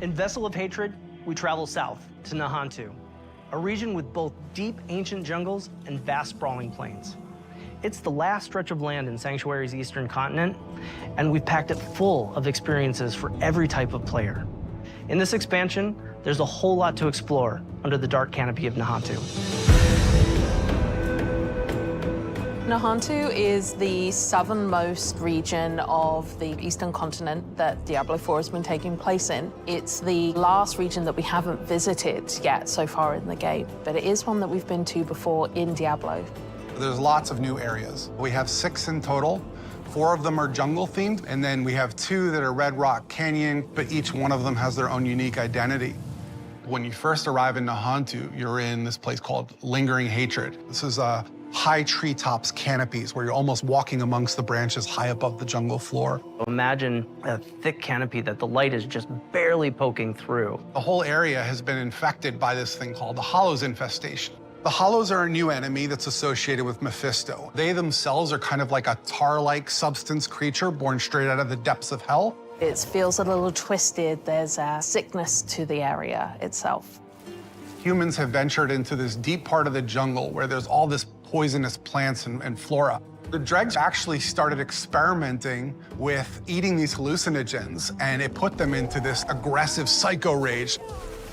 In Vessel of Hatred, we travel south to Nahantu, a region with both deep ancient jungles and vast sprawling plains. It's the last stretch of land in Sanctuary's eastern continent, and we've packed it full of experiences for every type of player. In this expansion, there's a whole lot to explore under the dark canopy of Nahantu. Nahantu is the southernmost region of the eastern continent that Diablo 4 has been taking place in. It's the last region that we haven't visited yet so far in the game, but it is one that we've been to before in Diablo. There's lots of new areas. We have 6 in total. 4 of them are jungle-themed, and then we have 2 that are Red Rock Canyon, but each one of them has their own unique identity. When you first arrive in Nahantu, you're in this place called Lingering Hatred. This is high treetops canopies where you're almost walking amongst the branches high above the jungle floor. Imagine a thick canopy that the light is just barely poking through. The whole area has been infected by this thing called the Hollows infestation. The Hollows are a new enemy that's associated with Mephisto. They themselves are kind of like a tar-like substance creature born straight out of the depths of hell. It feels a little twisted. There's a sickness to the area itself. Humans have ventured into this deep part of the jungle where there's all this poisonous plants and flora. The dregs actually started experimenting with eating these hallucinogens, and it put them into this aggressive psycho rage.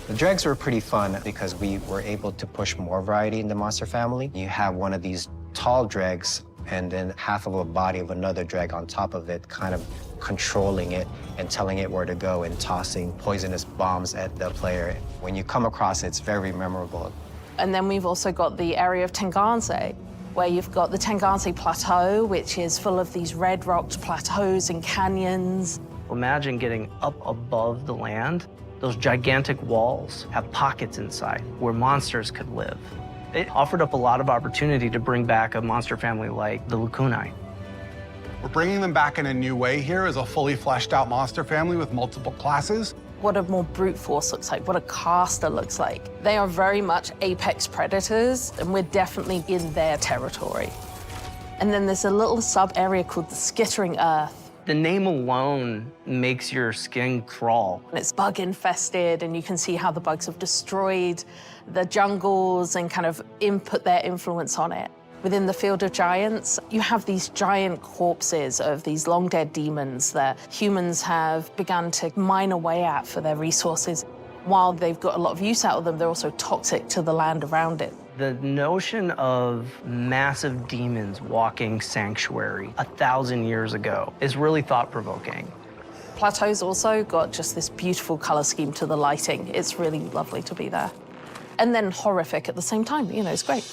The dregs were pretty fun because we were able to push more variety in the monster family. You have one of these tall dregs and then half of a body of another dreg on top of it, kind of controlling it and telling it where to go and tossing poisonous bombs at the player. When you come across it, it's very memorable. And then we've also got the area of Tenganse, where you've got the Tenganse Plateau, which is full of these red-rocked plateaus and canyons. Imagine getting up above the land. Those gigantic walls have pockets inside where monsters could live. It offered up a lot of opportunity to bring back a monster family like the Lukunai. We're bringing them back in a new way here as a fully fleshed out monster family with multiple classes. What a more brute force looks like, what a caster looks like. They are very much apex predators, and we're definitely in their territory. And then there's a little sub-area called the Skittering Earth. The name alone makes your skin crawl. And it's bug infested, and you can see how the bugs have destroyed the jungles and kind of input their influence on it. Within the Field of Giants, you have these giant corpses of these long-dead demons that humans have begun to mine away at for their resources. While they've got a lot of use out of them, they're also toxic to the land around it. The notion of massive demons walking Sanctuary 1,000 years ago is really thought-provoking. Plateau's also got just this beautiful color scheme to the lighting. It's really lovely to be there. And then horrific at the same time, you know, it's great.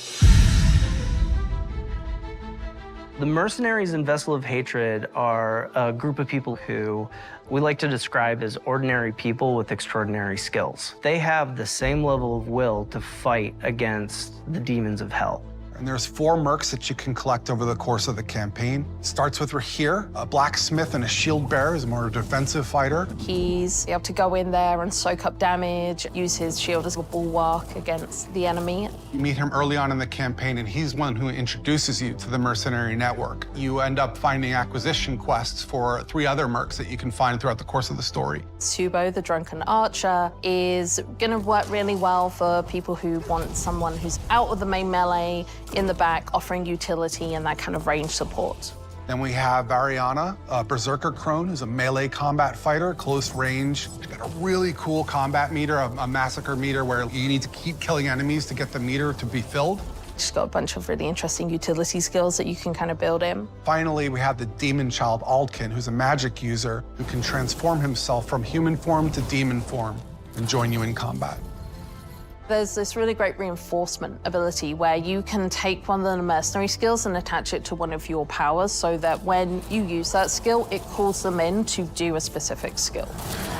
The mercenaries in Vessel of Hatred are a group of people who we like to describe as ordinary people with extraordinary skills. They have the same level of will to fight against the demons of hell. And there's 4 mercs that you can collect over the course of the campaign. It starts with Rahir, a blacksmith and a shield bearer, is a more defensive fighter. He's able to go in there and soak up damage, use his shield as a bulwark against the enemy. You meet him early on in the campaign, and he's one who introduces you to the mercenary network. You end up finding acquisition quests for 3 other mercs that you can find throughout the course of the story. Subo, the drunken archer, is gonna work really well for people who want someone who's out of the main melee, in the back, offering utility and that kind of range support. Then we have Variana, a berserker crone, who's a melee combat fighter, close range. She's got a really cool combat meter, a massacre meter, where you need to keep killing enemies to get the meter to be filled. She's got a bunch of really interesting utility skills that you can kind of build in. Finally, we have the demon child Aldkin, who's a magic user who can transform himself from human form to demon form and join you in combat. There's this really great reinforcement ability where you can take one of the mercenary skills and attach it to one of your powers so that when you use that skill, it calls them in to do a specific skill.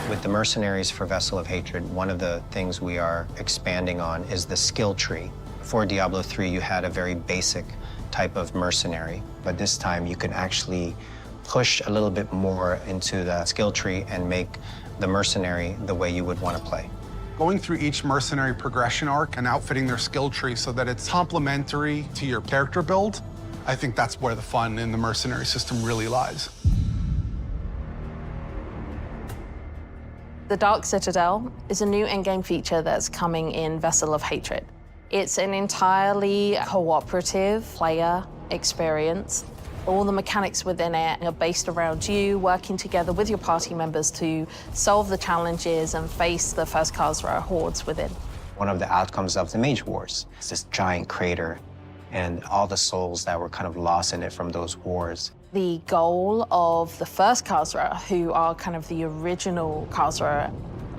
With the mercenaries for Vessel of Hatred, one of the things we are expanding on is the skill tree. For Diablo 3, you had a very basic type of mercenary, but this time you can actually push a little bit more into the skill tree and make the mercenary the way you would want to play. Going through each mercenary progression arc and outfitting their skill tree so that it's complementary to your character build, I think that's where the fun in the mercenary system really lies. The Dark Citadel is a new endgame feature that's coming in Vessel of Hatred. It's an entirely cooperative player experience. All the mechanics within it are based around you working together with your party members to solve the challenges and face the first Khazra hordes within. One of the outcomes of the Mage Wars is this giant crater and all the souls that were kind of lost in it from those wars. The goal of the first Khazra, who are kind of the original Khazra,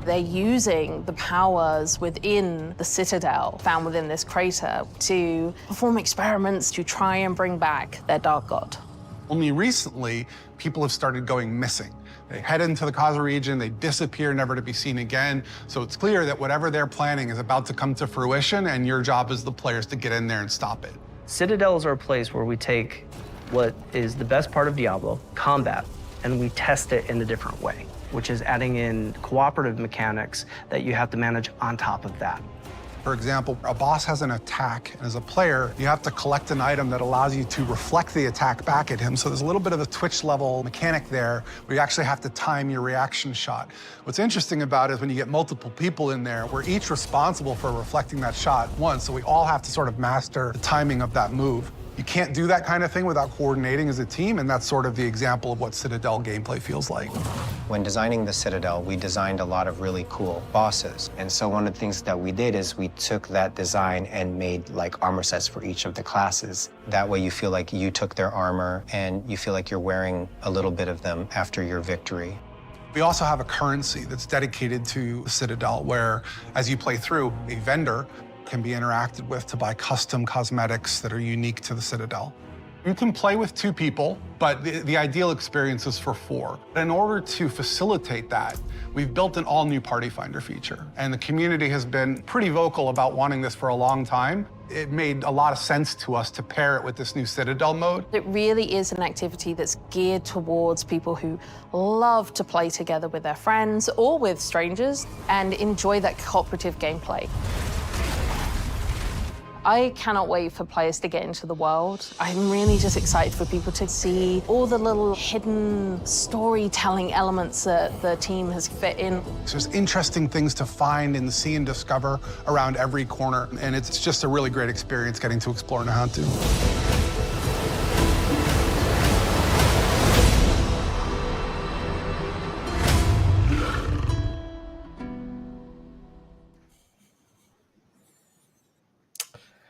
they're using the powers within the Citadel found within this crater to perform experiments to try and bring back their Dark God. Only recently, people have started going missing. They head into the Khazra region, they disappear, never to be seen again. So it's clear that whatever they're planning is about to come to fruition, and your job as the players to get in there and stop it. Citadels are a place where we take what is the best part of Diablo, combat, and we test it in a different way, which is adding in cooperative mechanics that you have to manage on top of that. For example, a boss has an attack, and as a player, you have to collect an item that allows you to reflect the attack back at him. So there's a little bit of a Twitch level mechanic there where you actually have to time your reaction shot. What's interesting about it is when you get multiple people in there, we're each responsible for reflecting that shot once, so we all have to sort of master the timing of that move. You can't do that kind of thing without coordinating as a team, and that's sort of the example of what Citadel gameplay feels like. When designing the Citadel, we designed a lot of really cool bosses. And so one of the things that we did is we took that design and made like armor sets for each of the classes. That way you feel like you took their armor and you feel like you're wearing a little bit of them after your victory. We also have a currency that's dedicated to the Citadel where, as you play through, a vendor can be interacted with to buy custom cosmetics that are unique to the Citadel. You can play with 2 people, but the ideal experience is for 4. In order to facilitate that, we've built an all-new Party Finder feature, and the community has been pretty vocal about wanting this for a long time. It made a lot of sense to us to pair it with this new Citadel mode. It really is an activity that's geared towards people who love to play together with their friends or with strangers and enjoy that cooperative gameplay. I cannot wait for players to get into the world. I'm really just excited for people to see all the little hidden storytelling elements that the team has fit in. There's interesting things to find and see and discover around every corner, and it's just a really great experience getting to explore Nahantu.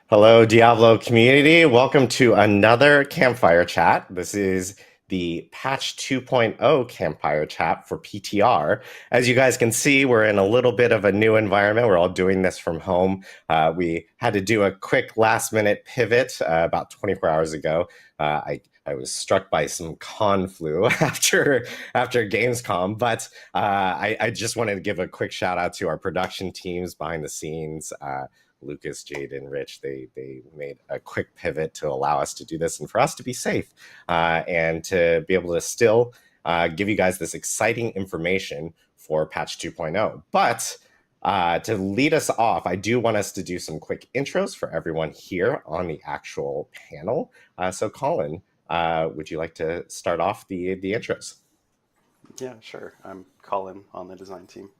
Hello, Diablo community. Welcome to another Campfire chat. This is the patch 2.0 Campfire chat for PTR. As you guys can see, we're in a little bit of a new environment. We're all doing this from home. We had to do a quick last-minute pivot about 24 hours ago. I was struck by some con flu after Gamescom, but I just wanted to give a quick shout out to our production teams behind the scenes. Lucas, Jade, and Rich, they made a quick pivot to allow us to do this and for us to be safe and to be able to still give you guys this exciting information for patch 2.0. But to lead us off, I do want us to do some quick intros for everyone here on the actual panel. So Colin, would you like to start off the intros? Yeah, sure. I'm Colin on the design team.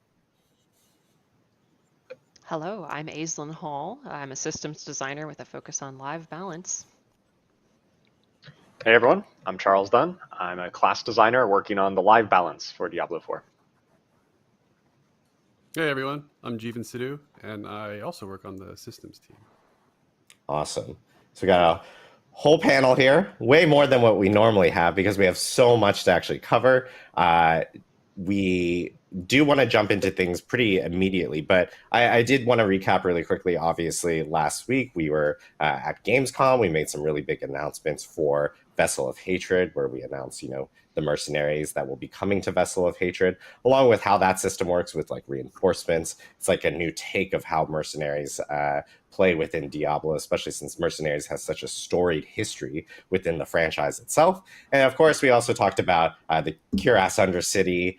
Hello, I'm Aislyn Hall. I'm a systems designer with a focus on live balance. Hey everyone, I'm Charles Dunn. I'm a class designer working on the live balance for Diablo 4. Hey everyone, I'm Jeevun Sidhu, and I also work on the systems team. Awesome. So we got a whole panel here, way more than what we normally have because we have so much to actually cover. We do want to jump into things pretty immediately, but I did want to recap really quickly. Obviously, last week we were at Gamescom. We made some really big announcements for Vessel of Hatred, where we announced, the mercenaries that will be coming to Vessel of Hatred, along with how that system works with like reinforcements. It's like a new take of how mercenaries play within Diablo, especially since Mercenaries has such a storied history within the franchise itself. And of course, we also talked about the Cuirass Undercity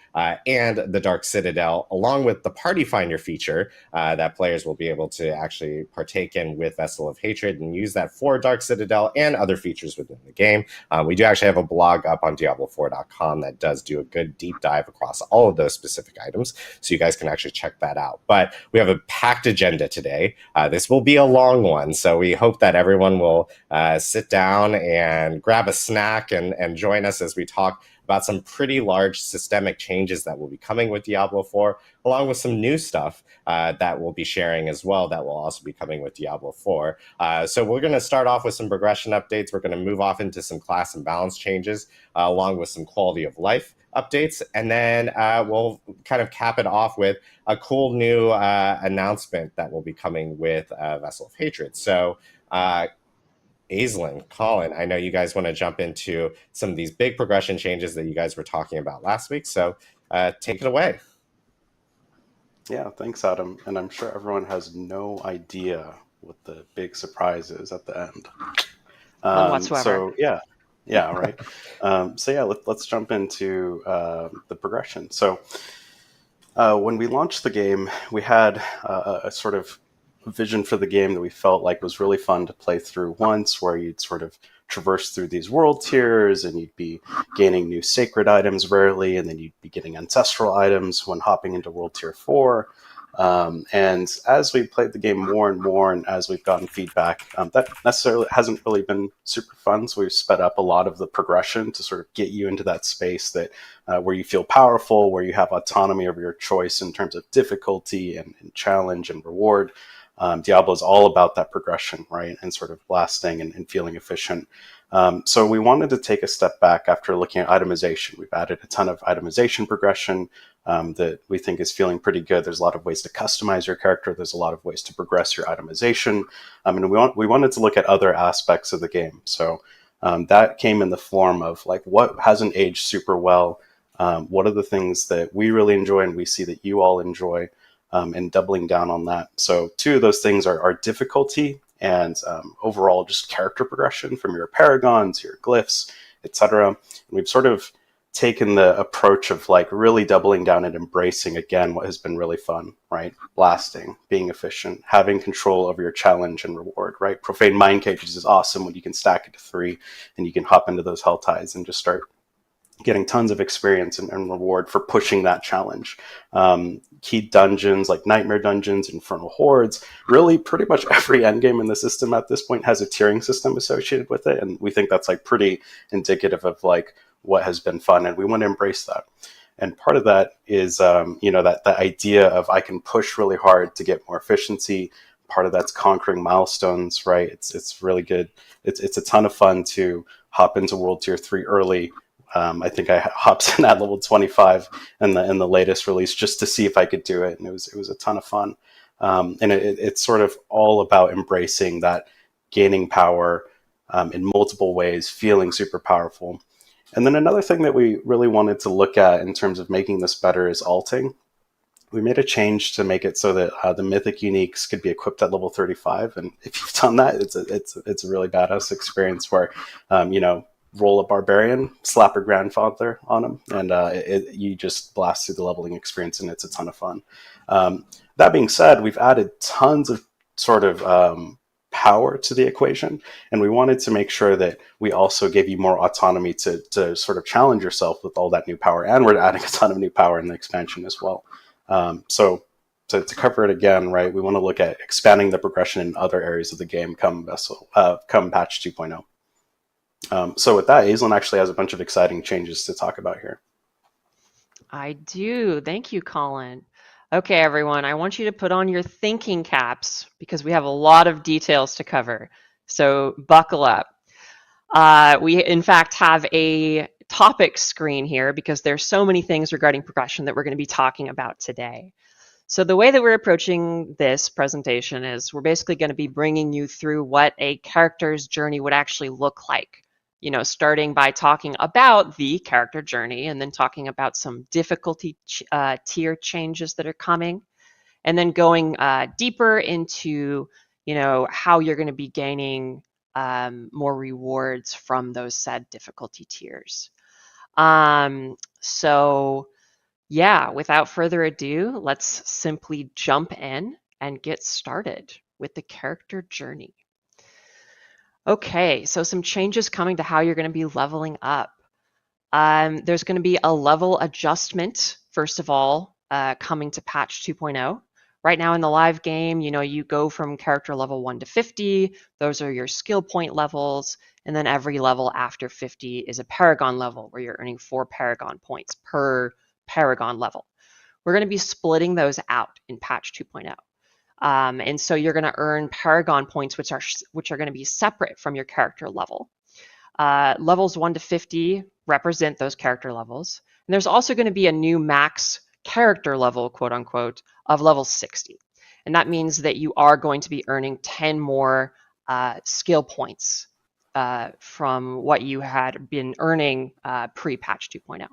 and the Dark Citadel, along with the Party Finder feature that players will be able to actually partake in with Vessel of Hatred and use that for Dark Citadel and other features within the game. We do actually have a blog up on Diablo4.com that does do a good deep dive across all of those specific items, so you guys can actually check that out. But we have a packed agenda today. This will be a long one, so we hope that everyone will sit down and grab a snack and join us as we talk about some pretty large systemic changes that will be coming with Diablo 4, along with some new stuff that we'll be sharing as well that will also be coming with Diablo 4. So we're going to start off with some progression updates. We're going to move off into some class and balance changes, along with some quality of life updates, and then we'll kind of cap it off with a cool new announcement that will be coming with Vessel of Hatred. So Aislyn, Colin, I know you guys want to jump into some of these big progression changes that you guys were talking about last week, so take it away. Yeah, thanks, Adam. And I'm sure everyone has no idea what the big surprise is at the end. None whatsoever. So right. Let's jump into the progression. So when we launched the game, we had a sort of vision for the game that we felt like was really fun to play through once, where you'd sort of traverse through these world tiers and you'd be gaining new sacred items rarely, and then you'd be getting ancestral items when hopping into World Tier 4. And as we played the game more and more, and as we've gotten feedback, that necessarily hasn't really been super fun. So we've sped up a lot of the progression to sort of get you into that space that where you feel powerful, where you have autonomy over your choice in terms of difficulty and challenge and reward. Diablo is all about that progression, right? And sort of blasting and feeling efficient. So we wanted to take a step back after looking at itemization. We've added a ton of itemization progression that we think is feeling pretty good. There's a lot of ways to customize your character. There's a lot of ways to progress your itemization. And we wanted to look at other aspects of the game. So that came in the form of like what hasn't aged super well. What are the things that we really enjoy and we see that you all enjoy? And doubling down on that. So two of those things are difficulty and overall just character progression from your paragons, your glyphs, etc. And we've sort of taken the approach of like really doubling down and embracing again what has been really fun, right? Blasting, being efficient, having control over your challenge and reward, right? Profane Mind Cages is awesome when you can stack it to 3 and you can hop into those Hell Tides and just start getting tons of experience and reward for pushing that challenge. Key dungeons like Nightmare Dungeons, Infernal Hordes, really pretty much every endgame in the system at this point has a tiering system associated with it, and we think that's like pretty indicative of like what has been fun, and we want to embrace that. And part of that is that idea of I can push really hard to get more efficiency. Part of that's conquering milestones, right? It's really good. It's a ton of fun to hop into World Tier 3 early. I think I hopped in at level 25 in the latest release just to see if I could do it, and it was a ton of fun. And it's sort of all about embracing that gaining power in multiple ways, feeling super powerful. And then another thing that we really wanted to look at in terms of making this better is alting. We made a change to make it so that the mythic uniques could be equipped at level 35, and if you've done that, it's a really badass experience where roll a barbarian, slap her grandfather on him, and you just blast through the leveling experience, and it's a ton of fun. That being said, we've added tons of sort of power to the equation, and we wanted to make sure that we also gave you more autonomy to sort of challenge yourself with all that new power, and we're adding a ton of new power in the expansion as well. So to cover it again, right, we want to look at expanding the progression in other areas of the game come patch 2.0. So with that, Aislyn actually has a bunch of exciting changes to talk about here. I do. Thank you, Colin. Okay, everyone, I want you to put on your thinking caps because we have a lot of details to cover. So buckle up. We, in fact, have a topic screen here because there's so many things regarding progression that we're going to be talking about today. So the way that we're approaching this presentation is we're basically going to be bringing you through what a character's journey would actually look like. Starting by talking about the character journey and then talking about some difficulty tier changes that are coming, and then going deeper into, how you're going to be gaining more rewards from those said difficulty tiers. So yeah, without further ado, let's simply jump in and get started with the character journey. Okay, so some changes coming to how you're going to be leveling up. There's going to be a level adjustment, first of all, coming to patch 2.0. Right now in the live game, you go from character level 1 to 50. Those are your skill point levels. And then every level after 50 is a Paragon level where you're earning 4 Paragon points per Paragon level. We're going to be splitting those out in patch 2.0. And so you're going to earn Paragon points, which are going to be separate from your character level. Levels 1 to 50 represent those character levels. And there's also going to be a new max character level, quote unquote, of level 60. And that means that you are going to be earning 10 more skill points from what you had been earning pre-patch 2.0.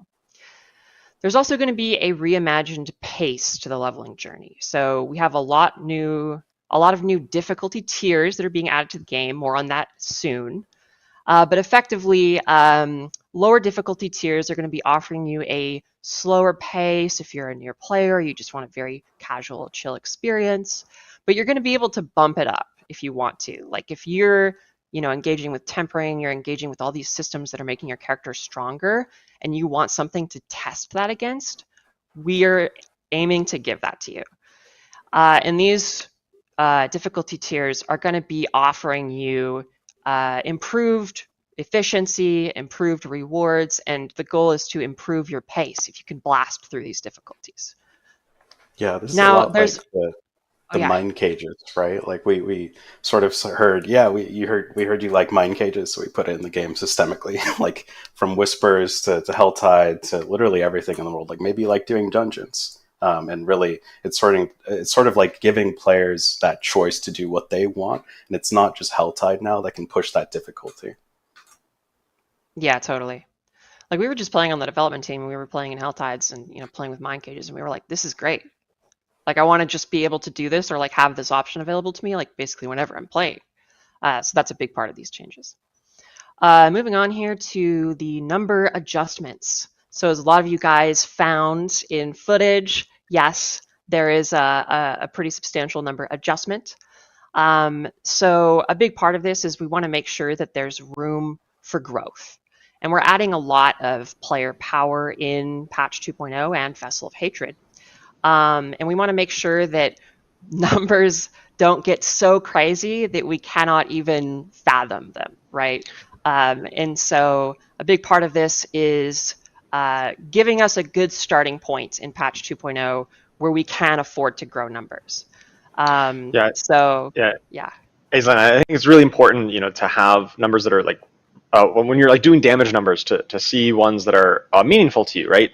There's also going to be a reimagined pace to the leveling journey. So we have a lot of new difficulty tiers that are being added to the game. More on that soon. But effectively, lower difficulty tiers are going to be offering you a slower pace if you're a near player, you just want a very casual, chill experience. But you're going to be able to bump it up if you want to. Like if you're engaging with tempering, you're engaging with all these systems that are making your character stronger, and you want something to test that against, we're aiming to give that to you. And these difficulty tiers are going to be offering you improved efficiency, improved rewards, and the goal is to improve your pace if you can blast through these difficulties. Yeah, this is a lot like the mine cages, right? Like we sort of heard, we heard you like mine cages, so we put it in the game systemically, like from whispers to Helltide to literally everything in the world. Like maybe you like doing dungeons. And really, it's sort of like giving players that choice to do what they want, and it's not just Helltide now that can push that difficulty. Yeah, totally. Like we were just playing on the development team, and we were playing in Helltides and playing with mine cages, and we were like, "This is great! Like I want to just be able to do this, or like have this option available to me, like basically whenever I'm playing." So that's a big part of these changes. Moving on here to the number adjustments. So as a lot of you guys found in footage, yes, there is a pretty substantial number adjustment. So a big part of this is we want to make sure that there's room for growth. And we're adding a lot of player power in patch 2.0 and Festival of Hatred. And we want to make sure that numbers don't get so crazy that we cannot even fathom them, right? And so a big part of this is giving us a good starting point in patch 2.0 where we can afford to grow numbers. So Aislyn, I think it's really important, to have numbers that are like when you're like doing damage numbers to see ones that are meaningful to you, right?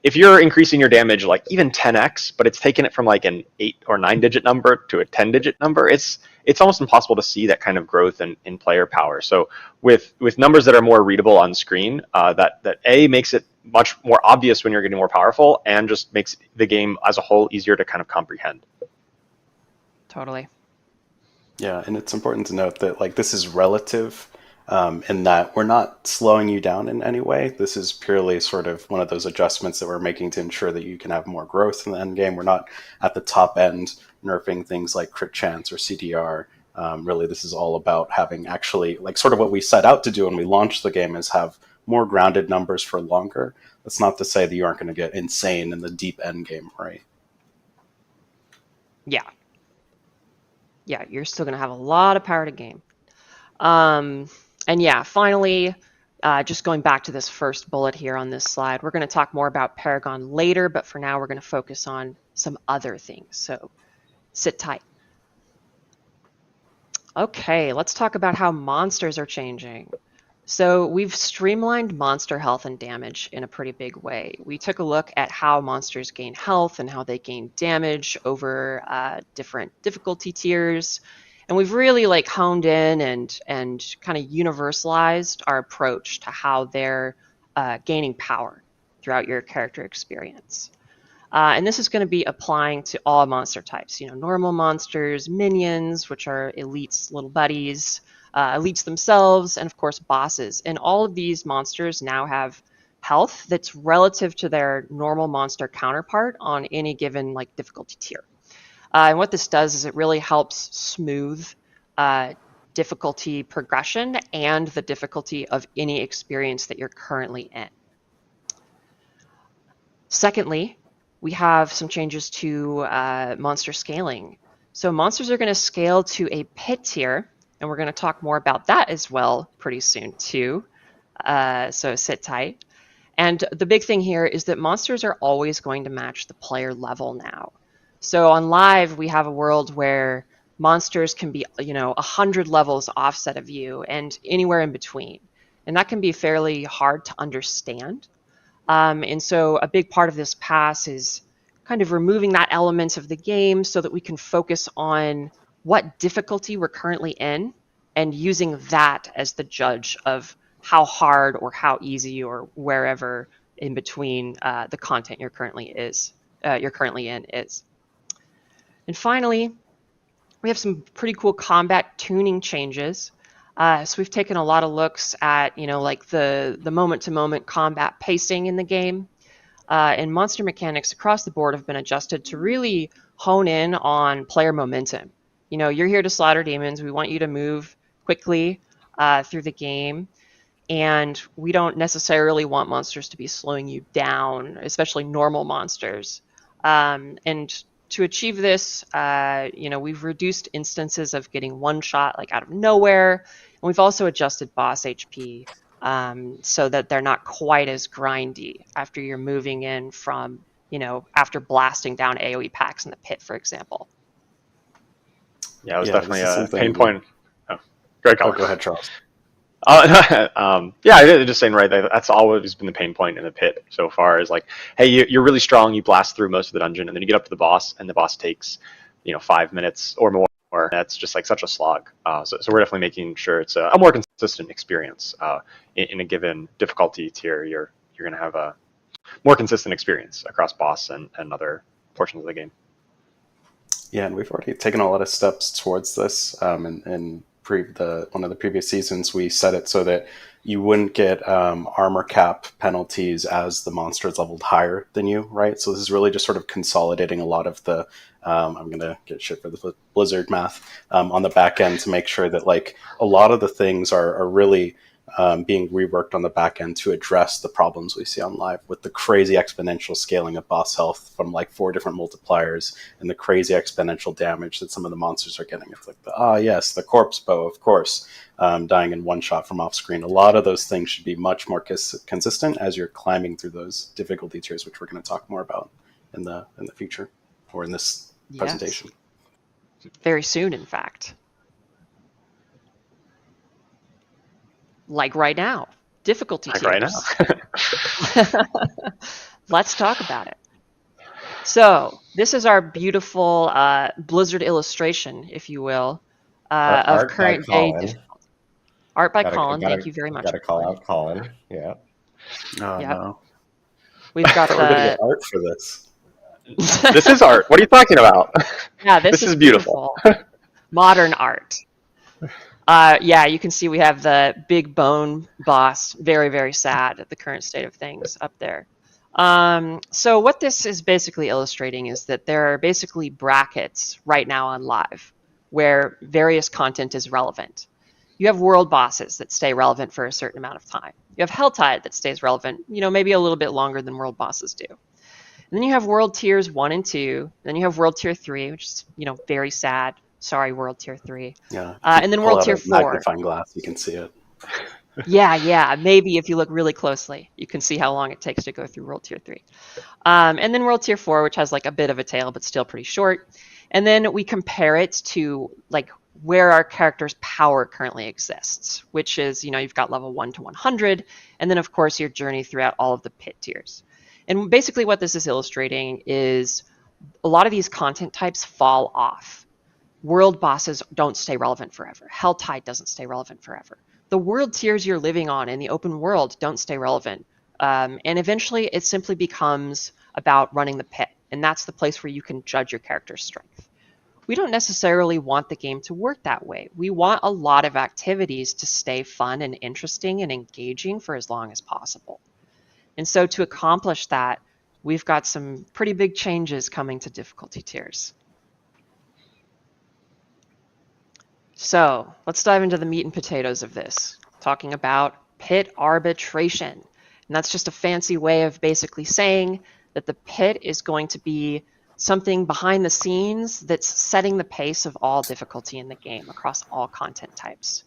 If you're increasing your damage like even 10x, but it's taking it from like an 8 or 9 digit number to a 10 digit number, it's almost impossible to see that kind of growth in player power. So with numbers that are more readable on screen, that A, makes it much more obvious when you're getting more powerful, and just makes the game as a whole easier to kind of comprehend. Totally. Yeah, and it's important to note that like this is relative. In that we're not slowing you down in any way. This is purely sort of one of those adjustments that we're making to ensure that you can have more growth in the end game. We're not at the top end nerfing things like crit chance or CDR. Really, this is all about having actually, like sort of what we set out to do when we launched the game, is have more grounded numbers for longer. That's not to say that you aren't going to get insane in the deep end game, right? Yeah. Yeah, you're still going to have a lot of power to game. And yeah, finally, just going back to this first bullet here on this slide, we're going to talk more about Paragon later, but for now we're going to focus on some other things. So sit tight. Okay, let's talk about how monsters are changing. So we've streamlined monster health and damage in a pretty big way. We took a look at how monsters gain health and how they gain damage over different difficulty tiers. And we've really like honed in and kind of universalized our approach to how they're gaining power throughout your character experience. And this is going to be applying to all monster types, normal monsters, minions, which are elites' little buddies, elites themselves, and of course bosses. And all of these monsters now have health that's relative to their normal monster counterpart on any given difficulty tier. And what this does is it really helps smooth difficulty progression and the difficulty of any experience that you're currently in. Secondly, we have some changes to monster scaling. So monsters are going to scale to a pit tier, and we're going to talk more about that as well pretty soon too. So sit tight. And the big thing here is that monsters are always going to match the player level now. So on live, we have a world where monsters can be, 100 levels offset of you and anywhere in between. And that can be fairly hard to understand. And so a big part of this pass is kind of removing that element of the game so that we can focus on what difficulty we're currently in and using that as the judge of how hard or how easy or wherever in between the content you're currently in is. And finally, we have some pretty cool combat tuning changes. So we've taken a lot of looks at, the moment-to-moment combat pacing in the game. And monster mechanics across the board have been adjusted to really hone in on player momentum. You're here to slaughter demons. We want you to move quickly through the game. And we don't necessarily want monsters to be slowing you down, especially normal monsters. And to achieve this, we've reduced instances of getting one shot out of nowhere. And we've also adjusted boss HP so that they're not quite as grindy after you're moving in from, after blasting down AoE packs in the pit, for example. Yeah, it was definitely a pain point. Oh, great call. Go ahead, Charles. Just saying, right, that's always been the pain point in the pit so far is hey, you're really strong, you blast through most of the dungeon, and then you get up to the boss, and the boss takes, 5 minutes or more. That's just such a slog. So we're definitely making sure it's a more consistent experience in a given difficulty tier. You're going to have a more consistent experience across boss and other portions of the game. Yeah, and we've already taken a lot of steps towards this, and one of the previous seasons, we set it so that you wouldn't get armor cap penalties as the monster is leveled higher than you, right? So this is really just sort of consolidating a lot of the, I'm going to get shit for the Blizzard math, on the back end to make sure that a lot of the things are really being reworked on the back end to address the problems we see on live with the crazy exponential scaling of boss health from 4 different multipliers and the crazy exponential damage that some of the monsters are getting. It's the corpse bow, of course, dying in one shot from off screen. A lot of those things should be much more consistent as you're climbing through those difficulty tiers, which we're going to talk more about in the future or in this presentation. Very soon, in fact. Right now, difficulty tiers. Right now. Let's talk about it. So this is our beautiful Blizzard illustration, if you will, of current day difficulty. Art by Colin. Thank you very much. Got to call out Colin. Yeah. Oh, Yep. no. We've got We're going to get art for this. This is art. What are you talking about? Yeah, this is beautiful. Modern art. You can see we have the big bone boss, very, very sad at the current state of things up there. So what this is basically illustrating is that there are basically brackets right now on live where various content is relevant. You have world bosses that stay relevant for a certain amount of time. You have Helltide that stays relevant, maybe a little bit longer than world bosses do. And then you have world tiers 1 and 2. Then you have world tier 3, which is, very sad. Sorry, world tier 3. Yeah. And then world tier 4. Magnifying glass, you can see it. Yeah. Maybe if you look really closely, you can see how long it takes to go through world tier 3. And then world tier 4, which has a bit of a tail, but still pretty short. And then we compare it to where our character's power currently exists, which is, you've got level 1 to 100. And then of course your journey throughout all of the pit tiers. And basically what this is illustrating is a lot of these content types fall off. World bosses don't stay relevant forever. Helltide doesn't stay relevant forever. The world tiers you're living on in the open world don't stay relevant. And eventually it simply becomes about running the pit. and that's the place where you can judge your character's strength. We don't necessarily want the game to work that way. We want a lot of activities to stay fun and interesting and engaging for as long as possible. And so to accomplish that, we've got some pretty big changes coming to difficulty tiers. So let's dive into the meat and potatoes of this, talking about pit arbitration. And that's just a fancy way of basically saying that the pit is going to be something behind the scenes that's setting the pace of all difficulty in the game across all content types.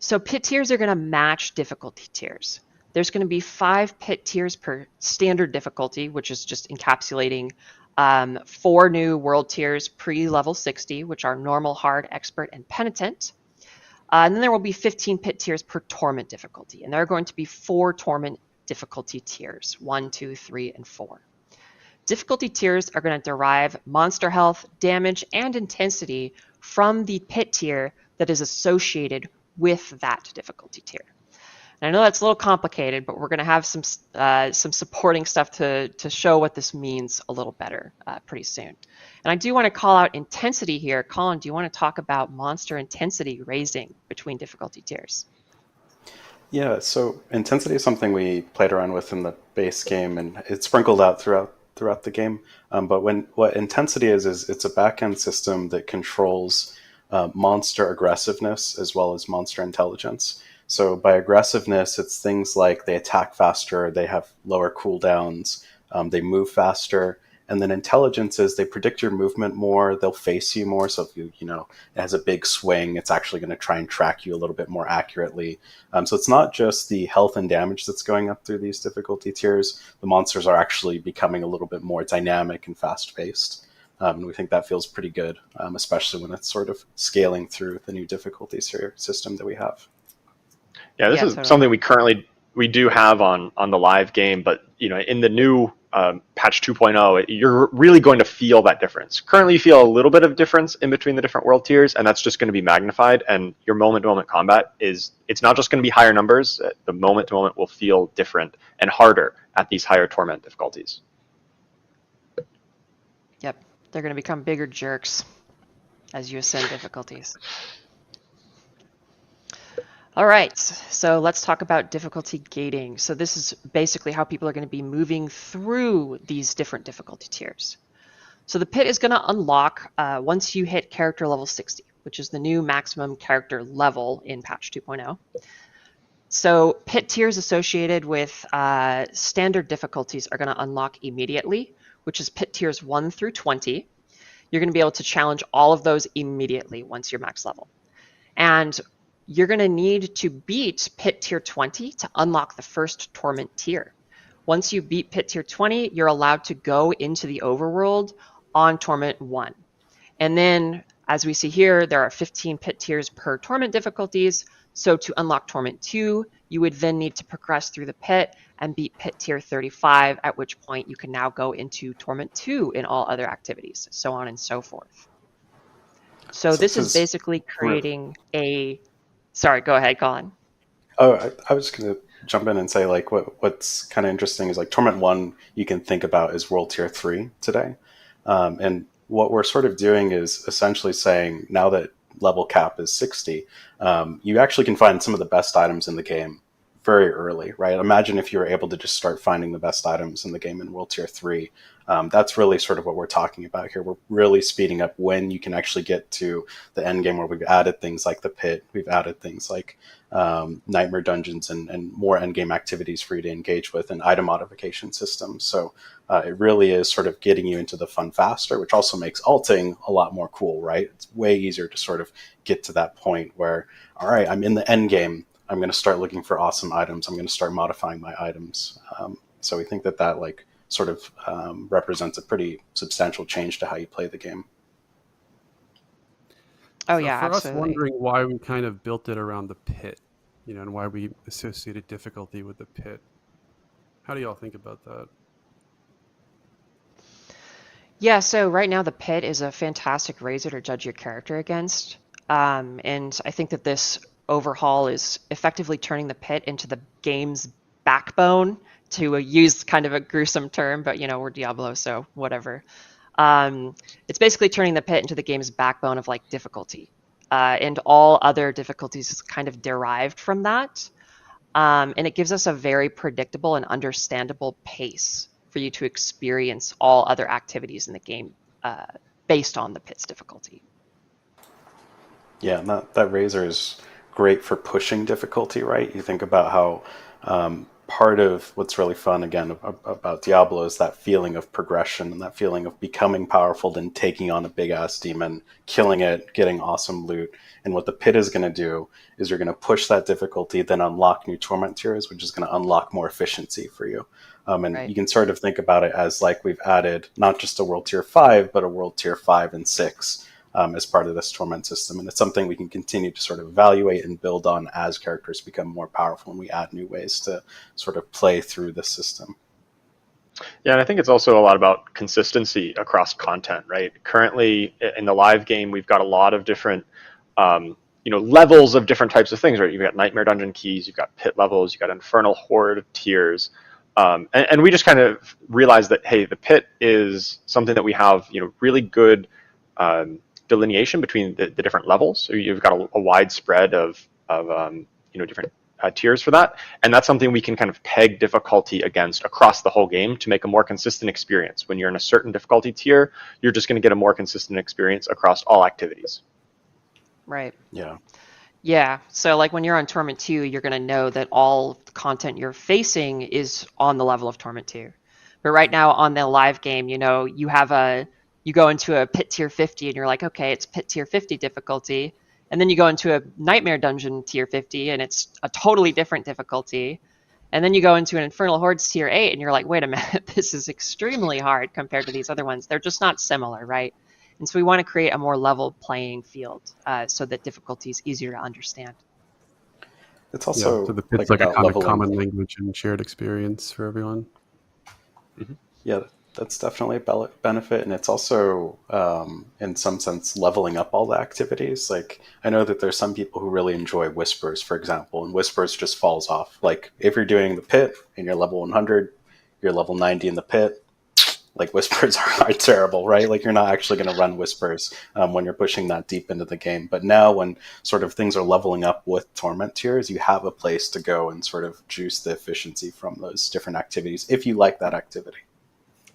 So pit tiers are going to match difficulty tiers. There's going to be 5 pit tiers per standard difficulty, which is just encapsulating 4 new world tiers pre-level 60, which are normal, hard, expert, and penitent. And then there will be 15 pit tiers per torment difficulty. And there are going to be 4 torment difficulty tiers, 1, 2, 3, and 4. Difficulty tiers are going to derive monster health, damage, and intensity from the pit tier that is associated with that difficulty tier. And I know that's a little complicated, but we're going to have some supporting stuff to show what this means a little better pretty soon. And I do want to call out intensity here. Colin, do you want to talk about monster intensity raising between difficulty tiers? Yeah, so intensity is something we played around with in the base game, and it's sprinkled out throughout the game. But what intensity is it's a backend system that controls monster aggressiveness as well as monster intelligence. So by aggressiveness, it's things like they attack faster, they have lower cooldowns, they move faster. And then intelligence is they predict your movement more, they'll face you more. So if it has a big swing, it's actually going to try and track you a little bit more accurately. So it's not just the health and damage that's going up through these difficulty tiers. The monsters are actually becoming a little bit more dynamic and fast-paced. And we think that feels pretty good, especially when it's sort of scaling through the new difficulties tier system that we have. Yeah, this is totally something we do have on the live game, but in the new patch 2.0, you're really going to feel that difference. Currently, you feel a little bit of difference in between the different world tiers, and that's just going to be magnified. And your moment-to-moment combat it's not just going to be higher numbers. The moment-to-moment will feel different and harder at these higher torment difficulties. Yep, they're going to become bigger jerks as you ascend difficulties. All right, so let's talk about difficulty gating. So this is basically how people are going to be moving through these different difficulty tiers. So the pit is going to unlock once you hit character level 60, which is the new maximum character level in patch 2.0. So pit tiers associated with standard difficulties are going to unlock immediately, which is pit tiers 1 through 20. You're going to be able to challenge all of those immediately once you're max level. And you're going to need to beat pit tier 20 to unlock the first torment tier. Once you beat pit tier 20, you're allowed to go into the overworld on torment 1. And then, as we see here, there are 15 pit tiers per torment difficulties. So to unlock torment 2, you would then need to progress through the pit and beat pit tier 35, at which point you can now go into torment 2 in all other activities, so on and so forth. So this is basically creating a... Sorry, go ahead, Colin. Oh, I was going to jump in and say, like, what's kind of interesting is, like, Torment 1 you can think about as World Tier 3 today. And what we're sort of doing is essentially saying, now that level cap is 60, you actually can find some of the best items in the game very early, right? Imagine if you were able to just start finding the best items in the game in World Tier 3. That's really sort of what we're talking about here. We're really speeding up when you can actually get to the end game, where we've added things like the pit, we've added things like nightmare dungeons and more end game activities for you to engage with, and item modification systems. So it really is sort of getting you into the fun faster, which also makes alting a lot more cool, right? It's way easier to sort of get to that point where, all right, I'm in the end game, I'm going to start looking for awesome items, I'm going to start modifying my items. So we think that like sort of represents a pretty substantial change to how you play the game. Oh, so yeah, for absolutely. us wondering why we kind of built it around the pit, and why we associated difficulty with the pit. How do y'all think about that? Yeah, so right now the pit is a fantastic razor to judge your character against. And I think that this overhaul is effectively turning the pit into the game's backbone, to use kind of a gruesome term, but we're Diablo, so whatever. It's basically turning the pit into the game's backbone of like difficulty, and all other difficulties is kind of derived from that. And it gives us a very predictable and understandable pace for you to experience all other activities in the game based on the pit's difficulty. Yeah, and that razor is great for pushing difficulty, right? You think about how part of what's really fun, again, about Diablo is that feeling of progression and that feeling of becoming powerful, then taking on a big-ass demon, killing it, getting awesome loot. And what the pit is going to do is you're going to push that difficulty, then unlock new torment tiers, which is going to unlock more efficiency for you. And Right. you can sort of think about it as like we've added not just a world tier 5, but a world tier 5 and 6 as part of this torment system. And it's something we can continue to sort of evaluate and build on as characters become more powerful and we add new ways to sort of play through the system. Yeah, and I think it's also a lot about consistency across content, right? Currently, in the live game, we've got a lot of different, levels of different types of things, right? You've got Nightmare Dungeon keys, you've got pit levels, you've got Infernal Horde tiers, and we just kind of realized that, hey, the pit is something that we have, really good delineation between the different levels. So you've got a wide spread of different tiers for that, and that's something we can kind of peg difficulty against across the whole game to make a more consistent experience. When you're in a certain difficulty tier, you're just going to get a more consistent experience across all activities. Right. Yeah. Yeah. So like when you're on Torment 2, you're going to know that all content you're facing is on the level of Torment 2. But right now on the live game, you go into a pit tier 50 and you're like, okay, it's pit tier 50 difficulty. And then you go into a Nightmare Dungeon tier 50 and it's a totally different difficulty. And then you go into an Infernal Hordes tier 8 and you're like, wait a minute, this is extremely hard compared to these other ones. They're just not similar, right? And so we want to create a more level playing field so that difficulty is easier to understand. It's also so the pit's like a kind of common language and shared experience for everyone. Mm-hmm. Yeah, that's definitely a benefit, and it's also, in some sense, leveling up all the activities. Like, I know that there's some people who really enjoy Whispers, for example, and Whispers just falls off. Like, if you're doing the pit and you're level 100, you're level 90 in the pit, like, Whispers are terrible, right? Like, you're not actually going to run Whispers when you're pushing that deep into the game. But now when sort of things are leveling up with Torment tiers, you have a place to go and sort of juice the efficiency from those different activities, if you like that activity.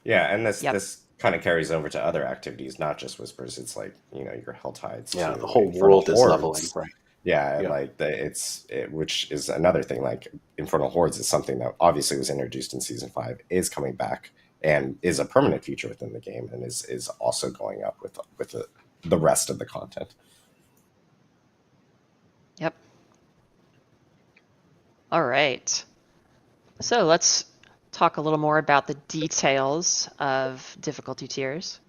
Yeah, and this kind of carries over to other activities, not just Whispers. It's like, your Helltides. Yeah, to the whole Infernal world is Hordes. leveling, right? Yeah, Yeah. like which is another thing. Like Infernal Hordes is something that obviously was introduced in Season 5, is coming back, and is a permanent feature within the game, and is also going up with the rest of the content. Yep. All right. So let's talk a little more about the details of difficulty tiers.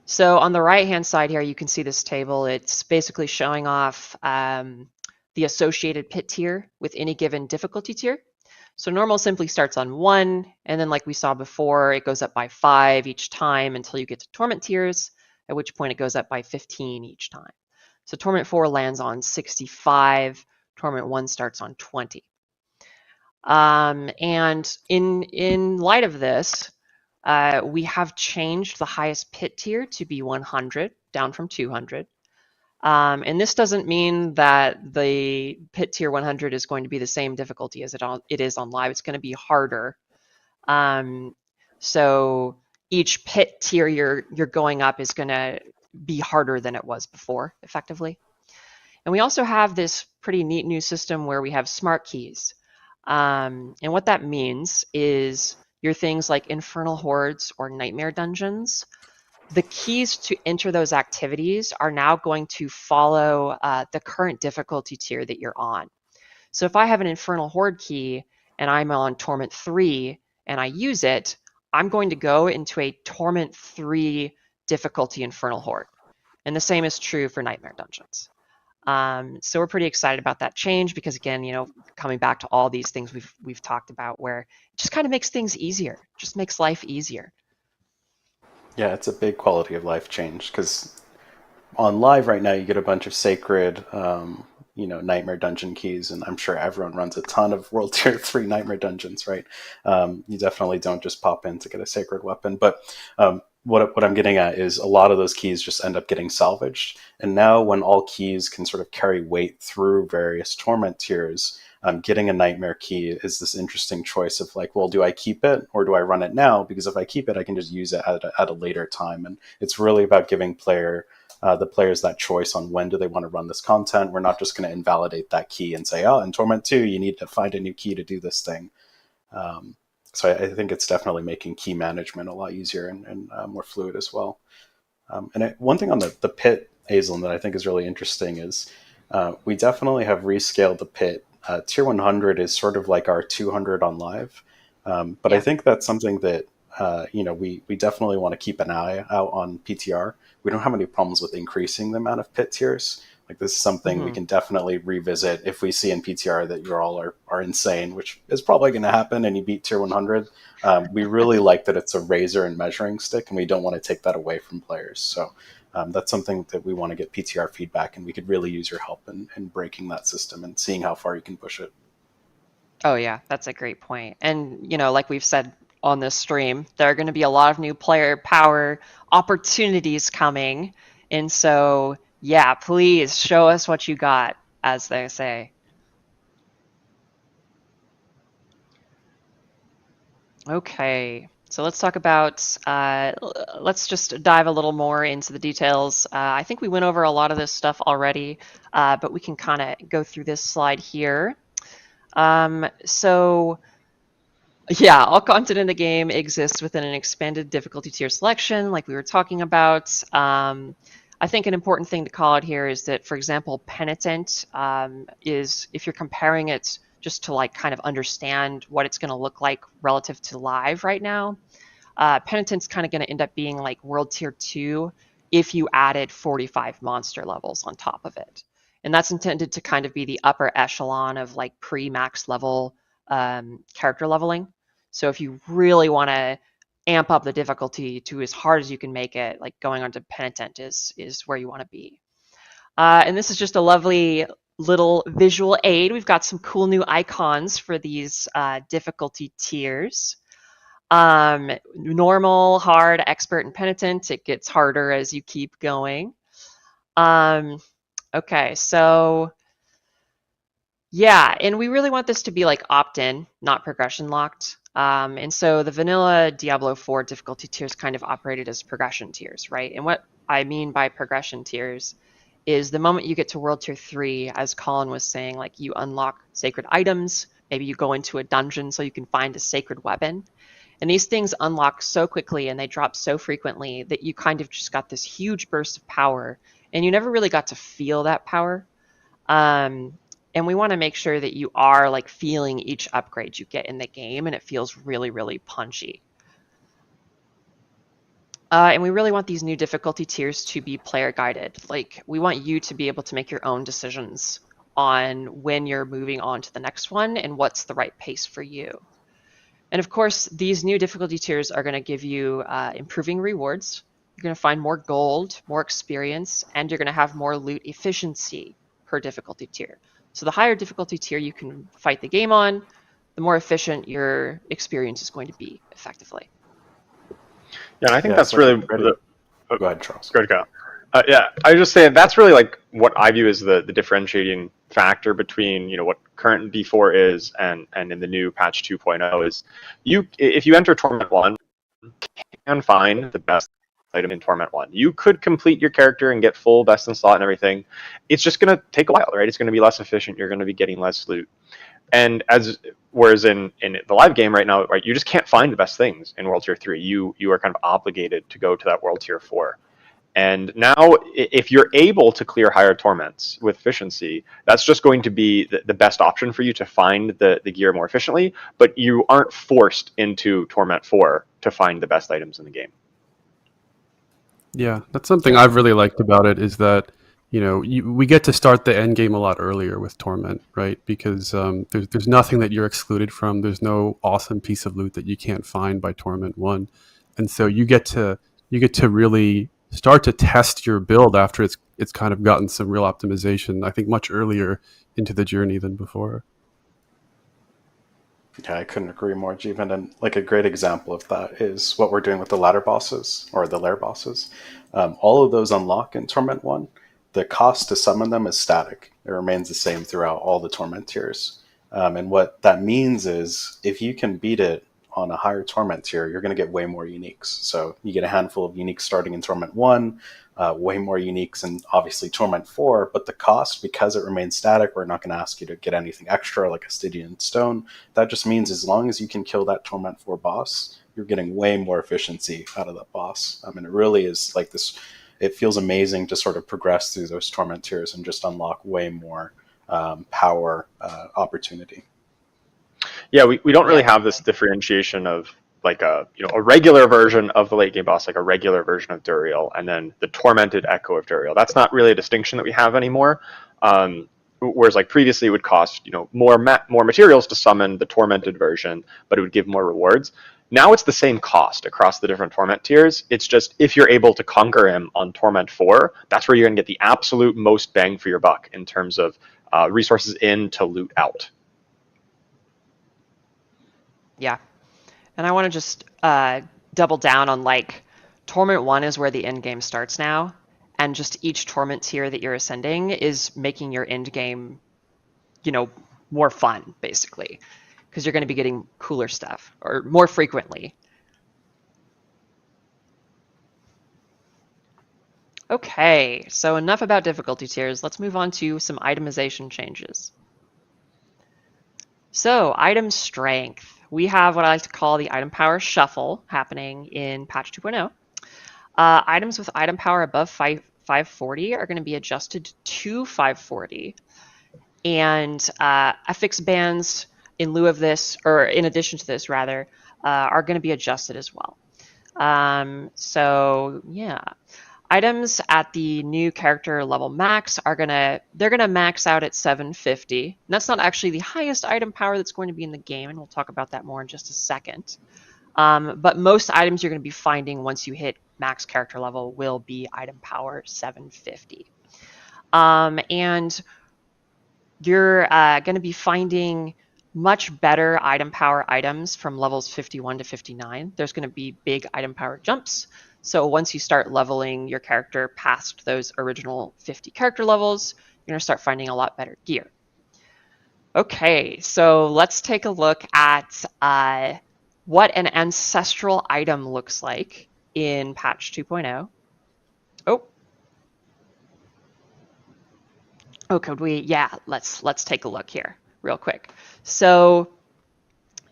So on the right-hand side here, you can see this table. It's basically showing off the associated pit tier with any given difficulty tier. So normal simply starts on 1, and then like we saw before, it goes up by 5 each time until you get to torment tiers, at which point it goes up by 15 each time. So torment 4 lands on 65, torment 1 starts on 20. And in light of this, we have changed the highest pit tier to be 100, down from 200. And this doesn't mean that the pit tier 100 is going to be the same difficulty as it is on live. It's going to be harder. So each pit tier you're going up is going to be harder than it was before, effectively. And we also have this pretty neat new system where we have smart keys. And what that means is your things like Infernal Hordes or Nightmare Dungeons, the keys to enter those activities are now going to follow the current difficulty tier that you're on. So if I have an Infernal Horde key and I'm on Torment 3 and I use it, I'm going to go into a Torment 3 difficulty Infernal Horde. And the same is true for Nightmare Dungeons. So we're pretty excited about that change because, again, coming back to all these things we've talked about, where it just kind of makes things easier, just makes life easier. Yeah, it's a big quality of life change because on live right now you get a bunch of sacred Nightmare Dungeon keys, and I'm sure everyone runs a ton of World Tier 3 Nightmare Dungeons, right? You definitely don't just pop in to get a sacred weapon. But what I'm getting at is a lot of those keys just end up getting salvaged. And now when all keys can sort of carry weight through various Torment tiers, getting a Nightmare key is this interesting choice of like, well, do I keep it or do I run it now? Because if I keep it, I can just use it at a later time. And it's really about giving the players that choice on when do they want to run this content. We're not just going to invalidate that key and say, oh, in Torment 2, you need to find a new key to do this thing. So I think it's definitely making key management a lot easier and more fluid as well. One thing on the pit, Aislyn, that I think is really interesting is we definitely have rescaled the pit. Tier 100 is sort of like our 200 on live. But I think that's something that we definitely want to keep an eye out on PTR. We don't have any problems with increasing the amount of pit tiers. Like this is something we can definitely revisit if we see in PTR that you all are insane, which is probably going to happen, and you beat tier 100. We really like that it's a razor and measuring stick, and we don't want to take that away from players. So that's something that we want to get PTR feedback, and we could really use your help in breaking that system and seeing how far you can push it. Oh yeah, that's a great point. And like we've said on this stream, there are going to be a lot of new player power opportunities coming. And so, yeah, please show us what you got, as they say. Okay, so let's talk about, let's just dive a little more into the details. I think we went over a lot of this stuff already, but we can kind of go through this slide here. Yeah, all content in the game exists within an expanded difficulty tier selection, like we were talking about. I think an important thing to call out here is that, for example, Penitent is, if you're comparing it just to like kind of understand what it's going to look like relative to live right now, Penitent's kind of going to end up being like World Tier 2 if you added 45 monster levels on top of it. And that's intended to kind of be the upper echelon of like pre-max level character leveling. So if you really want to amp up the difficulty to as hard as you can make it, like going on to Penitent is where you want to be. And this is just a lovely little visual aid. We've got some cool new icons for these difficulty tiers. Normal, hard, expert, and penitent. It gets harder as you keep going. Okay, so yeah, and we really want this to be like opt-in, not progression locked. And so the vanilla Diablo 4 difficulty tiers kind of operated as progression tiers, right? And what I mean by progression tiers is the moment you get to World Tier 3, as Colin was saying, like you unlock sacred items, maybe you go into a dungeon so you can find a sacred weapon. And these things unlock so quickly and they drop so frequently that you kind of just got this huge burst of power and you never really got to feel that power. And we want to make sure that you are like feeling each upgrade you get in the game and it feels really, really punchy. And we really want these new difficulty tiers to be player guided. Like we want you to be able to make your own decisions on when you're moving on to the next one and what's the right pace for you. And of course, these new difficulty tiers are going to give you improving rewards. You're going to find more gold, more experience, and you're going to have more loot efficiency per difficulty tier. So the higher difficulty tier you can fight the game on, the more efficient your experience is going to be effectively. Yeah, and I think that's really... Go ahead, Charles. Go. Yeah, I was just saying that's really like what I view as the differentiating factor between what current V4 is and in the new patch 2.0 is if you enter Torment 1, you can find the best item in Torment 1. You could complete your character and get full best in slot and everything. It's just going to take a while, right? It's going to be less efficient. You're going to be getting less loot. And whereas in the live game right now, right, you just can't find the best things in World Tier 3. You are kind of obligated to go to that World Tier 4. And now, if you're able to clear higher torments with efficiency, that's just going to be the best option for you to find the gear more efficiently, but you aren't forced into Torment 4 to find the best items in the game. Yeah, that's something I've really liked about it is that, we get to start the end game a lot earlier with Torment, right? Because there's nothing that you're excluded from. There's no awesome piece of loot that you can't find by Torment 1. And so you get to really start to test your build after it's it's kind of gotten some real optimization, I think, much earlier into the journey than before. Yeah, I couldn't agree more, Jeevun. And like a great example of that is what we're doing with the ladder bosses or the lair bosses. All of those unlock in Torment 1. The cost to summon them is static. It remains the same throughout all the Torment tiers. And what that means is if you can beat it on a higher Torment tier, you're going to get way more uniques. So you get a handful of uniques starting in Torment 1, way more uniques in obviously Torment 4, but the cost, because it remains static, we're not going to ask you to get anything extra like a Stygian Stone. That just means as long as you can kill that Torment 4 boss, you're getting way more efficiency out of that boss. I mean, it really is like this, it feels amazing to sort of progress through those Torment tiers and just unlock way more power opportunity. Yeah, we don't really have this differentiation of like a regular version of the late game boss, like a regular version of Duriel, and then the tormented echo of Duriel. That's not really a distinction that we have anymore. Whereas like previously it would cost more materials to summon the tormented version, but it would give more rewards. Now it's the same cost across the different torment tiers. It's just if you're able to conquer him on Torment 4, that's where you're going to get the absolute most bang for your buck in terms of resources in to loot out. Yeah. And I want to just double down on like Torment 1 is where the end game starts now. And just each torment tier that you're ascending is making your end game, more fun, basically. Because you're going to be getting cooler stuff or more frequently. Okay, so enough about difficulty tiers. Let's move on to some itemization changes. So, item strength. We have what I like to call the item power shuffle happening in patch 2.0. Items with item power above 540 are going to be adjusted to 540. And affix bands in lieu of this, or in addition to this rather, are going to be adjusted as well. So yeah, items at the new character level max they're gonna max out at 750. And that's not actually the highest item power that's going to be in the game, and we'll talk about that more in just a second. But most items you're going to be finding once you hit max character level will be item power 750. And you're going to be finding much better item power items from levels 51 to 59. There's going to be big item power jumps. So once you start leveling your character past those original 50 character levels, you're going to start finding a lot better gear. Okay, so let's take a look at what an ancestral item looks like in patch 2.0. Oh, could we? Yeah, let's take a look here real quick. So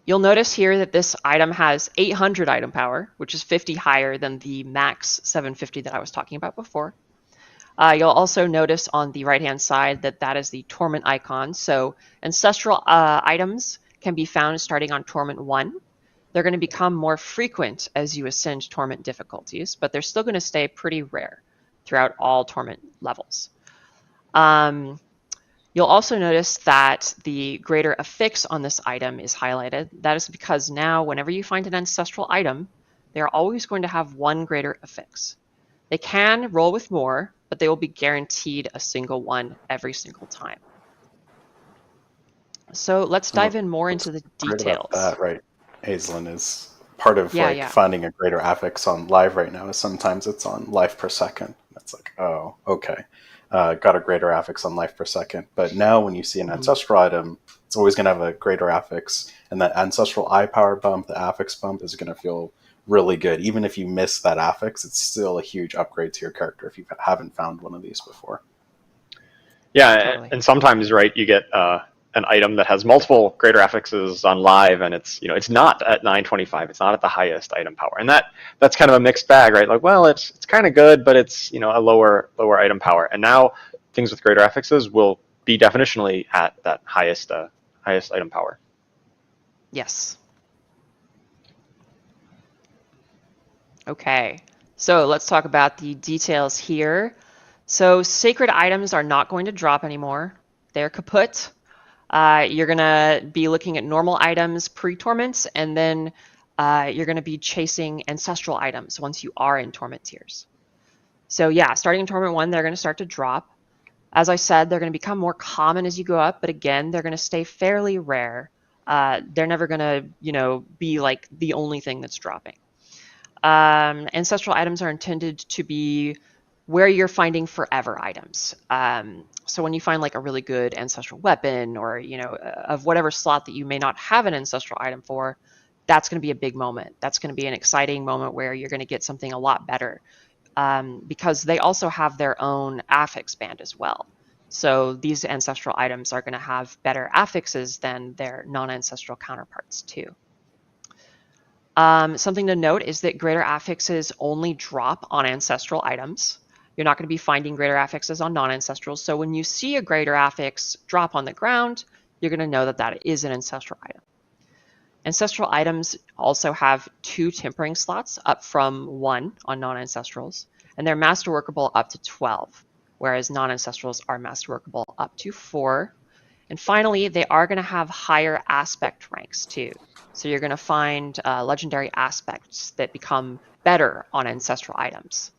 you'll notice here that this item has 800 item power, which is 50 higher than the max 750 that I was talking about before. You'll also notice on the right-hand side that is the Torment icon. So ancestral items can be found starting on Torment 1. They're going to become more frequent as you ascend Torment difficulties, but they're still going to stay pretty rare throughout all Torment levels. You'll also notice that the greater affix on this item is highlighted. That is because now whenever you find an ancestral item, they're always going to have one greater affix. They can roll with more, but they will be guaranteed a single one every single time. So let's dive in more into the details. That, right, Aislyn, is part of finding a greater affix on live right now is sometimes it's on life per second. That's like, oh, okay. Got a greater affix on life per second. But now when you see an ancestral item, it's always going to have a greater affix. And that ancestral eye power bump, the affix bump, is going to feel really good. Even if you miss that affix, it's still a huge upgrade to your character if you haven't found one of these before. Yeah, Totally. and sometimes, right, you get an item that has multiple greater affixes on live, and it's not at 925, it's not at the highest item power, and that's kind of a mixed bag, right? Like, well, it's kind of good, but it's a lower item power. And now things with greater affixes will be definitionally at that highest item power. Yes. Okay, so let's talk about the details here. So sacred items are not going to drop anymore. They're kaput. You're going to be looking at normal items pre-torments, and then you're going to be chasing ancestral items once you are in torment tiers. So yeah, starting in Tournament 1, they're going to start to drop. As I said, they're going to become more common as you go up, but again, they're going to stay fairly rare. They're never going to, be like the only thing that's dropping. Ancestral items are intended to be where you're finding forever items. So when you find like a really good ancestral weapon or, of whatever slot that you may not have an ancestral item for, that's going to be a big moment. That's going to be an exciting moment where you're going to get something a lot better. Because they also have their own affix band as well. So these ancestral items are going to have better affixes than their non-ancestral counterparts too. Something to note is that greater affixes only drop on ancestral items. You're not going to be finding greater affixes on non-ancestrals. So when you see a greater affix drop on the ground, you're going to know that that is an ancestral item. Ancestral items also have 2 tempering slots, up from 1 on non-ancestrals, and they're masterworkable up to 12, whereas non-ancestrals are masterworkable up to 4. And finally, they are going to have higher aspect ranks too. So you're going to find legendary aspects that become better on ancestral items.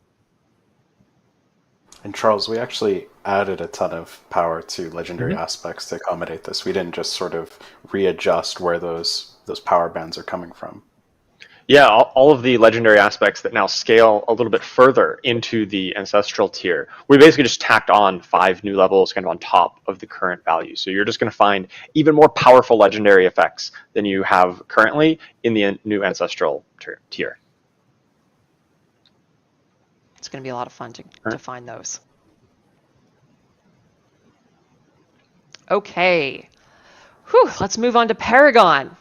And Charles, we actually added a ton of power to legendary aspects to accommodate this. We didn't just sort of readjust where those power bands are coming from. Yeah, all of the legendary aspects that now scale a little bit further into the ancestral tier, we basically just tacked on 5 new levels kind of on top of the current value. So you're just going to find even more powerful legendary effects than you have currently in the new ancestral tier. It's going to be a lot of fun to find those. Okay. Let's move on to Paragon.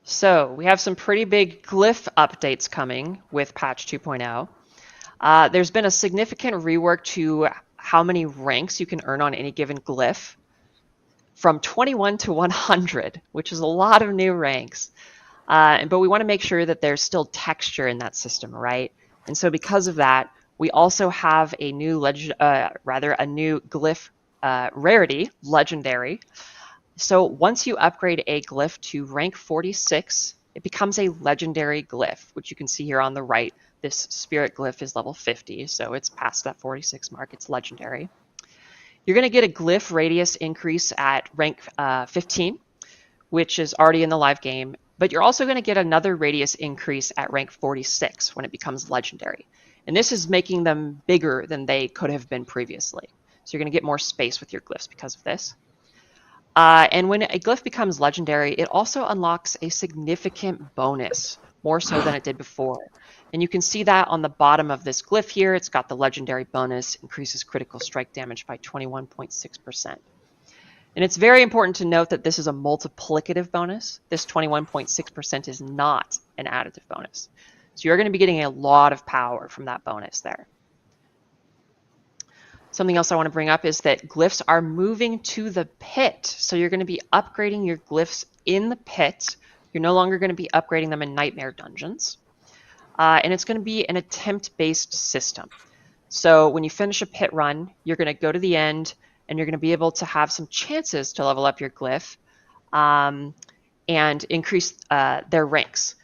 So we have some pretty big glyph updates coming with patch 2.0. There's been a significant rework to how many ranks you can earn on any given glyph, from 21 to 100, which is a lot of new ranks. But we want to make sure that there's still texture in that system, right? And so because of that, we also have a new new glyph rarity, Legendary. So once you upgrade a glyph to rank 46, it becomes a legendary glyph, which you can see here on the right. This spirit glyph is level 50, so it's past that 46 mark. It's legendary. You're going to get a glyph radius increase at rank 15, which is already in the live game, but you're also going to get another radius increase at rank 46 when it becomes legendary. And this is making them bigger than they could have been previously. So you're going to get more space with your glyphs because of this. And when a glyph becomes legendary, it also unlocks a significant bonus, more so than it did before. And you can see that on the bottom of this glyph here. It's got the legendary bonus, increases critical strike damage by 21.6%. And it's very important to note that this is a multiplicative bonus. This 21.6% is not an additive bonus. So you're going to be getting a lot of power from that bonus there. Something else I want to bring up is that glyphs are moving to the pit. So you're going to be upgrading your glyphs in the pit. You're no longer going to be upgrading them in nightmare dungeons. And it's going to be an attempt-based system. So when you finish a pit run, you're going to go to the end, and you're going to be able to have some chances to level up your glyph and increase their ranks.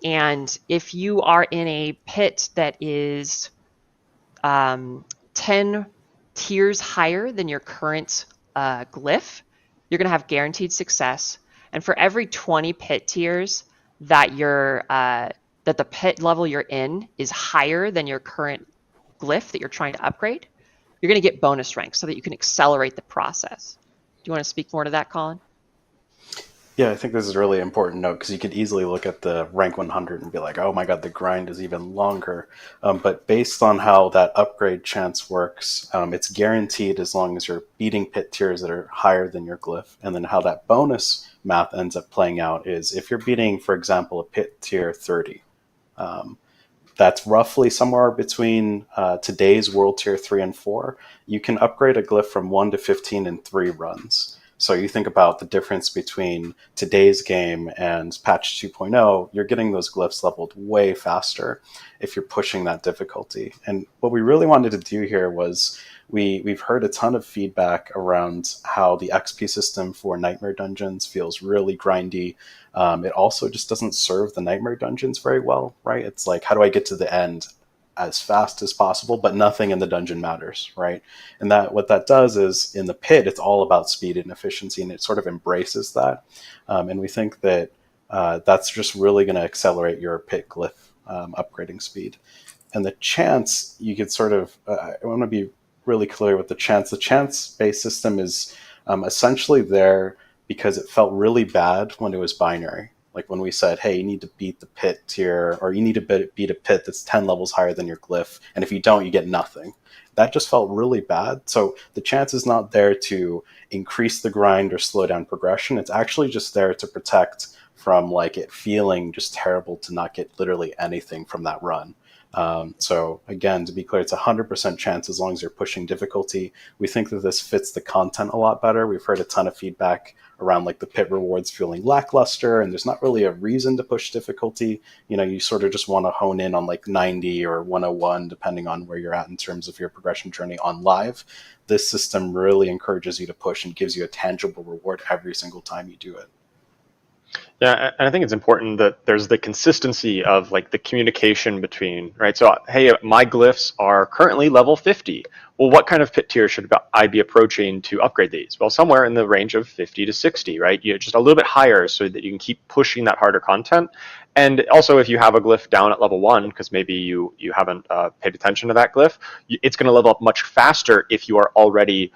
And if you are in a pit that is 10 tiers higher than your current glyph, you're going to have guaranteed success. And for every 20 pit tiers that that the pit level you're in is higher than your current glyph that you're trying to upgrade, you're going to get bonus ranks so that you can accelerate the process. Do you want to speak more to that, Colin? Yeah, I think this is a really important note because you could easily look at the rank 100 and be like, oh my god, the grind is even longer. But based on how that upgrade chance works, it's guaranteed as long as you're beating pit tiers that are higher than your glyph. And then how that bonus math ends up playing out is if you're beating, for example, a pit tier 30, that's roughly somewhere between today's world tier 3 and 4, you can upgrade a glyph from 1 to 15 in 3 runs. So you think about the difference between today's game and patch 2.0, you're getting those glyphs leveled way faster if you're pushing that difficulty. And what we really wanted to do here was we've heard a ton of feedback around how the XP system for Nightmare Dungeons feels really grindy. It also just doesn't serve the Nightmare Dungeons very well, right? It's like, how do I get to the end as fast as possible, but nothing in the dungeon matters, right? And that what that does is in the pit, it's all about speed and efficiency, and it sort of embraces that. And we think that that's just really going to accelerate your pit glyph upgrading speed. And the chance, you could sort of, I want to be really clear with the chance. The chance-based system is essentially there because it felt really bad when it was binary. Like when we said, hey, you need to beat the pit tier, or you need to beat a pit that's 10 levels higher than your glyph, and if you don't, you get nothing. That just felt really bad. So the chance is not there to increase the grind or slow down progression. It's actually just there to protect from like it feeling just terrible to not get literally anything from that run. So again, to be clear, it's 100% chance as long as you're pushing difficulty. We think that this fits the content a lot better. We've heard a ton of feedback around like the pit rewards feeling lackluster, and there's not really a reason to push difficulty. You know, you sort of just want to hone in on like 90 or 101, depending on where you're at in terms of your progression journey on live. This system really encourages you to push and gives you a tangible reward every single time you do it. Yeah, and I think it's important that there's the consistency of like the communication between, right? So, hey, my glyphs are currently level 50. Well, what kind of pit tier should I be approaching to upgrade these? Well, somewhere in the range of 50 to 60, right? You know, just a little bit higher so that you can keep pushing that harder content. And also, if you have a glyph down at level 1, because maybe you haven't paid attention to that glyph, it's going to level up much faster if you are already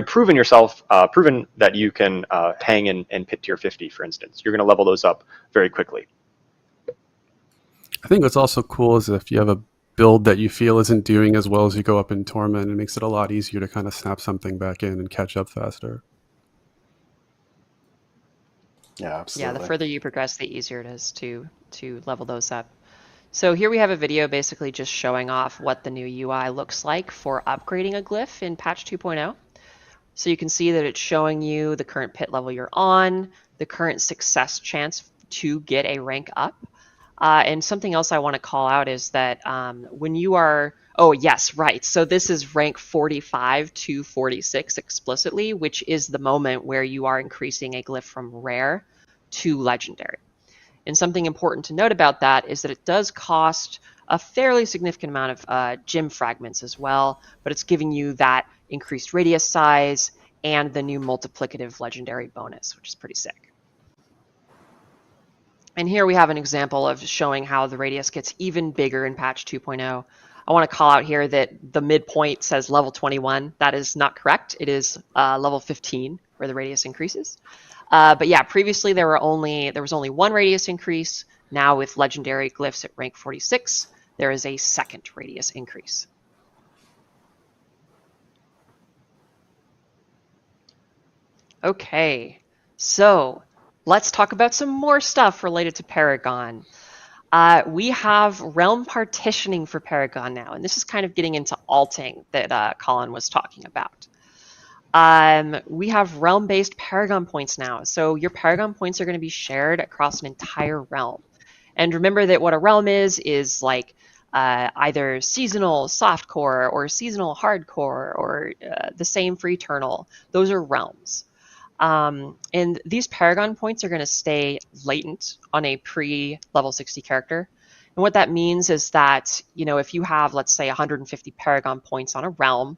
proven yourself, proven that you can hang in pit tier 50, for instance. You're going to level those up very quickly. I think what's also cool is if you have a build that you feel isn't doing as well as you go up in Torment, it makes it a lot easier to kind of snap something back in and catch up faster. Yeah, absolutely. Yeah, the further you progress, the easier it is to level those up. So here we have a video basically just showing off what the new UI looks like for upgrading a glyph in patch 2.0. So you can see that it's showing you the current pit level you're on, the current success chance to get a rank up. And something else I want to call out is that when you are, oh yes, right. So this is rank 45 to 46 explicitly, which is the moment where you are increasing a glyph from rare to legendary. And something important to note about that is that it does cost a fairly significant amount of gem fragments as well, but it's giving you that increased radius size and the new multiplicative legendary bonus, which is pretty sick. And here we have an example of showing how the radius gets even bigger in patch 2.0. I want to call out here that the midpoint says level 21. That is not correct. It is level 15 where the radius increases. But yeah, previously there was only one radius increase. Now with legendary glyphs at rank 46, there is a second radius increase. Okay, so let's talk about some more stuff related to Paragon. We have realm partitioning for Paragon now, and this is kind of getting into alting that Colin was talking about. We have realm-based Paragon points now. So your Paragon points are going to be shared across an entire realm. And remember that what a realm is like either seasonal softcore or seasonal hardcore or the same for eternal. Those are realms. And these Paragon points are going to stay latent on a pre-level 60 character. And what that means is that, you know, if you have, let's say, 150 Paragon points on a realm,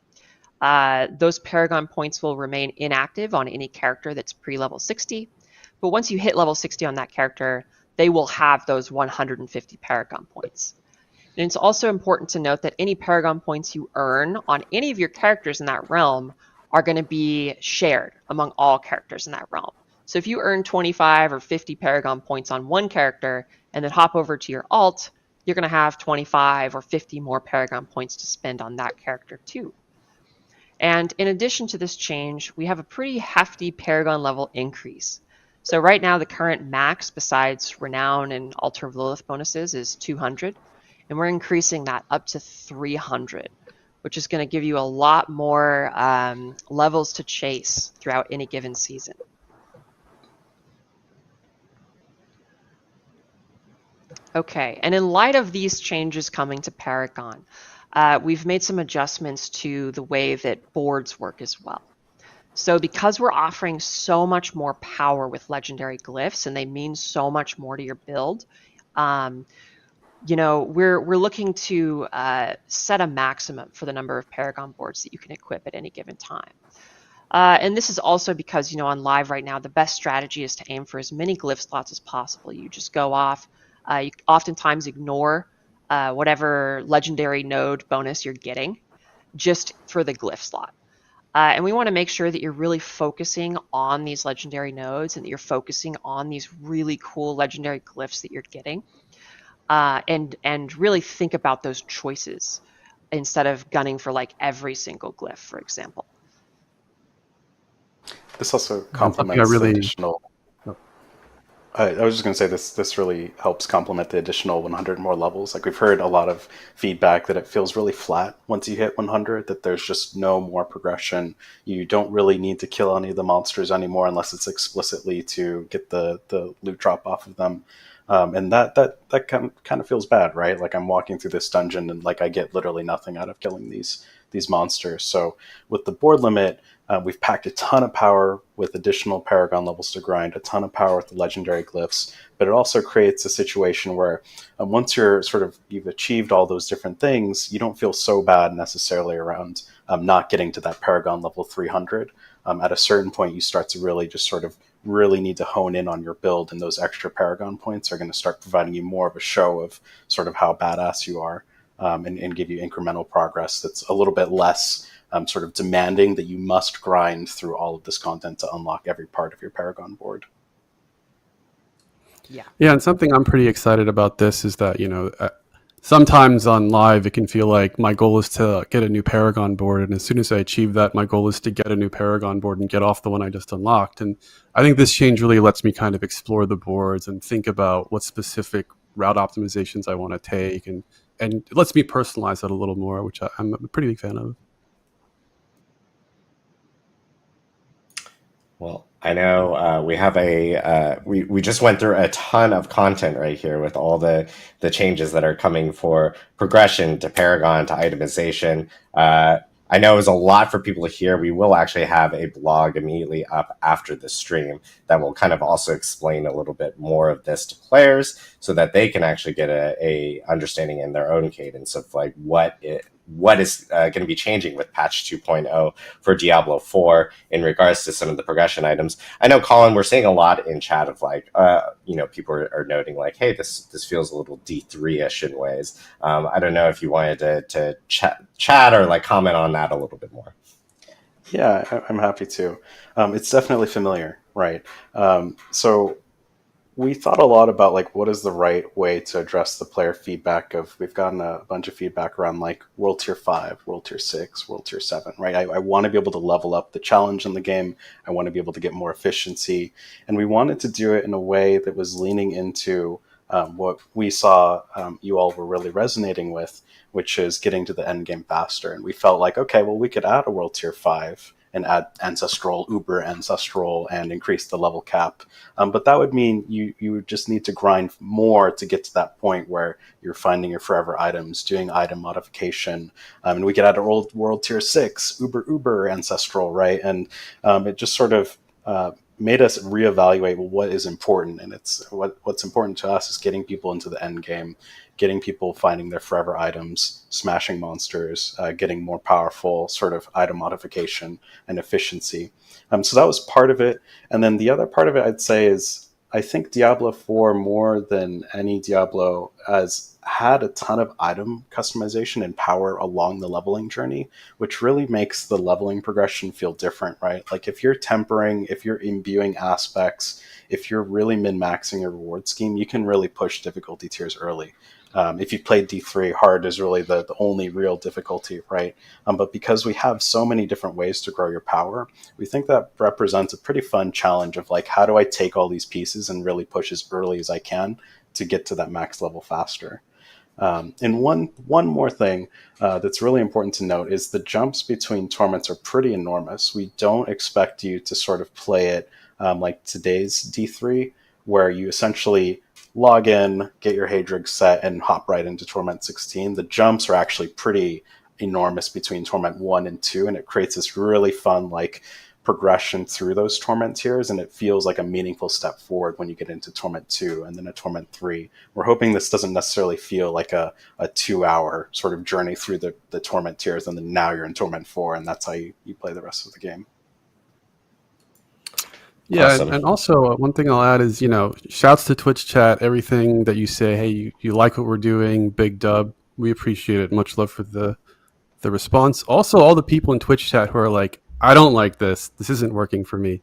those Paragon points will remain inactive on any character that's pre-level 60. But once you hit level 60 on that character, they will have those 150 Paragon points. And it's also important to note that any Paragon points you earn on any of your characters in that realm are going to be shared among all characters in that realm. So if you earn 25 or 50 Paragon points on one character and then hop over to your alt, you're going to have 25 or 50 more Paragon points to spend on that character too. And in addition to this change, we have a pretty hefty Paragon level increase. So right now the current max besides Renown and Altar of Lilith bonuses is 200, and we're increasing that up to 300, which is going to give you a lot more levels to chase throughout any given season. Okay, and in light of these changes coming to Paragon, we've made some adjustments to the way that boards work as well. So because we're offering so much more power with legendary glyphs, and they mean so much more to your build, we're looking to set a maximum for the number of Paragon boards that you can equip at any given time. And this is also because, on live right now, the best strategy is to aim for as many glyph slots as possible. You just go off, you oftentimes ignore whatever legendary node bonus you're getting just for the glyph slot. And we want to make sure that you're really focusing on these legendary nodes and that you're focusing on these really cool legendary glyphs that you're getting. And really think about those choices instead of gunning for like every single glyph, for example. This also complements the additional. I was just going to say this really helps complement the additional 100 more levels. Like, we've heard a lot of feedback that it feels really flat once you hit 100, that there's just no more progression. You don't really need to kill any of the monsters anymore unless it's explicitly to get the loot drop off of them. And that kind of feels bad, right? Like, I'm walking through this dungeon and like I get literally nothing out of killing these monsters. So with the board limit, we've packed a ton of power with additional Paragon levels to grind, a ton of power with the legendary glyphs, but it also creates a situation where once you've achieved all those different things, you don't feel so bad necessarily around not getting to that Paragon level 300. At a certain point, you start to really just really need to hone in on your build, and those extra Paragon points are going to start providing you more of a show of sort of how badass you are, and give you incremental progress that's a little bit less sort of demanding that you must grind through all of this content to unlock every part of your Paragon board. Yeah, and something I'm pretty excited about this is that, sometimes on live it can feel like my goal is to get a new Paragon board, and as soon as I achieve that, my goal is to get a new Paragon board and get off the one I just unlocked. And I think this change really lets me kind of explore the boards and think about what specific route optimizations I want to take, and it lets me personalize that a little more, which I'm a pretty big fan of. Well, I know we have we just went through a ton of content right here with all the changes that are coming for progression to Paragon to itemization. I know it was a lot for people to hear. We will actually have a blog immediately up after the stream that will kind of also explain a little bit more of this to players so that they can actually get a understanding in their own cadence of like what is going to be changing with patch 2.0 for Diablo 4 in regards to some of the progression items. I know, Colin, we're seeing a lot in chat of like, people are noting like, hey, this feels a little D3-ish in ways. I don't know if you wanted to chat or like comment on that a little bit more. Yeah, I'm happy to. It's definitely familiar, right? So we thought a lot about like what is the right way to address the player feedback of, we've gotten a bunch of feedback around like World Tier 5, World Tier 6, World Tier 7, right? I want to be able to level up the challenge in the game. I want to be able to get more efficiency. And we wanted to do it in a way that was leaning into what we saw you all were really resonating with, which is getting to the end game faster. And we felt like, okay, well, we could add a World Tier 5 and add ancestral, uber ancestral, and increase the level cap. But that would mean you would just need to grind more to get to that point where you're finding your forever items, doing item modification. And we could add a world tier 6, uber ancestral, right? And it just sort of made us reevaluate what is important. And it's what's important to us is getting people into the end game, getting people finding their forever items, smashing monsters, getting more powerful sort of item modification and efficiency. So that was part of it. And then the other part of it, I'd say, is I think Diablo 4, more than any Diablo, has had a ton of item customization and power along the leveling journey, which really makes the leveling progression feel different, right? Like if you're tempering, if you're imbuing aspects, if you're really min-maxing your reward scheme, you can really push difficulty tiers early. If you've played D3, hard is really the only real difficulty, right? But because we have so many different ways to grow your power, we think that represents a pretty fun challenge of like, how do I take all these pieces and really push as early as I can to get to that max level faster? And one more thing that's really important to note is the jumps between torments are pretty enormous. We don't expect you to sort of play it like today's D3, where you essentially log in, get your Hadrig set, and hop right into Torment 16. The jumps are actually pretty enormous between Torment 1 and 2, and it creates this really fun, like, progression through those Torment tiers, and it feels like a meaningful step forward when you get into Torment 2 and then a Torment 3. We're hoping this doesn't necessarily feel like a 2-hour sort of journey through the Torment tiers, and then now you're in Torment 4, and that's how you play the rest of the game. Yeah, Awesome. and also one thing I'll add is, shouts to Twitch chat, everything that you say, hey, you like what we're doing, big dub. We appreciate it. Much love for the response. Also, all the people in Twitch chat who are like, I don't like this. This isn't working for me.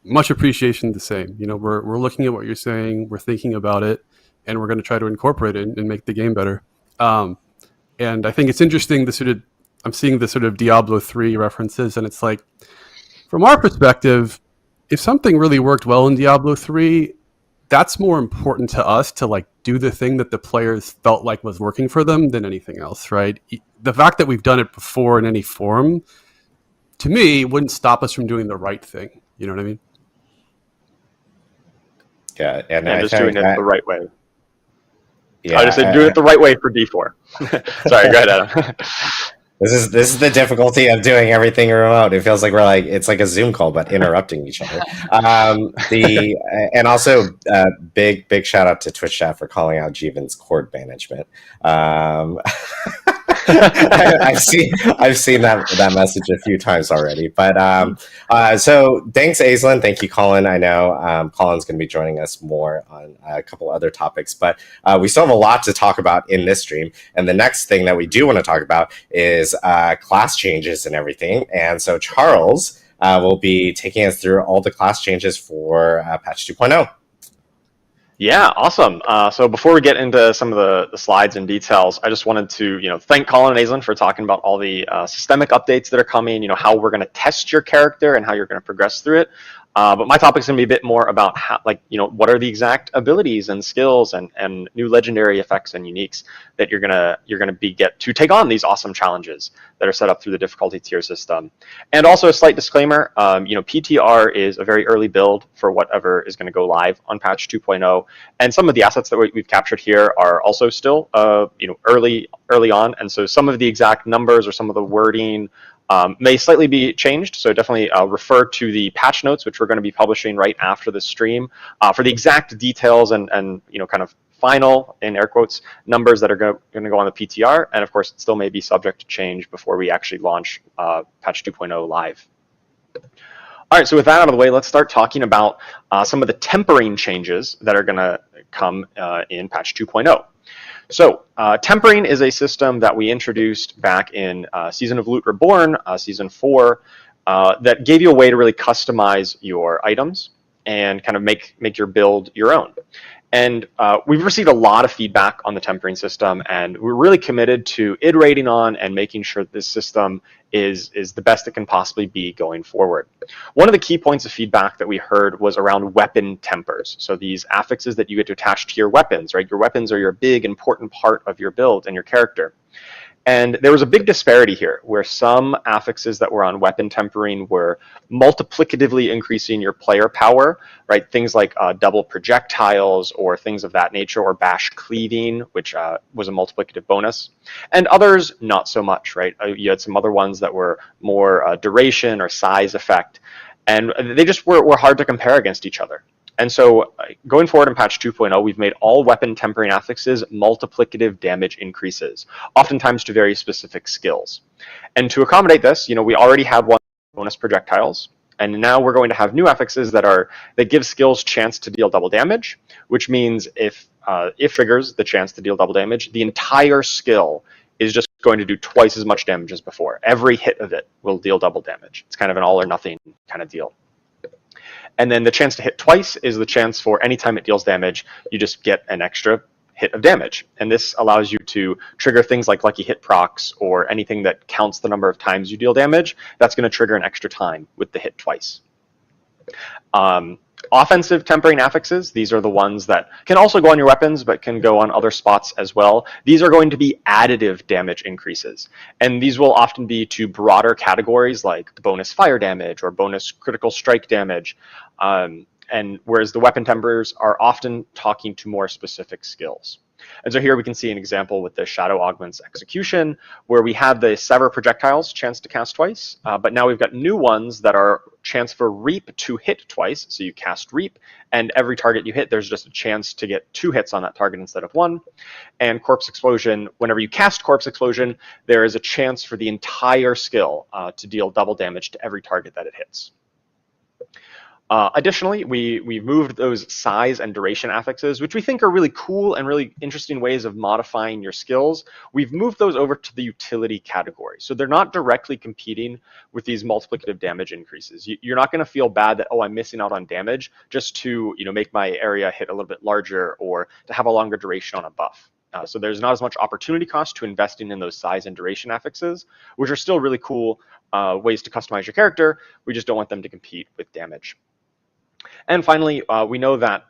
Much appreciation the same. We're looking at what you're saying, we're thinking about it, and we're going to try to incorporate it and make the game better. And I think it's interesting, I'm seeing the sort of Diablo 3 references, and it's like, from our perspective, if something really worked well in Diablo 3, that's more important to us to like do the thing that the players felt like was working for them than anything else, right? The fact that we've done it before in any form, to me, wouldn't stop us from doing the right thing. You know what I mean? Yeah, and And I just think doing it that, the right way. yeah, I just said doing it the right way for D4. Sorry, go ahead, Adam. this is the difficulty of doing everything remote. It feels like it's like a Zoom call, but interrupting each other. And also big shout out to Twitch chat for calling out Jeevun's cord management. I've seen that message a few times already. But so thanks, Aislyn. Thank you, Colin. I know Colin's going to be joining us more on a couple other topics, but we still have a lot to talk about in this stream. And the next thing that we do want to talk about is class changes and everything. And so Charles will be taking us through all the class changes for patch 2.0. Yeah, awesome. So before we get into some of the slides and details, I just wanted to thank Colin and Aislyn for talking about all the systemic updates that are coming, how we're going to test your character and how you're going to progress through it. But my topic's going to be a bit more about how, what are the exact abilities and skills and new legendary effects and uniques that you're gonna get to take on these awesome challenges that are set up through the difficulty tier system. And also a slight disclaimer, PTR is a very early build for whatever is going to go live on patch 2.0, and some of the assets that we've captured here are also still early on, and so some of the exact numbers or some of the wording may slightly be changed, so definitely refer to the patch notes, which we're going to be publishing right after the stream, for the exact details and kind of final, in air quotes, numbers that are going to go on the PTR, and of course it still may be subject to change before we actually launch patch 2.0 live. All right, so with that out of the way, let's start talking about some of the tempering changes that are going to come in patch 2.0. So tempering is a system that we introduced back in Season of Loot Reborn, Season 4, that gave you a way to really customize your items and kind of make your build your own. And we've received a lot of feedback on the tempering system, and we're really committed to iterating on and making sure that this system is the best it can possibly be going forward. One of the key points of feedback that we heard was around weapon tempers. So these affixes that you get to attach to your weapons, right? Your weapons are your big, important part of your build and your character. And there was a big disparity here, where some affixes that were on weapon tempering were multiplicatively increasing your player power, right? Things like double projectiles or things of that nature, or bash cleaving, which was a multiplicative bonus. And others, not so much, right? You had some other ones that were more duration or size effect. And they just were hard to compare against each other. And so going forward in patch 2.0, we've made all weapon tempering affixes multiplicative damage increases, oftentimes to very specific skills. And to accommodate this, we already had one bonus projectiles, and now we're going to have new affixes that give skills chance to deal double damage, which means if triggers the chance to deal double damage, the entire skill is just going to do twice as much damage as before. Every hit of it will deal double damage. It's kind of an all or nothing kind of deal. And then the chance to hit twice is the chance for any time it deals damage, you just get an extra hit of damage. And this allows you to trigger things like lucky hit procs or anything that counts the number of times you deal damage. That's going to trigger an extra time with the hit twice. Offensive tempering affixes, these are the ones that can also go on your weapons, but can go on other spots as well. These are going to be additive damage increases. And these will often be to broader categories like bonus fire damage or bonus critical strike damage. And whereas the weapon tempers are often talking to more specific skills. And so here we can see an example with the Shadow Augment's Execution, where we had the Sever projectiles chance to cast twice, but now we've got new ones that are chance for Reap to hit twice. So you cast Reap, and every target you hit, there's just a chance to get 2 hits on that target instead of 1. And Corpse Explosion, whenever you cast Corpse Explosion, there is a chance for the entire skill to deal double damage to every target that it hits. Additionally, we've moved those size and duration affixes, which we think are really cool and really interesting ways of modifying your skills. We've moved those over to the utility category. So they're not directly competing with these multiplicative damage increases. You're not going to feel bad that, oh, I'm missing out on damage just to make my area hit a little bit larger or to have a longer duration on a buff. So there's not as much opportunity cost to investing in those size and duration affixes, which are still really cool ways to customize your character. We just don't want them to compete with damage. And finally, we know that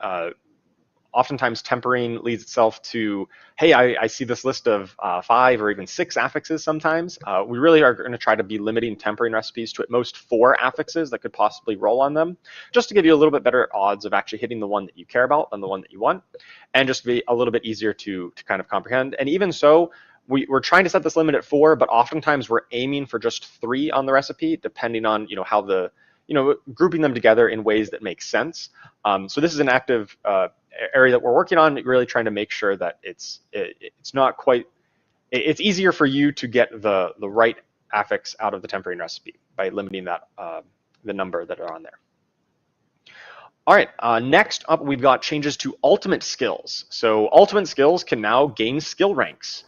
oftentimes tempering leads itself to, hey, I see this list of 5 or even 6 affixes sometimes. We really are going to try to be limiting tempering recipes to at most 4 affixes that could possibly roll on them, just to give you a little bit better odds of actually hitting the one that you care about than the one that you want, and just be a little bit easier to kind of comprehend. And even so, we're trying to set this limit at 4, but oftentimes we're aiming for just 3 on the recipe, depending on how the grouping them together in ways that make sense. So this is an active area that we're working on, really trying to make sure that it's not quite, it's easier for you to get the right affix out of the tempering recipe by limiting that the number that are on there. All right, next up we've got changes to ultimate skills. So ultimate skills can now gain skill ranks.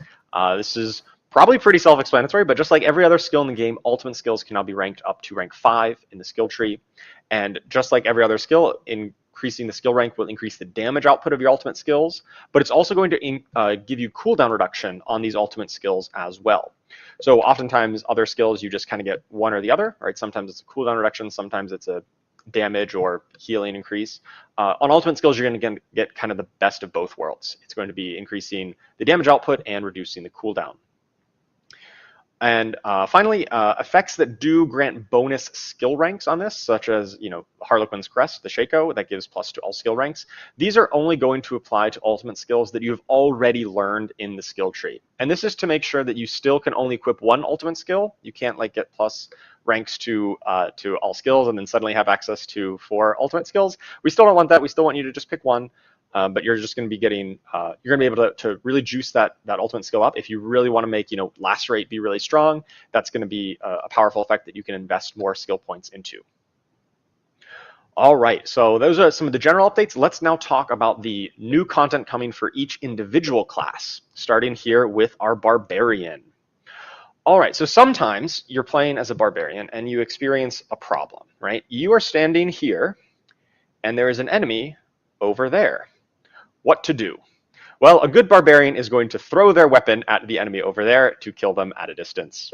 This is probably pretty self-explanatory, but just like every other skill in the game, ultimate skills can now be ranked up to rank 5 in the skill tree. And just like every other skill, increasing the skill rank will increase the damage output of your ultimate skills, but it's also going to give you cooldown reduction on these ultimate skills as well. So oftentimes other skills, you just kind of get one or the other, right? Sometimes it's a cooldown reduction, sometimes it's a damage or healing increase. On ultimate skills, you're going to get kind of the best of both worlds. It's going to be increasing the damage output and reducing the cooldown. And finally, effects that do grant bonus skill ranks on this, such as Harlequin's Crest, the Shaco, that gives plus to all skill ranks. These are only going to apply to ultimate skills that you've already learned in the skill tree. And this is to make sure that you still can only equip one ultimate skill. You can't get plus ranks to all skills and then suddenly have access to 4 ultimate skills. We still don't want that. We still want you to just pick one. But you're just going to be getting, you're going to be able to really juice that ultimate skill up. If you really want to make, Lacerate be really strong, that's going to be a powerful effect that you can invest more skill points into. All right, so those are some of the general updates. Let's now talk about the new content coming for each individual class, starting here with our Barbarian. All right, so sometimes you're playing as a Barbarian and you experience a problem, right? You are standing here and there is an enemy over there. What to do? Well, a good Barbarian is going to throw their weapon at the enemy over there to kill them at a distance.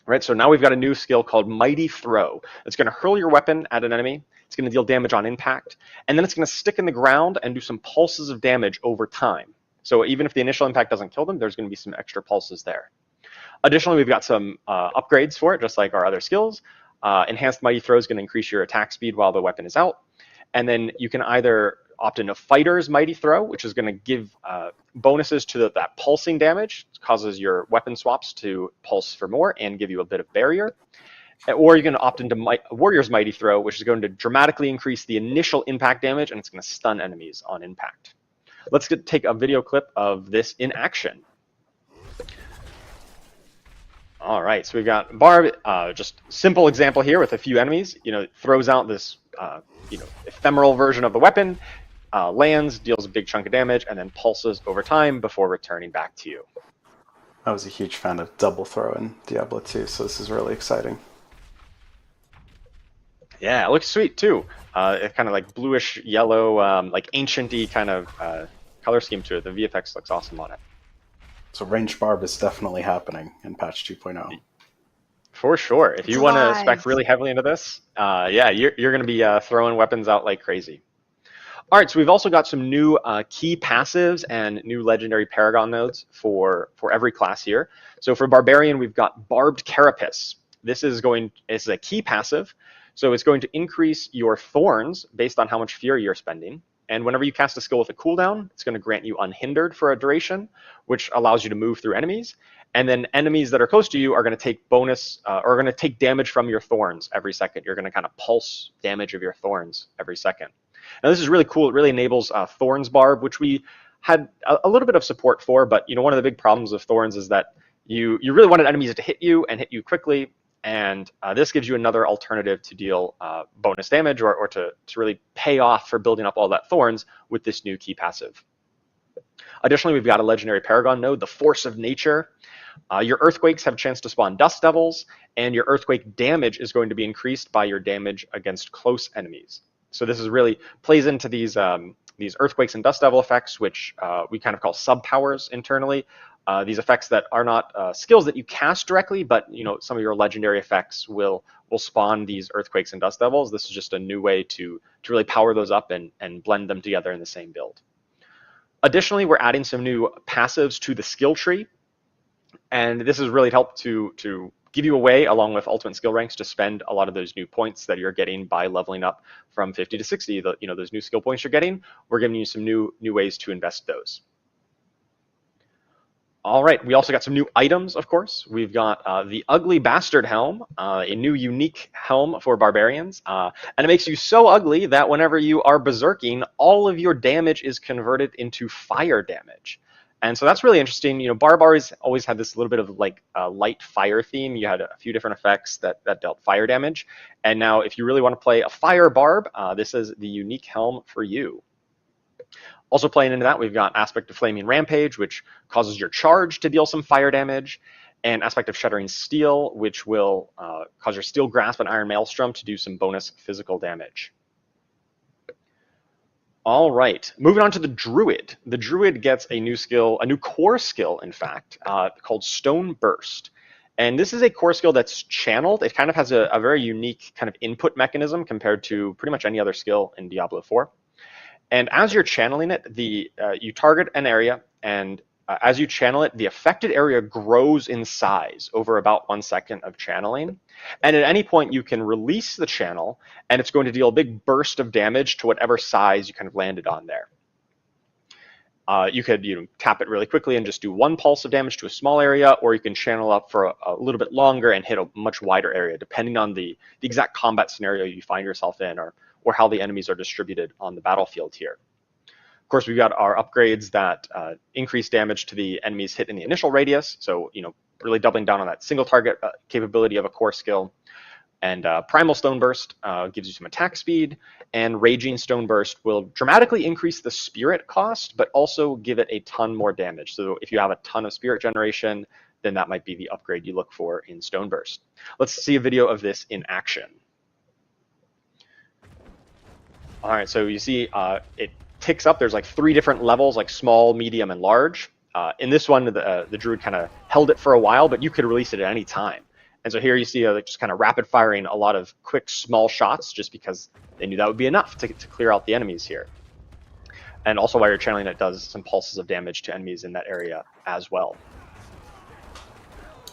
Right, so now we've got a new skill called Mighty Throw. It's going to hurl your weapon at an enemy. It's going to deal damage on impact, and then it's going to stick in the ground and do some pulses of damage over time. So even if the initial impact doesn't kill them, there's going to be some extra pulses there. Additionally, we've got some upgrades for it, just like our other skills. Enhanced Mighty Throw is going to increase your attack speed while the weapon is out. And then you can either opt in a Fighter's Mighty Throw, which is going to give bonuses to that pulsing damage. It causes your weapon swaps to pulse for more and give you a bit of barrier. Or you're going to opt into Warrior's Mighty Throw, which is going to dramatically increase the initial impact damage, and it's going to stun enemies on impact. Let's take a video clip of this in action. All right, so we've got Barb, just simple example here with a few enemies. Throws out this ephemeral version of the weapon, lands, deals a big chunk of damage, and then pulses over time before returning back to you. I was a huge fan of double throw in Diablo 2, so this is really exciting. Yeah, it looks sweet too. It's kind of like bluish yellow, like ancient-y kind of color scheme to it. The VFX looks awesome on it. So ranged barb is definitely happening in patch 2.0. For sure. If you want to spec really heavily into this, yeah, you're going to be throwing weapons out like crazy. All right, so we've also got some new key passives and new legendary Paragon nodes for every class here. So for Barbarian, we've got Barbed Carapace. This is a key passive, so it's going to increase your thorns based on how much fury you're spending. And whenever you cast a skill with a cooldown, it's going to grant you Unhindered for a duration, which allows you to move through enemies. And then enemies that are close to you are going to take bonus, or going to take damage from your thorns every second. You're going to kind of pulse damage of your thorns every second. Now this is really cool. It really enables Thorns Barb, which we had a little bit of support for, but one of the big problems of Thorns is that you really wanted enemies to hit you and hit you quickly. And this gives you another alternative to deal bonus damage or to really pay off for building up all that thorns with this new key passive. Additionally, we've got a legendary Paragon node, the Force of Nature. Your Earthquakes have a chance to spawn Dust Devils, and your Earthquake damage is going to be increased by your damage against close enemies. So this is really plays into these Earthquakes and Dust Devil effects, which we kind of call sub-powers internally. These effects that are not skills that you cast directly, but some of your legendary effects will spawn these Earthquakes and Dust Devils. This is just a new way to really power those up and blend them together in the same build. Additionally, we're adding some new passives to the skill tree, and this has really helped to give you a way, along with ultimate skill ranks, to spend a lot of those new points that you're getting by leveling up from 50 to 60. Those new skill points you're getting, we're giving you some new ways to invest those. All right, we also got some new items, of course. We've got the Ugly Bastard Helm, a new unique helm for barbarians. And it makes you so ugly that whenever you are berserking, all of your damage is converted into fire damage. And so that's really interesting. Barbars always had this little bit of like light fire theme. You had a few different effects that dealt fire damage. And now if you really want to play a fire barb, this is the unique helm for you. Also playing into that, we've got Aspect of Flaming Rampage, which causes your charge to deal some fire damage, and Aspect of Shattering Steel, which will cause your Steel Grasp and Iron Maelstrom to do some bonus physical damage. All right, moving on to the Druid. The Druid gets a new skill, a new core skill, in fact, called Stone Burst. And this is a core skill that's channeled. It kind of has a very unique kind of input mechanism compared to pretty much any other skill in Diablo 4. And as you're channeling it, you target an area, and as you channel it, the affected area grows in size over about 1 second of channeling. And at any point, you can release the channel, and it's going to deal a big burst of damage to whatever size you kind of landed on there. You could tap it really quickly and just do 1 pulse of damage to a small area, or you can channel up for a little bit longer and hit a much wider area, depending on the exact combat scenario you find yourself in, or how the enemies are distributed on the battlefield here. Of course, we've got our upgrades that increase damage to the enemies hit in the initial radius, so really doubling down on that single target capability of a core skill. And Primal Stone Burst gives you some attack speed, and Raging Stone Burst will dramatically increase the spirit cost, but also give it a ton more damage. So if you have a ton of spirit generation, then that might be the upgrade you look for in Stone Burst. Let's see a video of this in action. All right, so you see it ticks up. There's like 3 different levels, like small, medium, and large. In this one, the Druid kind of held it for a while, but you could release it at any time. And so here you see just kind of rapid firing a lot of quick, small shots, just because they knew that would be enough to clear out the enemies here. And also while you're channeling, it does some pulses of damage to enemies in that area as well.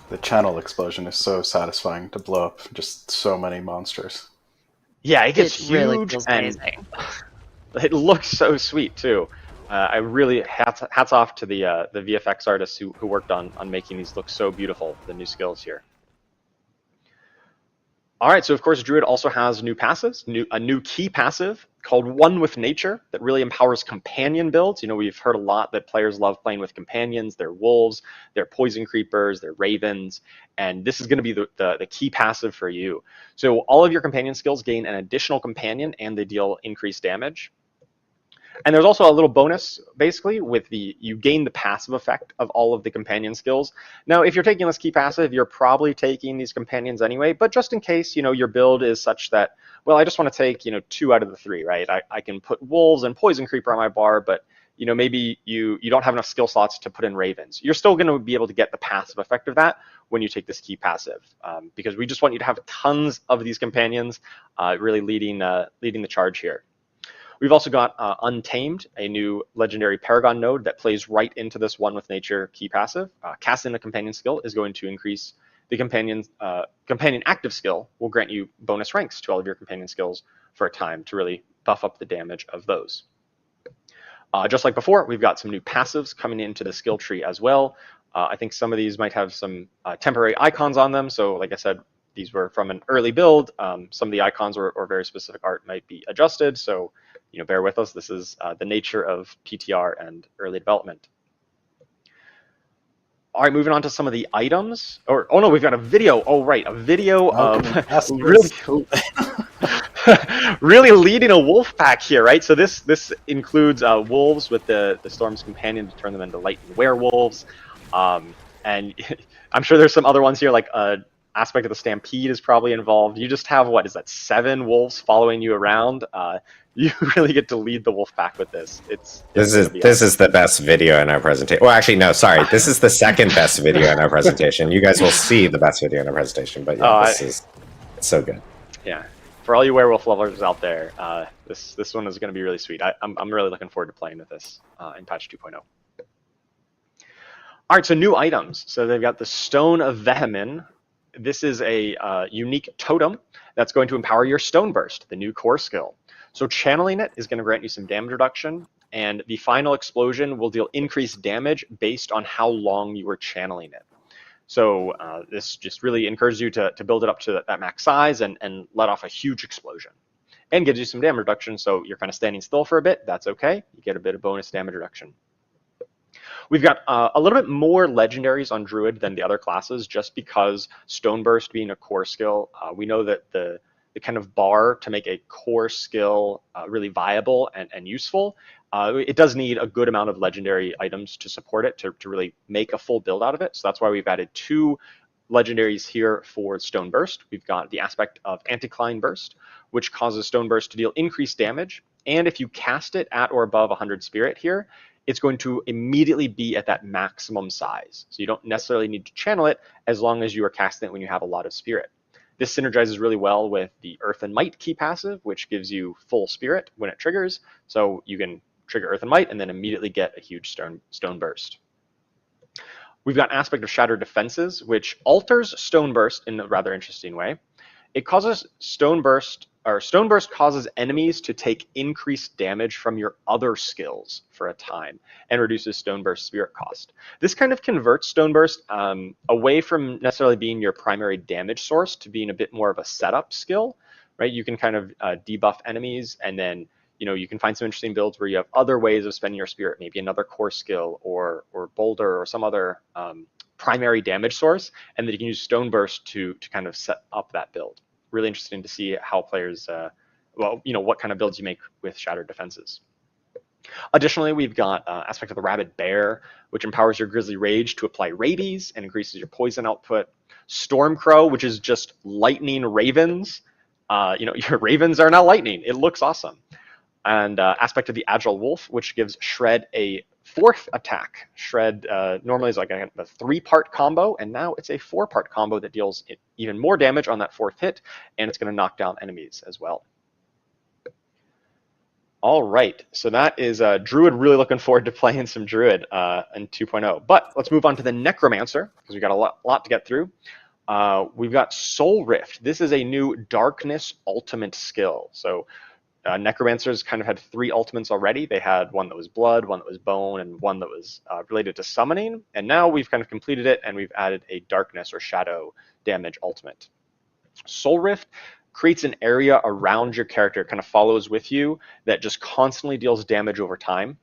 The channel explosion is so satisfying to blow up just so many monsters. Yeah, it gets huge, really feels and amazing. It looks so sweet too. I really hats off to the VFX artists who worked on making these look so beautiful. The new skills here. All right, so of course Druid also has new passives, a new key passive called One with Nature that really empowers companion builds. We've heard a lot that players love playing with companions. They're wolves, they're poison creepers, they're ravens, and this is going to be the key passive for you. So all of your companion skills gain an additional companion, and they deal increased damage. And there's also a little bonus, basically, with you gain the passive effect of all of the companion skills. Now, if you're taking this key passive, you're probably taking these companions anyway, but just in case, your build is such that, well, I just want to take, 2 out of the 3, right? I can put wolves and poison creeper on my bar, but, maybe you don't have enough skill slots to put in ravens. You're still going to be able to get the passive effect of that when you take this key passive, because we just want you to have tons of these companions, really leading the charge here. We've also got Untamed, a new legendary Paragon node that plays right into this One with Nature key passive. Casting a companion skill is going to increase the companion active skill, will grant you bonus ranks to all of your companion skills for a time to really buff up the damage of those. Just like before, we've got some new passives coming into the skill tree as well. I think some of these might have some temporary icons on them. So like I said, these were from an early build. Some of the icons or very specific art might be adjusted. So, bear with us. This is the nature of PTR and early development. All right, moving on to some of the items. Oh no, we've got a video. Oh right, a video of really leading a wolf pack here, right? So this includes wolves with the Storm's Companion to turn them into lightning werewolves, and I'm sure there's some other ones here, like aspect of the Stampede is probably involved. You just have, what is that, 7 wolves following you around? You really get to lead the wolf pack with this. This is the best video in our presentation. Well, actually, no, sorry. This is the second best video in our presentation. You guys will see the best video in our presentation, but yeah, it's so good. Yeah, for all you werewolf lovers out there, this one is going to be really sweet. I'm really looking forward to playing with this in patch 2.0. All right, so new items. So they've got the Stone of Vehemen. This is a unique totem that's going to empower your Stone Burst, the new core skill. So channeling it is going to grant you some damage reduction, and the final explosion will deal increased damage based on how long you were channeling it. So this just really encourages you to build it up to that max size and let off a huge explosion. And gives you some damage reduction, so you're kind of standing still for a bit. That's okay. You get a bit of bonus damage reduction. We've got a little bit more legendaries on Druid than the other classes, just because Stone Burst being a core skill. We know that the kind of bar to make a core skill really viable and useful, it does need a good amount of legendary items to support it, to really make a full build out of it. So that's why we've added 2 legendaries here for Stone Burst. We've got the aspect of Anticline Burst, which causes Stone Burst to deal increased damage. And if you cast it at or above 100 spirit here, it's going to immediately be at that maximum size. So you don't necessarily need to channel it as long as you are casting it when you have a lot of spirit. This synergizes really well with the Earth and Might key passive, which gives you full spirit when it triggers. So you can trigger Earth and Might and then immediately get a huge stone burst. We've got aspect of Shattered Defenses, which alters Stone Burst in a rather interesting way. It causes Stone Burst causes enemies to take increased damage from your other skills for a time and reduces Stone Burst spirit cost. This kind of converts Stone Burst away from necessarily being your primary damage source to being a bit more of a setup skill, right? You can kind of debuff enemies, and then you can find some interesting builds where you have other ways of spending your spirit, maybe another core skill or boulder or some other primary damage source, and then you can use Stone Burst to kind of set up that build. Really interesting to see how players, what kind of builds you make with Shattered Defenses. Additionally, we've got aspect of the Rabid Bear, which empowers your Grizzly Rage to apply rabies and increases your poison output. Stormcrow, which is just lightning ravens. Your ravens are now lightning. It looks awesome. And aspect of the Agile Wolf, which gives Shred a 4th attack. Shred normally is like a 3-part combo, and now it's a 4-part combo that deals even more damage on that 4th hit, and it's going to knock down enemies as well. All right, so that is Druid. Really looking forward to playing some Druid in 2.0. But let's move on to the Necromancer, because we've got a lot to get through. We've got Soul Rift. This is a new Darkness ultimate skill. So Necromancers kind of had 3 ultimates already. They had one that was blood, one that was bone, and one that was related to summoning. And now we've kind of completed it, and we've added a darkness or shadow damage ultimate. Soul Rift creates an area around your character, it kind of follows with you, that just constantly deals damage over time.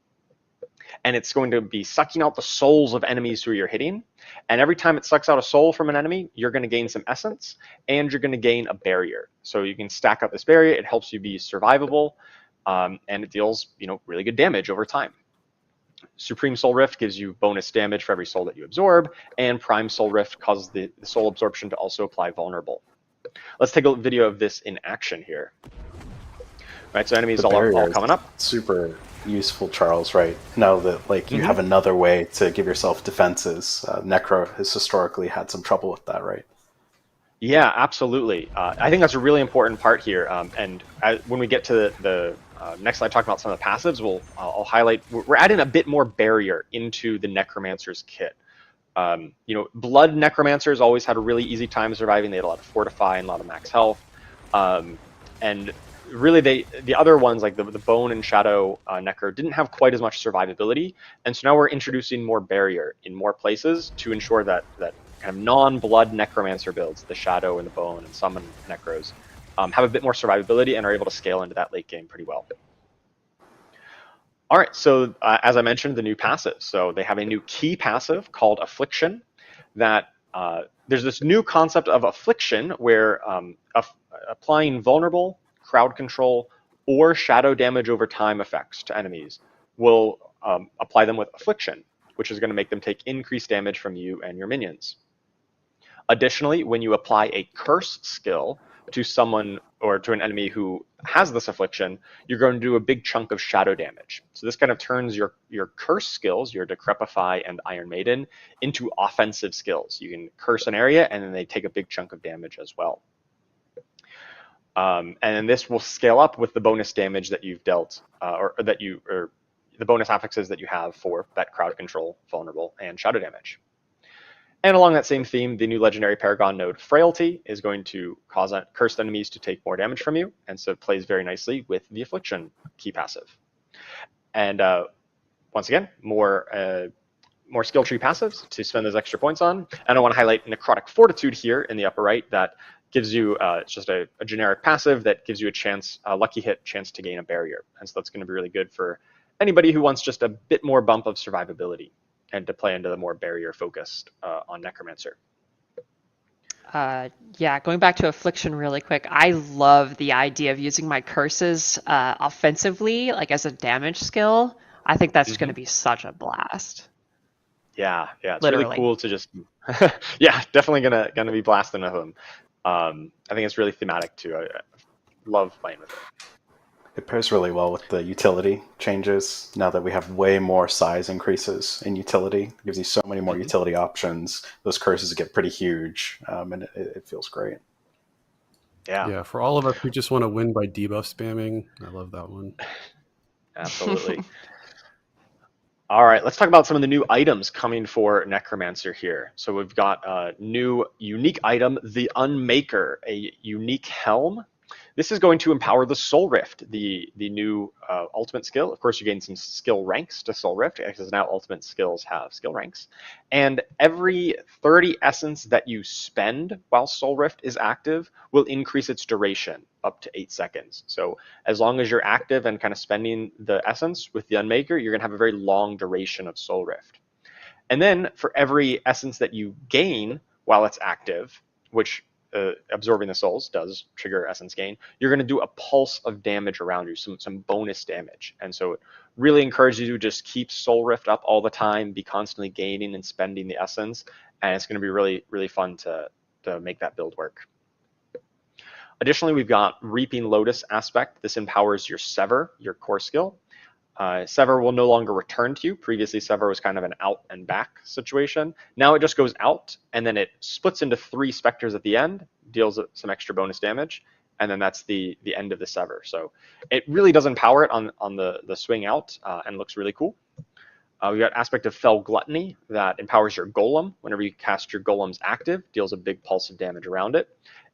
And it's going to be sucking out the souls of enemies who you're hitting. And every time it sucks out a soul from an enemy, you're going to gain some essence, and you're going to gain a barrier. So you can stack up this barrier. It helps you be survivable, and it deals really good damage over time. Supreme Soul Rift gives you bonus damage for every soul that you absorb, and Prime Soul Rift causes the soul absorption to also apply vulnerable. Let's take a video of this in action here. Right, so enemies all coming up. Super useful, Charles, right? Now that you have another way to give yourself defenses. Necro has historically had some trouble with that, right? Yeah, absolutely. I think that's a really important part here. And when we get to the next slide, talking about some of the passives, I'll highlight. We're adding a bit more barrier into the Necromancer's kit. Blood Necromancers always had a really easy time surviving. They had a lot of Fortify and a lot of max health. And really the other ones like the bone and shadow necro didn't have quite as much survivability, and so now we're introducing more barrier in more places to ensure that kind of non-blood necromancer builds, the shadow and the bone and summon necros, have a bit more survivability and are able to scale into that late game pretty well. All right, so as I mentioned, the new passive. So they have a new key passive called Affliction. That there's this new concept of Affliction where applying vulnerable, crowd control, or shadow damage over time effects to enemies will apply them with Affliction, which is going to make them take increased damage from you and your minions. Additionally, when you apply a curse skill to someone or to an enemy who has this affliction, you're going to do a big chunk of shadow damage. So this kind of turns your curse skills, your Decrepify and Iron Maiden, into offensive skills. You can curse an area and then they take a big chunk of damage as well. And then this will scale up with the bonus damage that you've dealt, or the bonus affixes that you have for that crowd control, vulnerable, and shadow damage. And along that same theme, the new legendary Paragon node Frailty is going to cause cursed enemies to take more damage from you, and so it plays very nicely with the Affliction key passive. And once again, more skill tree passives to spend those extra points on. And I want to highlight Necrotic Fortitude here in the upper right that gives you, it's just a generic passive that gives you a chance, a lucky hit chance to gain a barrier. And so that's going to be really good for anybody who wants just a bit more bump of survivability and to play into the more barrier focused on Necromancer. Yeah, going back to Affliction really quick, I love the idea of using my curses offensively, like as a damage skill. I think that's going to be such a blast. Yeah, it's Literally. really cool to just, yeah, definitely gonna be blasting with them. I think it's really thematic too. I love playing with it. It pairs really well with the utility changes. Now that we have way more size increases in utility, it gives you so many more utility options. Those curses get pretty huge, and it feels great. Yeah, for all of us who just want to win by debuff spamming, I love that one. Absolutely. All right, let's talk about some of the new items coming for Necromancer here. So we've got a new unique item, the Unmaker, a unique helm. This is going to empower the Soul Rift, the new ultimate skill. Of course, you gain some skill ranks to Soul Rift, because now ultimate skills have skill ranks. And every 30 essence that you spend while Soul Rift is active will increase its duration up to 8 seconds. So as long as you're active and kind of spending the essence with the Unmaker, you're going to have a very long duration of Soul Rift. And then for every essence that you gain while it's active, which absorbing the souls does trigger essence gain, you're going to do a pulse of damage around you, some bonus damage. And so it really encourages you to just keep Soul Rift up all the time, be constantly gaining and spending the essence, and it's going to be really, really fun to make that build work. Additionally, we've got Reaping Lotus aspect. This empowers your Sever, your core skill. Sever will no longer return to you. Previously, Sever was kind of an out and back situation. Now it just goes out, and then it splits into 3 specters at the end, deals some extra bonus damage, and then that's the end of the Sever. So it really does empower it on the swing out, and looks really cool. We got aspect of Fell Gluttony that empowers your Golem. Whenever you cast your Golem's active, deals a big pulse of damage around it.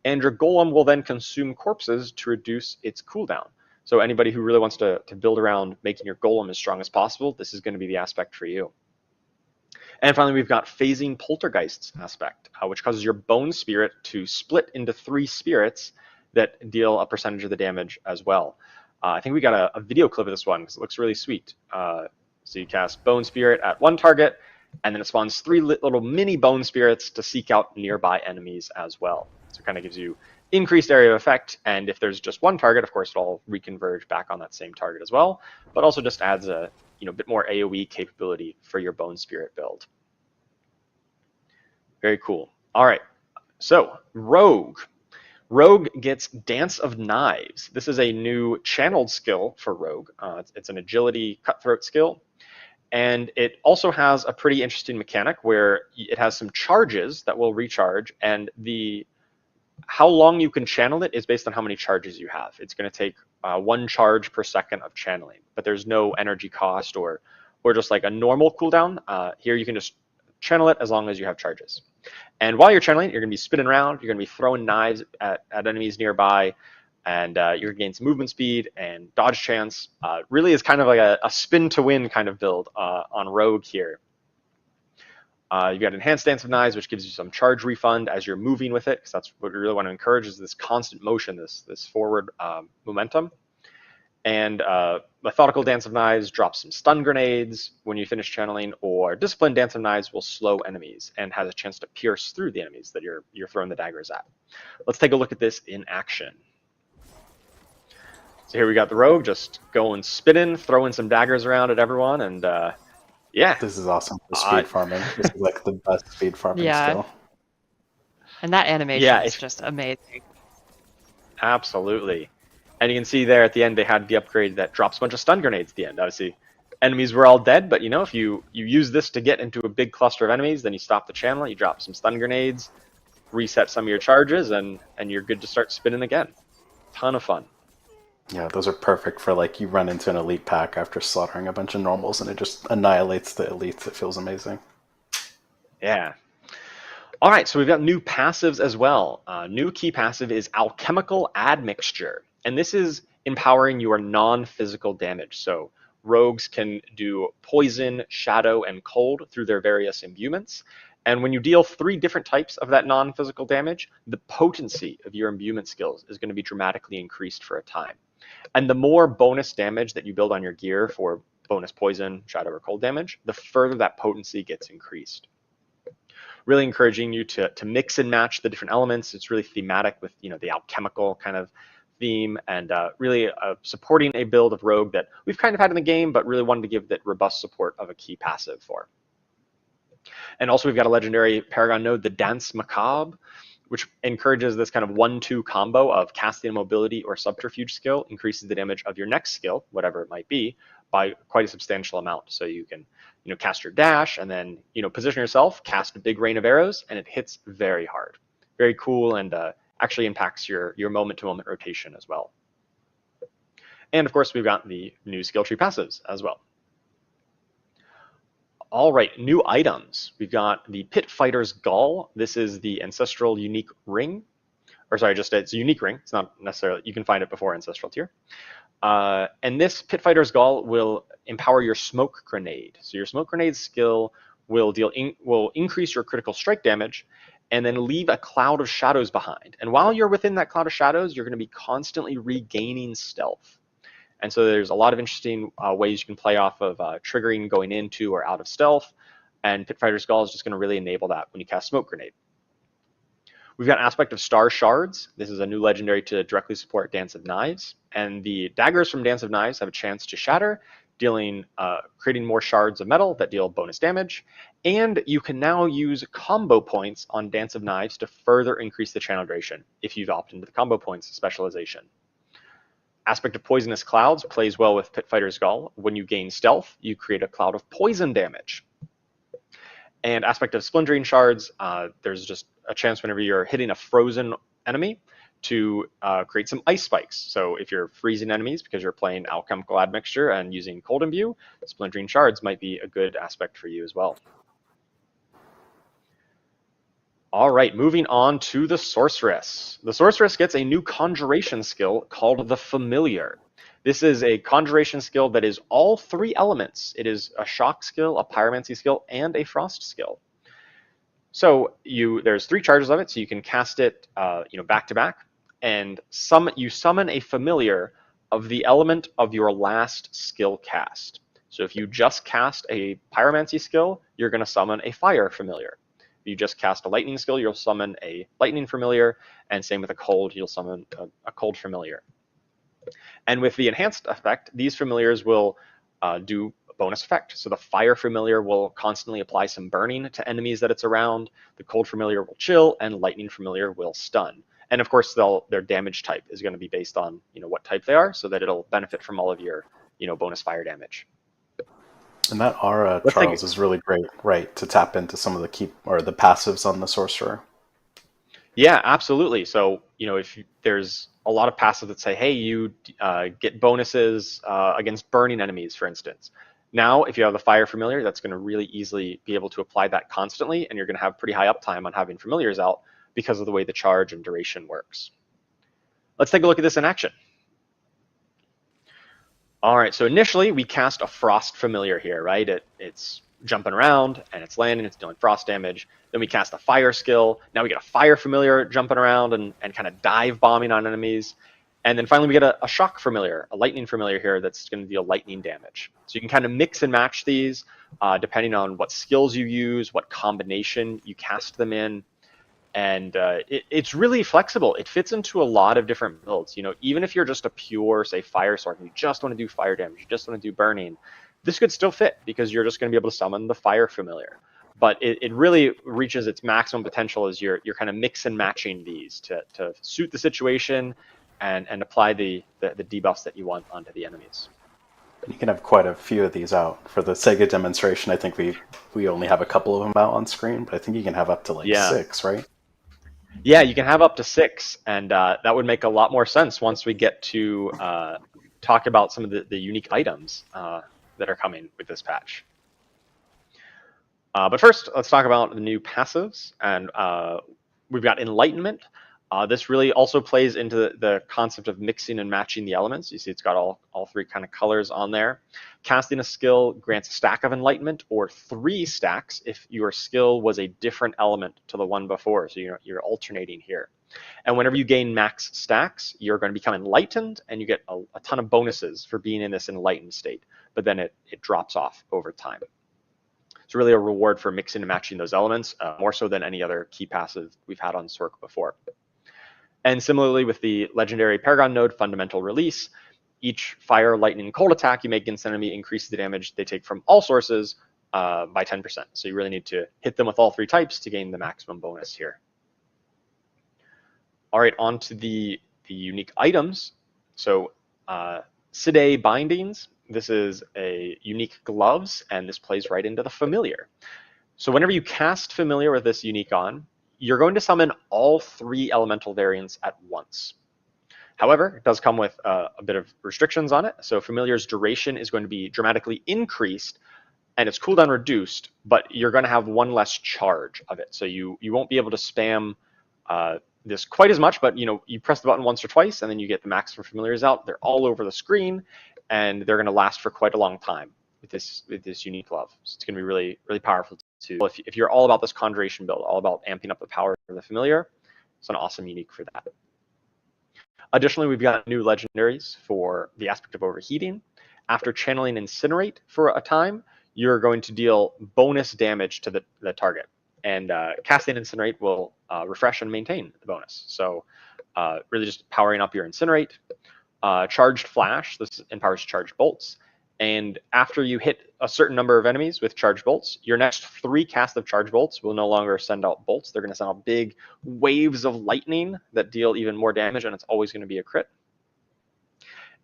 And your Golem will then consume corpses to reduce its cooldown. So anybody who really wants to build around making your Golem as strong as possible, this is going to be the aspect for you. And finally, we've got Phasing Poltergeists aspect, which causes your Bone Spirit to split into 3 spirits that deal a percentage of the damage as well. I think we got a video clip of this one because it looks really sweet. So you cast Bone Spirit at 1 target, and then it spawns 3 little mini Bone Spirits to seek out nearby enemies as well. So it kind of gives you increased area of effect, and if there's just 1 target, of course, it'll reconverge back on that same target as well, but also just adds a bit more AoE capability for your Bone Spirit build. Very cool. All right, so Rogue. Rogue gets Dance of Knives. This is a new channeled skill for Rogue. It's an agility cutthroat skill. And it also has a pretty interesting mechanic where it has some charges that will recharge, and how long you can channel it is based on how many charges you have. It's going to take 1 charge per second of channeling, but there's no energy cost or just like a normal cooldown. Here you can just channel it as long as you have charges. And while you're channeling it, you're going to be spinning around, you're going to be throwing knives at enemies nearby, and you're gonna gain some movement speed and dodge chance. Really is kind of like a spin to win kind of build on Rogue here. You've got Enhanced Dance of Knives, which gives you some charge refund as you're moving with it, because that's what we really want to encourage, is this constant motion, this forward momentum. And Methodical Dance of Knives drops some stun grenades when you finish channeling, or Disciplined Dance of Knives will slow enemies and has a chance to pierce through the enemies that you're throwing the daggers at. Let's take a look at this in action. So here we got the Rogue just going spinning, throwing some daggers around at everyone, and yeah. This is awesome for speed farming. This is like the best speed farming skill. And that animation is just amazing. Absolutely. And you can see there at the end they had the upgrade that drops a bunch of stun grenades at the end. Obviously, enemies were all dead, but you know, if you use this to get into a big cluster of enemies, then you stop the channel, you drop some stun grenades, reset some of your charges, and you're good to start spinning again. Ton of fun. Yeah, those are perfect for like you run into an elite pack after slaughtering a bunch of normals and it just annihilates the elites. It feels amazing. Yeah. All right, so we've got new passives as well. New key passive is Alchemical Admixture, and this is empowering your non-physical damage. So rogues can do poison, shadow, and cold through their various imbuements. And when you deal 3 different types of that non-physical damage, the potency of your imbuement skills is going to be dramatically increased for a time. And the more bonus damage that you build on your gear for bonus poison, shadow, or cold damage, the further that potency gets increased. Really encouraging you to mix and match the different elements. It's really thematic with, you know, the alchemical kind of theme, and really supporting a build of Rogue that we've kind of had in the game, but really wanted to give that robust support of a key passive for. And also we've got a legendary Paragon node, the Dance Macabre, which encourages this kind of 1-2 combo of casting mobility or subterfuge skill, increases the damage of your next skill, whatever it might be, by quite a substantial amount. So you can, you know, cast your dash and then, you know, position yourself, cast a big rain of arrows, and it hits very hard. Very cool, and actually impacts your moment-to-moment rotation as well. And of course, we've got the new skill tree passives as well. All right, new items. We've got the Pit Fighter's Gall. This is the Ancestral Unique Ring. Or sorry, just it's a unique ring. It's not necessarily, you can find it before Ancestral Tier. And this Pit Fighter's Gall will empower your Smoke Grenade. So your Smoke Grenade skill will increase your critical strike damage and then leave a cloud of shadows behind. And while you're within that cloud of shadows, you're going to be constantly regaining stealth. And so there's a lot of interesting ways you can play off of triggering going into or out of stealth. And Pit Fighter's Gall is just going to really enable that when you cast Smoke Grenade. We've got Aspect of Star Shards. This is a new legendary to directly support Dance of Knives. And the daggers from Dance of Knives have a chance to shatter, creating more shards of metal that deal bonus damage. And you can now use combo points on Dance of Knives to further increase the channel duration if you've opted into the combo points specialization. Aspect of Poisonous Clouds plays well with Pit Fighter's Gall. When you gain stealth, you create a cloud of poison damage. And Aspect of Splintering Shards, there's just a chance whenever you're hitting a frozen enemy to create some ice spikes. So if you're freezing enemies because you're playing Alchemical Admixture and using Cold Imbue, Splintering Shards might be a good aspect for you as well. All right, moving on to the Sorceress. The Sorceress gets a new conjuration skill called the Familiar. This is a conjuration skill that is all 3 elements. It is a shock skill, a pyromancy skill, and a frost skill. So there's 3 charges of it, so you can cast it back to back, and you summon a Familiar of the element of your last skill cast. So if you just cast a pyromancy skill, you're going to summon a fire Familiar. If you just cast a lightning skill, you'll summon a lightning Familiar, and same with a cold, you'll summon a cold Familiar. And with the enhanced effect, these Familiars will do a bonus effect. So the fire Familiar will constantly apply some burning to enemies that it's around, the cold Familiar will chill, and lightning Familiar will stun. And of course, their damage type is going to be based on what type they are, so that it'll benefit from all of your bonus fire damage. And that aura, Charles, is really great, right, to tap into some of the the passives on the Sorcerer. Yeah, absolutely. So, if there's a lot of passives that say, hey, you get bonuses against burning enemies, for instance. Now, if you have the Fire Familiar, that's going to really easily be able to apply that constantly, and you're going to have pretty high uptime on having Familiars out because of the way the charge and duration works. Let's take a look at this in action. All right, so initially we cast a Frost Familiar here, right? It's jumping around and it's landing, it's dealing frost damage. Then we cast a Fire skill. Now we get a Fire Familiar jumping around and kind of dive bombing on enemies. And then finally we get a Shock Familiar, a Lightning Familiar here that's going to deal lightning damage. So you can kind of mix and match these depending on what skills you use, what combination you cast them in. And it's really flexible. It fits into a lot of different builds. You know, even if you're just a pure, say, fire sword, and you just want to do fire damage, you just want to do burning, this could still fit because you're just going to be able to summon the fire familiar. But it really reaches its maximum potential as you're kind of mix and matching these to suit the situation and apply the debuffs that you want onto the enemies. You can have quite a few of these out. For the Sega demonstration, I think we only have a couple of them out on screen, but I think you can have up to like 6, right? Yeah, you can have up to 6, and that would make a lot more sense once we get to talk about some of the unique items that are coming with this patch. But first, let's talk about the new passives, and we've got Enlightenment. This really also plays into the concept of mixing and matching the elements. You see it's got all 3 kind of colors on there. Casting a skill grants a stack of Enlightenment or 3 stacks if your skill was a different element to the one before. So you're alternating here. And whenever you gain max stacks, you're going to become enlightened and you get a ton of bonuses for being in this enlightened state. But then it drops off over time. It's really a reward for mixing and matching those elements, more so than any other key passive we've had on Sorc before. And similarly with the legendary Paragon node fundamental release, each fire, lightning, cold attack you make against an enemy increases the damage they take from all sources by 10%. So you really need to hit them with all 3 types to gain the maximum bonus here. All right, on to the unique items. So Sidhe Bindings, this is a unique gloves, and this plays right into the familiar. So whenever you cast familiar with this unique on, you're going to summon all 3 elemental variants at once. However, it does come with a bit of restrictions on it. So Familiar's duration is going to be dramatically increased and its cooldown reduced, but you're going to have 1 less charge of it. So you won't be able to spam this quite as much, but you press the button once or twice and then you get the max for Familiars out. They're all over the screen and they're going to last for quite a long time with this unique glove. So it's going to be really, really powerful too. If you're all about this conjuration build, all about amping up the power of the familiar, it's an awesome unique for that. Additionally, we've got new legendaries for the aspect of overheating. After channeling Incinerate for a time, you're going to deal bonus damage to the target. And casting Incinerate will refresh and maintain the bonus. So really just powering up your Incinerate. Charged Flash, this empowers charged bolts. And after you hit a certain number of enemies with charged bolts, your next 3 casts of charged bolts will no longer send out bolts. They're going to send out big waves of lightning that deal even more damage, and it's always going to be a crit.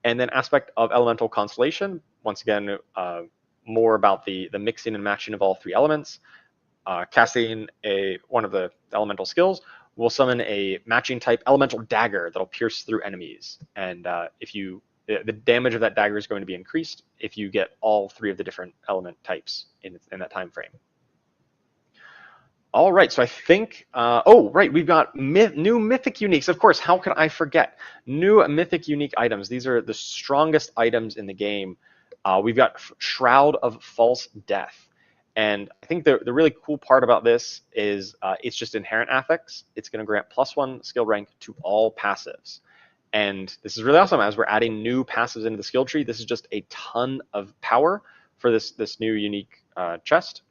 And then aspect of Elemental Constellation, once again, more about the mixing and matching of all 3 elements. Casting one of the elemental skills will summon a matching type elemental dagger that'll pierce through enemies. And the damage of that dagger is going to be increased if you get all 3 of the different element types in that time frame. All right, so I think, we've got new mythic uniques. Of course, how could I forget? New mythic unique items. These are the strongest items in the game. We've got Shroud of False Death. And I think the really cool part about this is it's just inherent affix. It's going to grant +1 skill rank to all passives. And this is really awesome. As we're adding new passives into the skill tree, this is just a ton of power for this new unique chest.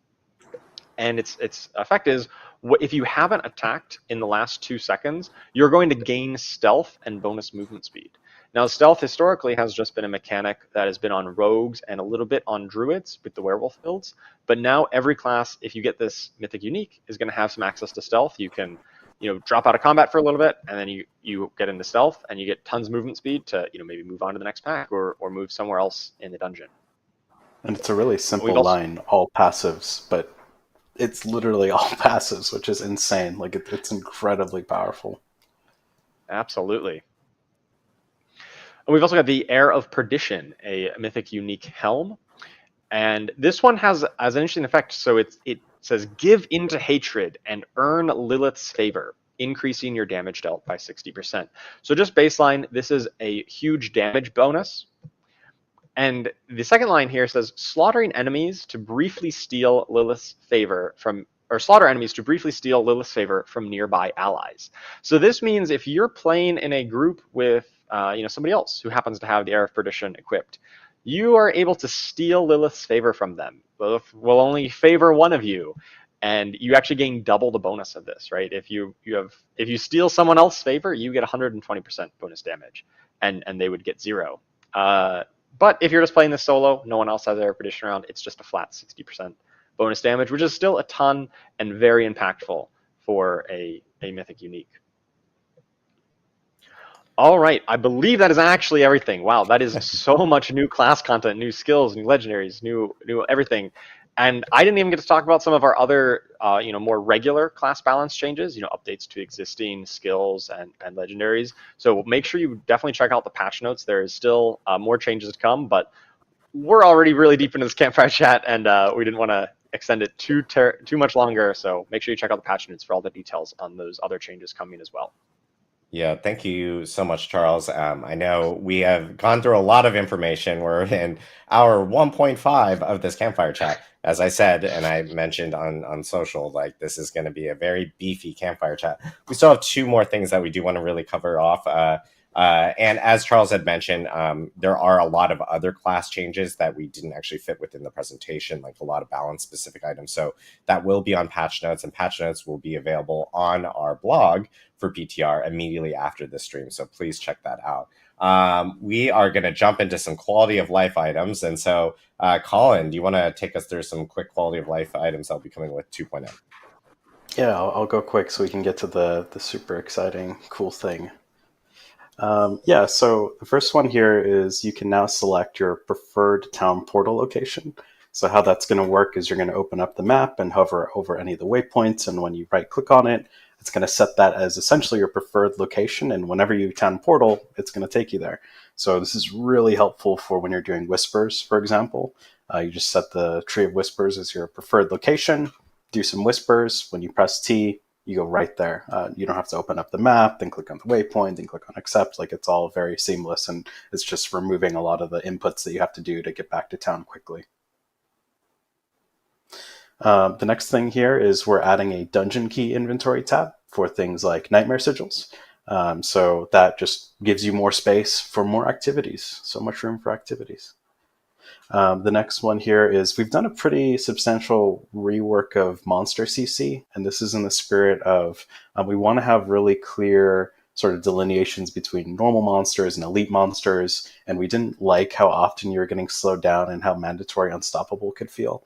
And its effect is, if you haven't attacked in the last 2 seconds, you're going to gain stealth and bonus movement speed. Now, stealth historically has just been a mechanic that has been on rogues and a little bit on druids with the werewolf builds. But now every class, if you get this mythic unique, is going to have some access to stealth. You can drop out of combat for a little bit, and then you get into stealth, and you get tons of movement speed to maybe move on to the next pack or move somewhere else in the dungeon. And it's a really simple line, all passives, but it's literally all passives, which is insane. Like it's incredibly powerful. Absolutely. And we've also got the Heir of Perdition, a mythic unique helm, and this one has an interesting effect. So it says, give into hatred and earn Lilith's favor. increasing your damage dealt by 60%. So just baseline, this is a huge damage bonus. And the second line here says, slaughtering enemies to briefly steal Lilith's favor from, or slaughter enemies to briefly steal Lilith's favor from nearby allies. So this means if you're playing in a group with somebody else who happens to have the Air of Perdition equipped, you are able to steal Lilith's favor from them. Lilith will only favor one of you, and you actually gain double the bonus of this, right? If you steal someone else's favor, you get 120% bonus damage, and they would get 0. But if you're just playing this solo, no one else has Air of Perdition around, it's just a flat 60% bonus damage, which is still a ton and very impactful for a Mythic Unique. All right, I believe that is actually everything. Wow, that is so much new class content, new skills, new legendaries, new everything. And I didn't even get to talk about some of our other, more regular class balance changes, updates to existing skills and legendaries. So make sure you definitely check out the patch notes. There is still more changes to come, but we're already really deep into this Campfire chat, and we didn't want to extend it too much longer. So make sure you check out the patch notes for all the details on those other changes coming as well. Yeah, thank you so much, Charles. I know we have gone through a lot of information. We're in hour 1.5 of this Campfire chat. As I said, and I mentioned on social, like this is going to be a very beefy Campfire chat. We still have 2 more things that we do want to really cover off. And as Charles had mentioned, there are a lot of other class changes that we didn't actually fit within the presentation, like a lot of balance-specific items. So that will be on patch notes, and patch notes will be available on our blog for PTR immediately after the stream. So please check that out. We are going to jump into some quality of life items. And so, Colin, do you want to take us through some quick quality of life items that will be coming with 2.0? Yeah, I'll go quick so we can get to the super exciting, cool thing. So the first one here is you can now select your preferred town portal location. So how that's going to work is you're going to open up the map and hover over any of the waypoints, and when you right click on it, it's going to set that as essentially your preferred location, and whenever you town portal, it's going to take you there. So this is really helpful for when you're doing whispers, for example. You just set the Tree of Whispers as your preferred location, do some whispers. When you press T, you go right there. You don't have to open up the map, then click on the waypoint, then click on accept. Like, it's all very seamless, and it's just removing a lot of the inputs that you have to do to get back to town quickly. The next thing here is we're adding a dungeon key inventory tab for things like nightmare sigils. So that just gives you more space for more activities, so much room for activities. The next one here is we've done a pretty substantial rework of monster CC, and this is in the spirit of we want to have really clear sort of delineations between normal monsters and elite monsters, and we didn't like how often you were getting slowed down and how mandatory unstoppable could feel.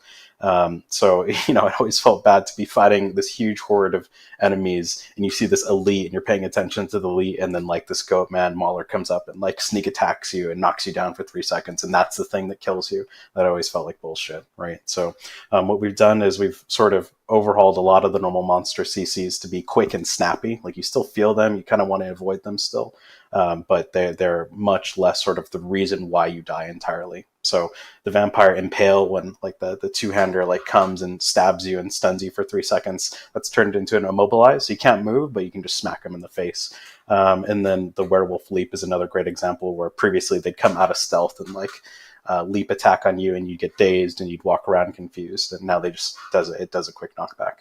So, it always felt bad to be fighting this huge horde of enemies, and you see this elite, and you're paying attention to the elite, and then like this goat man Mauler comes up and like sneak attacks you and knocks you down for 3 seconds, and that's the thing that kills you. That always felt like bullshit, right? So what we've done is we've sort of overhauled a lot of the normal monster CCs to be quick and snappy. Like, you still feel them, you kind of want to avoid them still, but they're much less sort of the reason why you die entirely. So the vampire impale, when like the two-hander like comes and stabs you and stuns you for 3 seconds, that's turned into an immobilize. So you can't move, but you can just smack him in the face. And then the werewolf leap is another great example where previously they'd come out of stealth and like leap attack on you, and you get dazed and you'd walk around confused. And now they just does a quick knockback.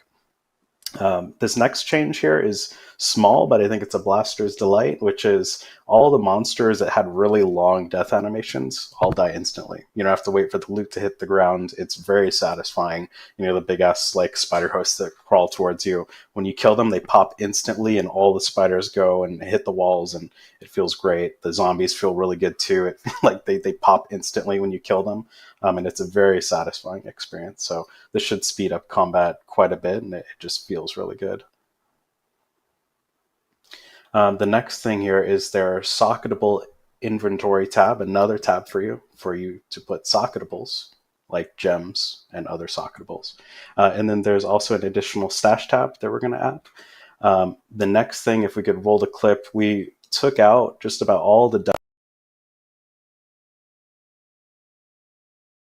This next change here is small, but I think it's a blaster's delight, which is all the monsters that had really long death animations all die instantly. You don't have to wait for the loot to hit the ground. It's very satisfying. The big ass like spider hosts that crawl towards you. When you kill them, they pop instantly, and all the spiders go and hit the walls, and it feels great. The zombies feel really good too. Like they pop instantly when you kill them. And it's a very satisfying experience. So this should speed up combat quite a bit, and it just feels really good. The next thing here is their socketable inventory tab, another tab for you to put socketables like gems and other socketables. And then there's also an additional stash tab that we're going to add. The next thing, if we could roll the clip, we took out just about all the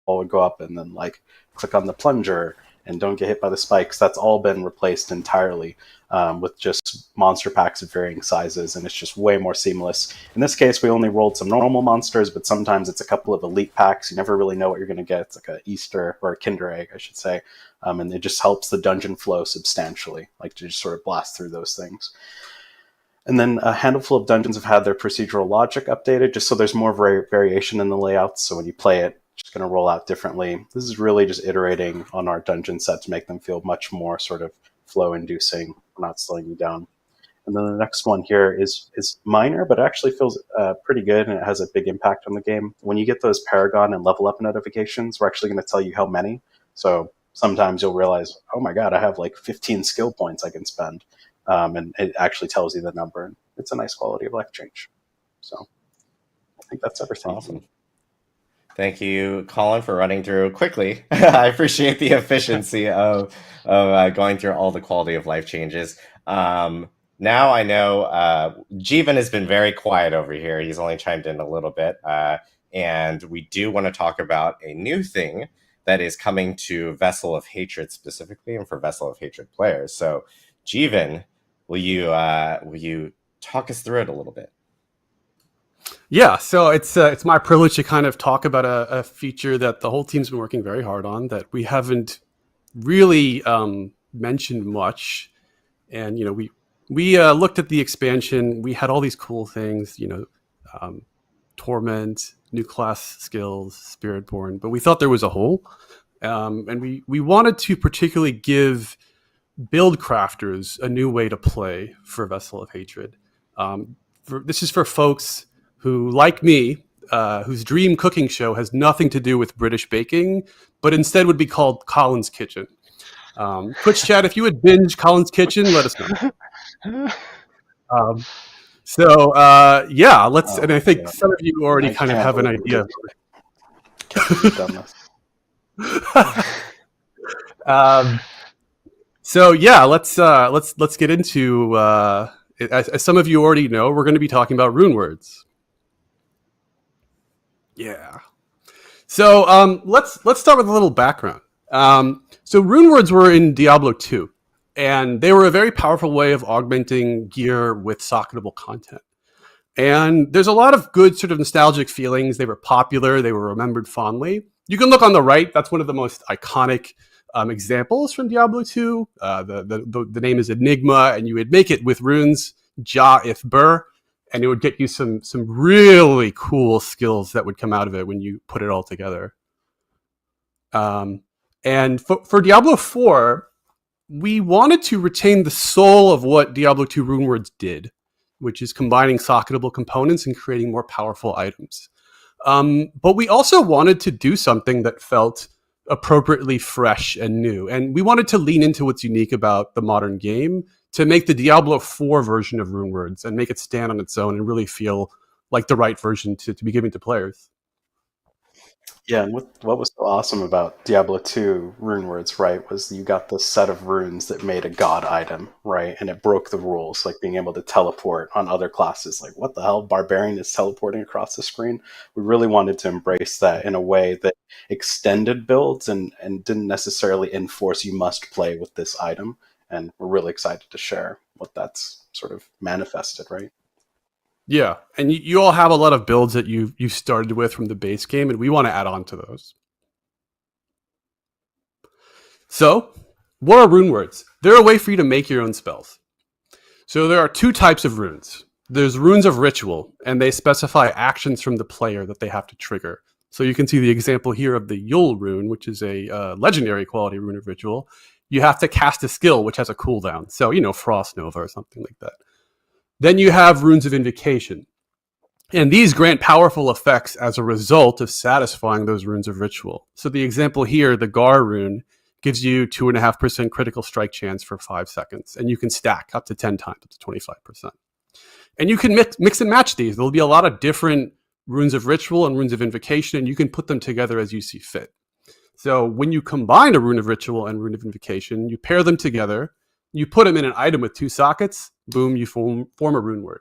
all would go up, and then like click on the plunger and don't get hit by the spikes. That's all been replaced entirely with just monster packs of varying sizes, and it's just way more seamless. In this case, we only rolled some normal monsters, but sometimes it's a couple of elite packs. You never really know what you're going to get. It's like a Easter or a Kinder Egg, I should say, and it just helps the dungeon flow substantially, like to just sort of blast through those things. And then a handful of dungeons have had their procedural logic updated, just so there's more variation in the layouts. So when you play it, it's just going to roll out differently. This is really just iterating on our dungeon set to make them feel much more sort of flow-inducing, not slowing you down. And then the next one here is minor, but it actually feels pretty good, and it has a big impact on the game. When you get those Paragon and level up notifications, we're actually going to tell you how many. So sometimes you'll realize, oh my god, I have like 15 skill points I can spend. And it actually tells you the number. And it's a nice quality of life change. So I think that's everything. Awesome. Thank you, Colin, for running through quickly. I appreciate the efficiency of going through all the quality of life changes. Now I know Jeevun has been very quiet over here. He's only chimed in a little bit. And we do want to talk about a new thing that is coming to Vessel of Hatred specifically, and for Vessel of Hatred players. So Jeevun, will you talk us through it a little bit? Yeah, so it's my privilege to kind of talk about a feature that the whole team's been working very hard on that we haven't really mentioned much. And we looked at the expansion. We had all these cool things, Torment, new class skills, Spiritborn, but we thought there was a hole, and we wanted to particularly give build crafters a new way to play for Vessel of Hatred. This is for folks who, like me, whose dream cooking show has nothing to do with British baking, but instead would be called Colin's Kitchen. Twitch chat, if you would binge Colin's Kitchen, let us know. Let's. And I think some of you already kind of have an idea. Let's get into. As some of you already know, we're going to be talking about Runewords. Yeah. So let's start with a little background. So Runewords were in Diablo 2, and they were a very powerful way of augmenting gear with socketable content. And there's a lot of good sort of nostalgic feelings. They were popular. They were remembered fondly. You can look on the right. That's one of the most iconic examples from Diablo 2. The name is Enigma, and you would make it with runes, Ja if Bur, and it would get you some really cool skills that would come out of it when you put it all together. And for Diablo 4, we wanted to retain the soul of what Diablo 2 Runewords did, which is combining socketable components and creating more powerful items. But we also wanted to do something that felt appropriately fresh and new. And we wanted to lean into what's unique about the modern game to make the Diablo 4 version of Runewords and make it stand on its own and really feel like the right version to be given to players. Yeah, and what was so awesome about Diablo 2 Runewords, right, was you got this set of runes that made a god item, right, and it broke the rules, like being able to teleport on other classes. Like, what the hell, Barbarian is teleporting across the screen? We really wanted to embrace that in a way that extended builds and didn't necessarily enforce you must play with this item, and we're really excited to share what that's sort of manifested, right? Yeah, and you all have a lot of builds that you started with from the base game, and we want to add on to those. So, what are Runewords? They're a way for you to make your own spells. So there are two types of runes. There's runes of ritual, and they specify actions from the player that they have to trigger. So you can see the example here of the Yule rune, which is a legendary quality rune of ritual. You have to cast a skill, which has a cooldown. So, Frost Nova or something like that. Then you have runes of invocation. And these grant powerful effects as a result of satisfying those runes of ritual. So the example here, the Gar rune, gives you 2.5% critical strike chance for 5 seconds. And you can stack up to 10 times, up to 25%. And you can mix and match these. There'll be a lot of different runes of ritual and runes of invocation, and you can put them together as you see fit. So when you combine a rune of ritual and rune of invocation, you pair them together, you put them in an item with 2 sockets, boom, you form a rune word.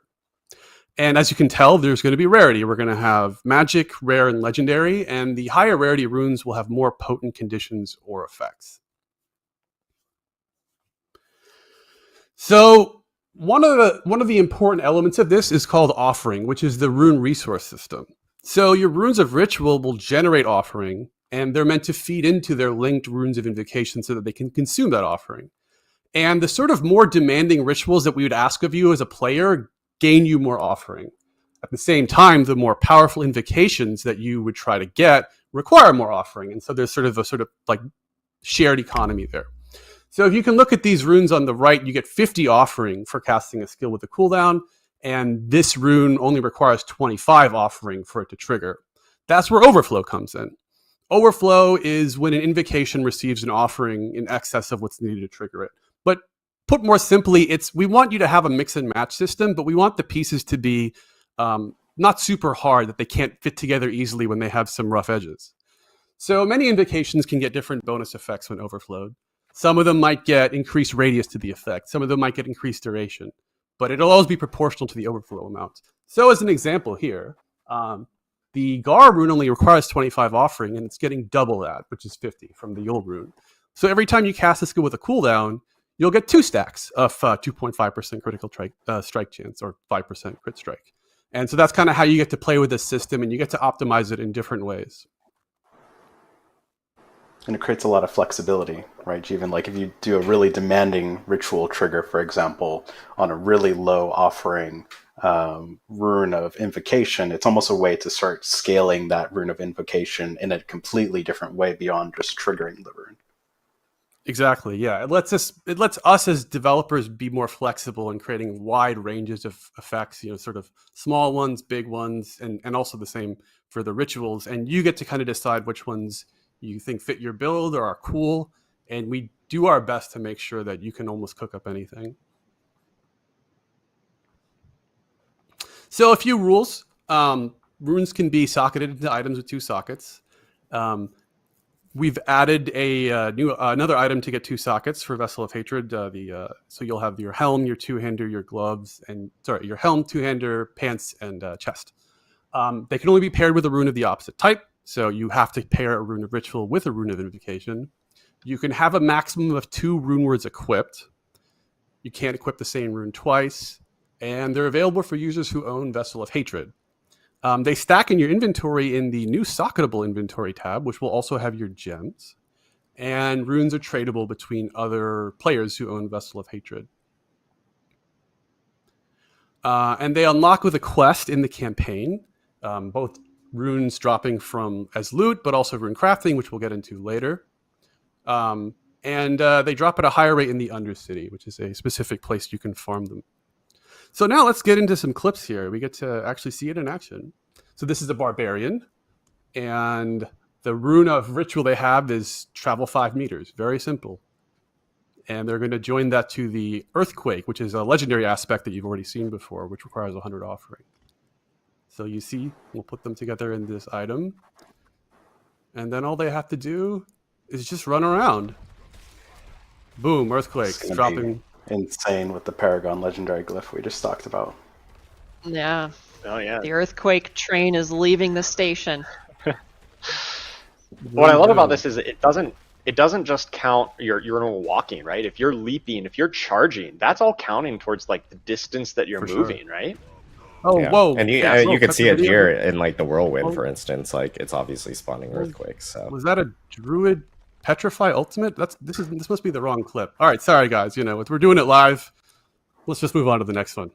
And as you can tell, there's going to be rarity. We're going to have magic, rare, and legendary, and the higher rarity runes will have more potent conditions or effects. So one of the important elements of this is called offering, which is the rune resource system. So your runes of ritual will generate offering, and they're meant to feed into their linked runes of invocation so that they can consume that offering. And the sort of more demanding rituals that we would ask of you as a player gain you more offering. At the same time, the more powerful invocations that you would try to get require more offering. And so there's sort of like shared economy there. So if you can look at these runes on the right, you get 50 offering for casting a skill with a cooldown, and this rune only requires 25 offering for it to trigger. That's where overflow comes in. Overflow is when an invocation receives an offering in excess of what's needed to trigger it. But put more simply, we want you to have a mix and match system, but we want the pieces to be not super hard, that they can't fit together easily when they have some rough edges. So many invocations can get different bonus effects when overflowed. Some of them might get increased radius to the effect. Some of them might get increased duration, but it'll always be proportional to the overflow amount. So as an example here, the Gar rune only requires 25 offering, and it's getting double that, which is 50 from the Yule rune. So every time you cast a skill with a cooldown, you'll get 2 stacks of 2.5% critical strike chance, or 5% crit strike. And so that's kind of how you get to play with this system, and you get to optimize it in different ways. And it creates a lot of flexibility, right, Jeevun? Like if you do a really demanding ritual trigger, for example, on a really low offering rune of invocation, it's almost a way to start scaling that rune of invocation in a completely different way beyond just triggering the rune. Exactly. Yeah, it lets us as developers be more flexible in creating wide ranges of effects. Sort of small ones, big ones, and also the same for the rituals. And you get to kind of decide which ones you think fit your build or are cool. And we do our best to make sure that you can almost cook up anything. So a few rules. Runes can be socketed into items with 2 sockets. We've added another item to get 2 sockets for Vessel of Hatred. So you'll have your helm, your 2-hander, your gloves, your helm, 2-hander, pants, and chest. They can only be paired with a rune of the opposite type. So you have to pair a rune of ritual with a rune of invocation. You can have a maximum of 2 rune words equipped. You can't equip the same rune twice. And they're available for users who own Vessel of Hatred. They stack in your inventory in the new socketable inventory tab, which will also have your gems. And runes are tradable between other players who own Vessel of Hatred. And they unlock with a quest in the campaign, both runes dropping as loot, but also rune crafting, which we'll get into later. And they drop at a higher rate in the Undercity, which is a specific place you can farm them. So now let's get into some clips here. We get to actually see it in action. So this is a barbarian, and the rune of ritual they have is travel 5 meters. Very simple. And they're going to join that to the earthquake, which is a legendary aspect that you've already seen before, which requires 100 offering. So you see, we'll put them together in this item. And then all they have to do is just run around. Boom, earthquake, dropping. Insane with the Paragon legendary glyph we just talked about. Yeah. Oh yeah. The earthquake train is leaving the station. What I love about this is it doesn't just count your normal walking, right? If you're leaping, if you're charging, that's all counting towards like the distance that you're moving, right? Oh, yeah. Whoa! And you can see it here in like the whirlwind, for instance. Like it's obviously spawning earthquakes. So was that a druid petrify ultimate? This must be the wrong clip. All right, sorry guys. We're doing it live. Let's just move on to the next one.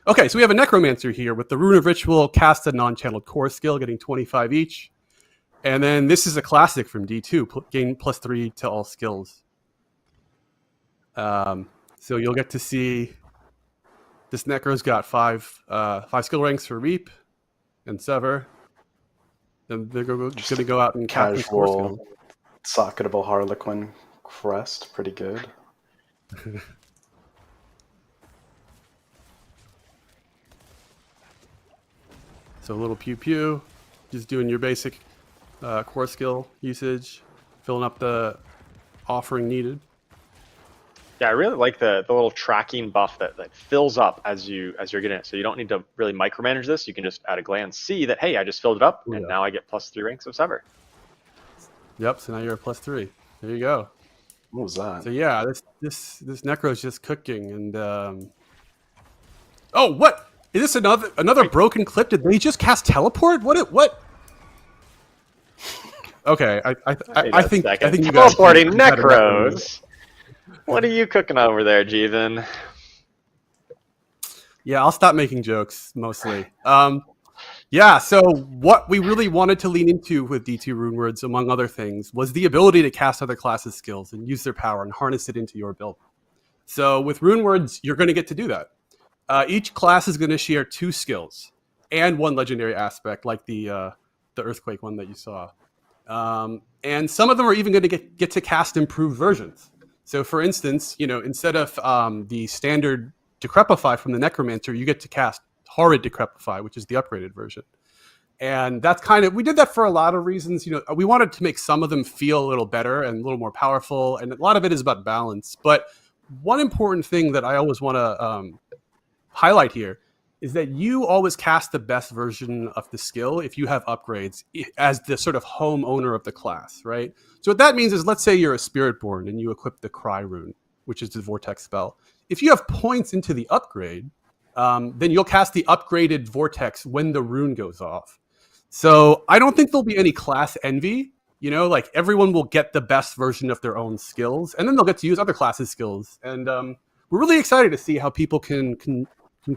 Okay, so we have a necromancer here with the rune of ritual, cast a non-channeled core skill, getting 25 each. And then this is a classic from D2, gain +3 to all skills. So you'll get to see this necro's got 5 skill ranks for Reap and Sever. Then they're going to go out and cast core skill. Socketable Harlequin crest, pretty good. So a little pew pew, just doing your basic core skill usage, filling up the offering needed. Yeah, I really like the little tracking buff that fills up as you're getting it. So you don't need to really micromanage this. You can just at a glance see that, hey, I just filled it up, and now I get +3 ranks of Sever. Yep, so now you're at +3. There you go. What was that? So yeah, this necro is just cooking, and oh, what is this? Another broken clip? Did they just cast teleport? What? Okay, I think you guys teleporting you had enough of necros. What are you cooking over there, Jeevun? Yeah, I'll stop making jokes mostly. Yeah, so what we really wanted to lean into with D2 Runewords, among other things, was the ability to cast other classes' skills and use their power and harness it into your build. So with Runewords, you're going to get to do that. Each class is going to share 2 skills and 1 legendary aspect, like the Earthquake one that you saw. And some of them are even going to get to cast improved versions. So for instance, instead of the standard Decrepify from the Necromancer, you get to cast Horrid Decrepify, which is the upgraded version. And that's we did that for a lot of reasons. We wanted to make some of them feel a little better and a little more powerful. And a lot of it is about balance. But one important thing that I always want to highlight here is that you always cast the best version of the skill if you have upgrades as the sort of home owner of the class, right? So what that means is, let's say you're a Spiritborn and you equip the Cry rune, which is the Vortex spell. If you have points into the upgrade, then you'll cast the upgraded Vortex when the rune goes off. So I don't think there'll be any class envy. Like everyone will get the best version of their own skills, and then they'll get to use other classes' skills. And we're really excited to see how people can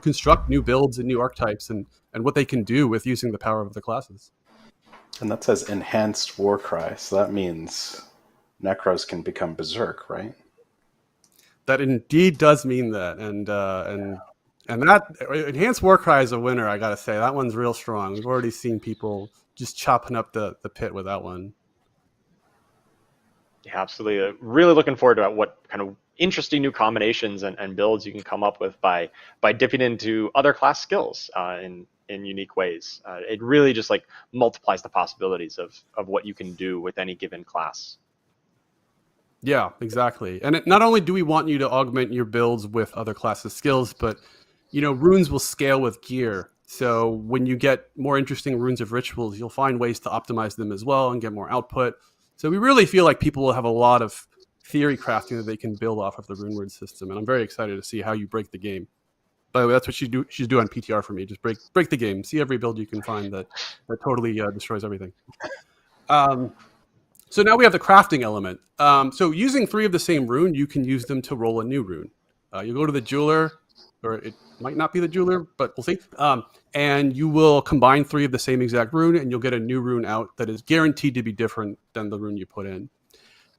construct new builds and new archetypes and what they can do with using the power of the classes. And that says enhanced Warcry, so that means Necros can become Berserk, right? That indeed does mean that, and that enhanced Warcry is a winner. I gotta say, that one's real strong. We've already seen people just chopping up the pit with that one. Yeah, absolutely. Really looking forward to what kind of interesting new combinations and builds you can come up with by dipping into other class skills in unique ways. It really just multiplies the possibilities of what you can do with any given class. Yeah, exactly. And not only do we want you to augment your builds with other classes' skills, but runes will scale with gear. So when you get more interesting runes of rituals, you'll find ways to optimize them as well and get more output. So we really feel like people will have a lot of theory crafting that they can build off of the Runewords system, and I'm very excited to see how you break the game. By the way, that's what she'd do on PTR for me. Just break the game. See every build you can find that totally destroys everything. So now we have the crafting element. So using 3 of the same rune, you can use them to roll a new rune. You go to the jeweler, or it might not be the jeweler, but we'll see. And you will combine 3 of the same exact rune, and you'll get a new rune out that is guaranteed to be different than the rune you put in.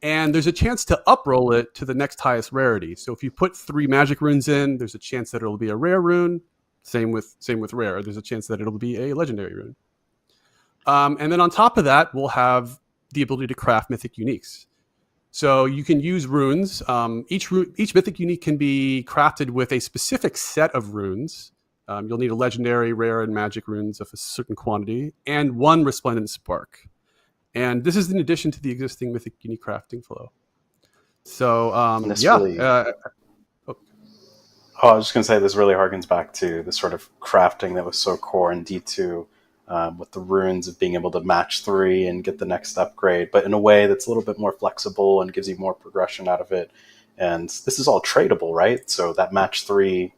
And there's a chance to uproll it to the next highest rarity. So if you put 3 magic runes in, there's a chance that it'll be a rare rune. Same with rare. There's a chance that it'll be a legendary rune. And then on top of that, we'll have the ability to craft mythic uniques. So you can use runes. Each mythic unique can be crafted with a specific set of runes. You'll need a legendary, rare, and magic runes of a certain quantity, and 1 resplendent spark. And this is in addition to the existing mythic unique crafting flow. So I was just going to say, this really harkens back to the sort of crafting that was so core in D2, with the runes of being able to match 3 and get the next upgrade, but in a way that's a little bit more flexible and gives you more progression out of it. And this is all tradable, right? So that match 3,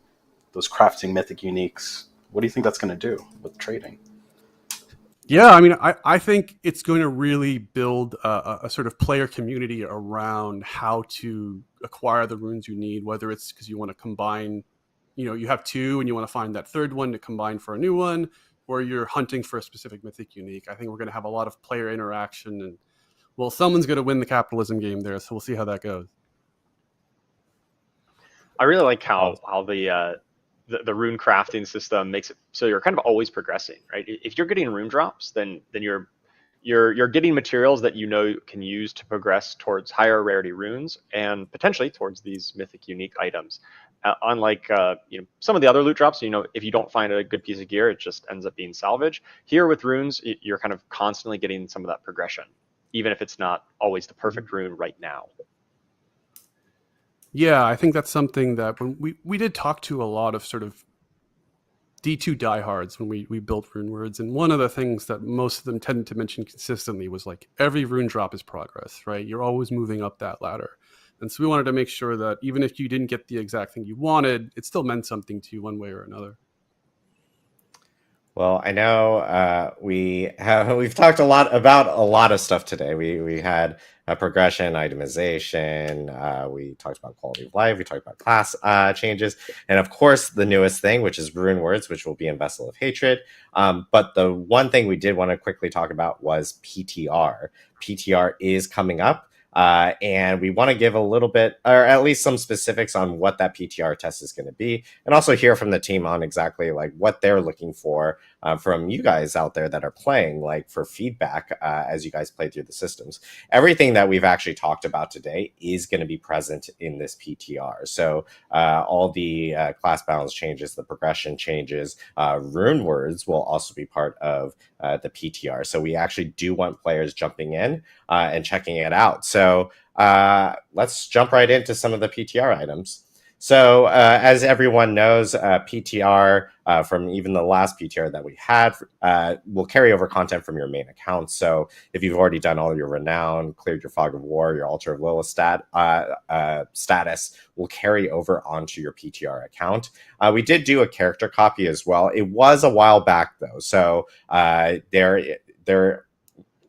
those crafting mythic uniques, what do you think that's going to do with trading? Yeah, I mean, I think it's going to really build a sort of player community around how to acquire the runes you need, whether it's because you want to combine, you have 2 and you want to find that 3rd one to combine for a new one, or you're hunting for a specific mythic unique. I think we're going to have a lot of player interaction, and well, someone's going to win the capitalism game there, so we'll see how that goes. I really like how the rune crafting system makes it so you're kind of always progressing, right? If you're getting rune drops, then you're getting materials that can use to progress towards higher rarity runes and potentially towards these mythic unique items. Unlike some of the other loot drops, if you don't find a good piece of gear, it just ends up being salvage. Here with runes, you're kind of constantly getting some of that progression, even if it's not always the perfect rune right now. Yeah, I think that's something that when we did talk to a lot of sort of D2 diehards when we built Runewords, and one of the things that most of them tended to mention consistently was every rune drop is progress, right? You're always moving up that ladder. And so we wanted to make sure that even if you didn't get the exact thing you wanted, it still meant something to you one way or another. Well, I know we've talked a lot about a lot of stuff today. We had progression, itemization. We talked about quality of life. We talked about class changes, and of course the newest thing, which is Runewords, which will be in Vessel of Hatred. But the one thing we did want to quickly talk about was PTR. PTR is coming up. And we want to give a little bit, or at least some specifics on what that PTR test is going to be, and also hear from the team on exactly like what they're looking for from you guys out there that are playing, like for feedback as you guys play through the systems. Everything that we've actually talked about today is going to be present in this PTR. So all the class balance changes, the progression changes, Runewords will also be part of the PTR. So we actually do want players jumping in and checking it out. So let's jump right into some of the PTR items. So as everyone knows, PTR from even the last PTR that we had will carry over content from your main account. So if you've already done all your Renown, cleared your Fog of War, your Altar of Lilith status will carry over onto your PTR account. We did do a character copy as well. It was a while back though. So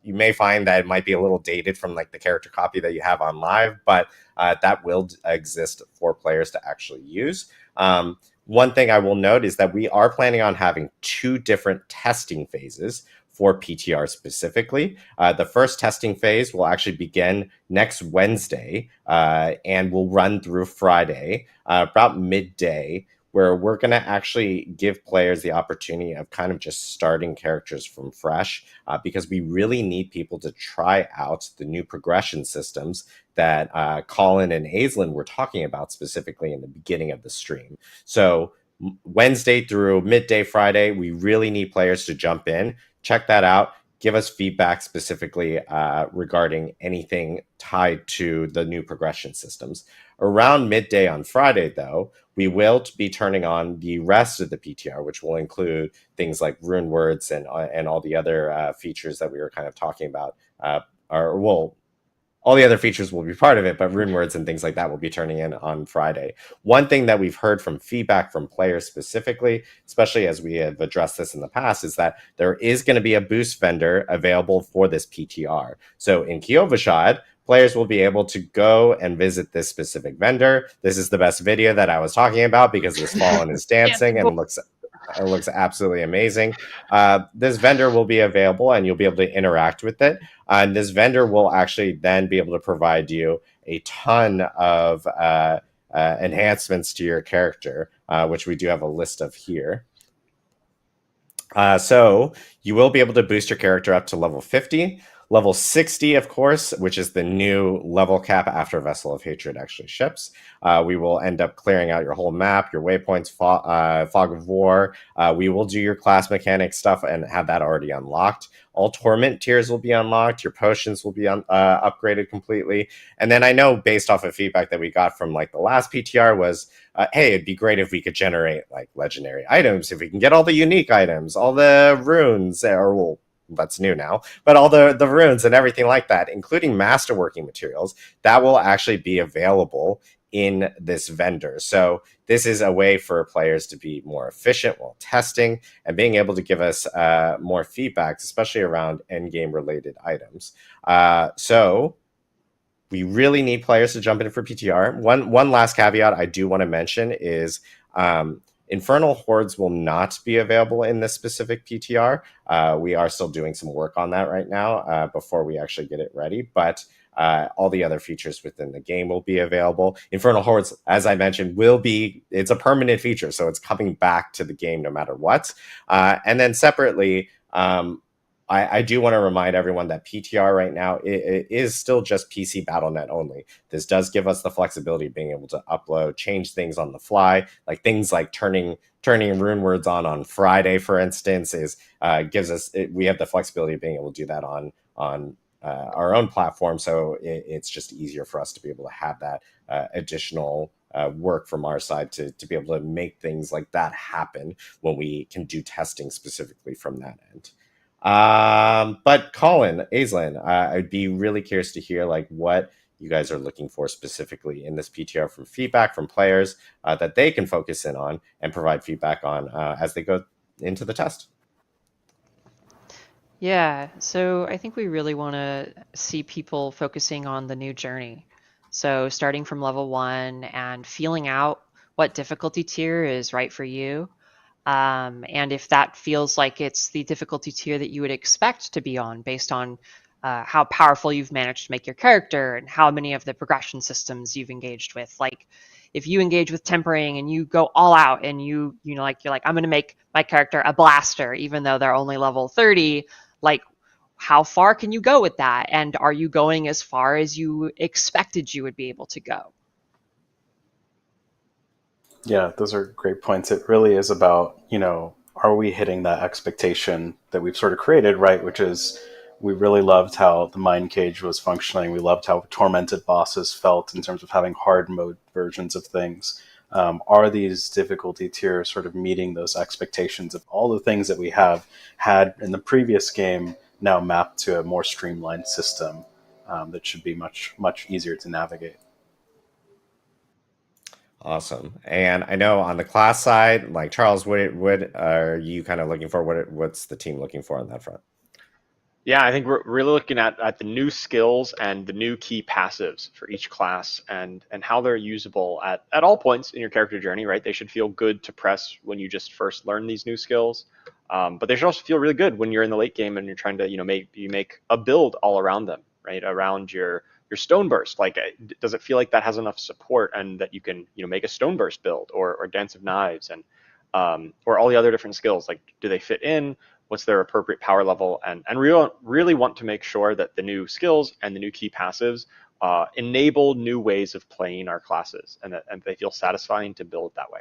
you may find that it might be a little dated from like the character copy that you have on live, but that will exist for players to actually use. One thing I will note is that we are planning on having 2 different testing phases for PTR specifically. The first testing phase will actually begin next Wednesday and will run through Friday about midday, where we're going to actually give players the opportunity of kind of just starting characters from fresh because we really need people to try out the new progression systems that Colin and Aislyn were talking about specifically in the beginning of the stream. So Wednesday through midday Friday, we really need players to jump in, check that out, give us feedback specifically regarding anything tied to the new progression systems. Around midday on Friday, though, we will be turning on the rest of the PTR, which will include things like Runewords and all the other features that we were kind of talking about. All the other features will be part of it, but Runewords and things like that will be turning in on Friday. One thing that we've heard from feedback from players specifically, especially as we have addressed this in the past, is that there is going to be a boost vendor available for this PTR. So in Kyovashad, players will be able to go and visit this specific vendor. This is the best video that I was talking about because this Fallen is dancing and it looks absolutely amazing. This vendor will be available and you'll be able to interact with it. And this vendor will actually then be able to provide you a ton of enhancements to your character, which we do have a list of here. So you will be able to boost your character up to level 50. Level 60, of course, which is the new level cap after Vessel of Hatred actually ships. We will end up clearing out your whole map, your waypoints, Fog of War. We will do your class mechanic stuff and have that already unlocked. All torment tiers will be unlocked. Your potions will be upgraded completely. And then I know based off of feedback that we got from like the last PTR was, hey, it'd be great if we could generate like legendary items, if we can get all the unique items, all the runes, that's new now, but all the runes and everything like that, including masterworking materials, that will actually be available in this vendor. So this is a way for players to be more efficient while testing and being able to give us more feedback, especially around endgame related items. So we really need players to jump in for PTR. One last caveat I do want to mention is Infernal Hordes will not be available in this specific PTR. We are still doing some work on that right now before we actually get it ready, but all the other features within the game will be available. Infernal Hordes, as I mentioned, it's a permanent feature, so it's coming back to the game no matter what. And then separately, I do want to remind everyone that PTR right now it is still just PC BattleNet only. This does give us the flexibility of being able to upload, change things on the fly, like things like turning Runewords on Friday, for instance, we have the flexibility of being able to do that on our own platform. So it's just easier for us to be able to have that additional work from our side to be able to make things like that happen when we can do testing specifically from that end. But Colin, Aislyn, I'd be really curious to hear like what you guys are looking for specifically in this PTR from feedback from players that they can focus in on and provide feedback on as they go into the test. Yeah, so I think we really want to see people focusing on the new journey. So starting from level 1 and feeling out what difficulty tier is right for you. And if that feels like it's the difficulty tier that you would expect to be on based on how powerful you've managed to make your character and how many of the progression systems you've engaged with. Like if you engage with tempering and you go all out and you're like, I'm going to make my character a blaster, even though they're only level 30, like how far can you go with that? And are you going as far as you expected you would be able to go? Yeah, those are great points. It really is about, are we hitting that expectation that we've sort of created, right? Which is, we really loved how the Mind Cage was functioning. We loved how tormented bosses felt in terms of having hard mode versions of things. Are these difficulty tiers sort of meeting those expectations of all the things that we have had in the previous game now mapped to a more streamlined system that should be much, much easier to navigate? Awesome. And I know on the class side, like Charles, what are you kind of looking for? What's the team looking for on that front? Yeah, I think we're really looking at the new skills and the new key passives for each class and how they're usable at all points in your character journey, right? They should feel good to press when you just first learn these new skills. But they should also feel really good when you're in the late game and you're trying to, make a build all around them, right? Around your stone burst. Like, does it feel like that has enough support and that you can, make a stone burst build or Dance of Knives and or all the other different skills? Like, do they fit in? What's their appropriate power level? And really want to make sure that the new skills and the new key passives enable new ways of playing our classes and they feel satisfying to build that way.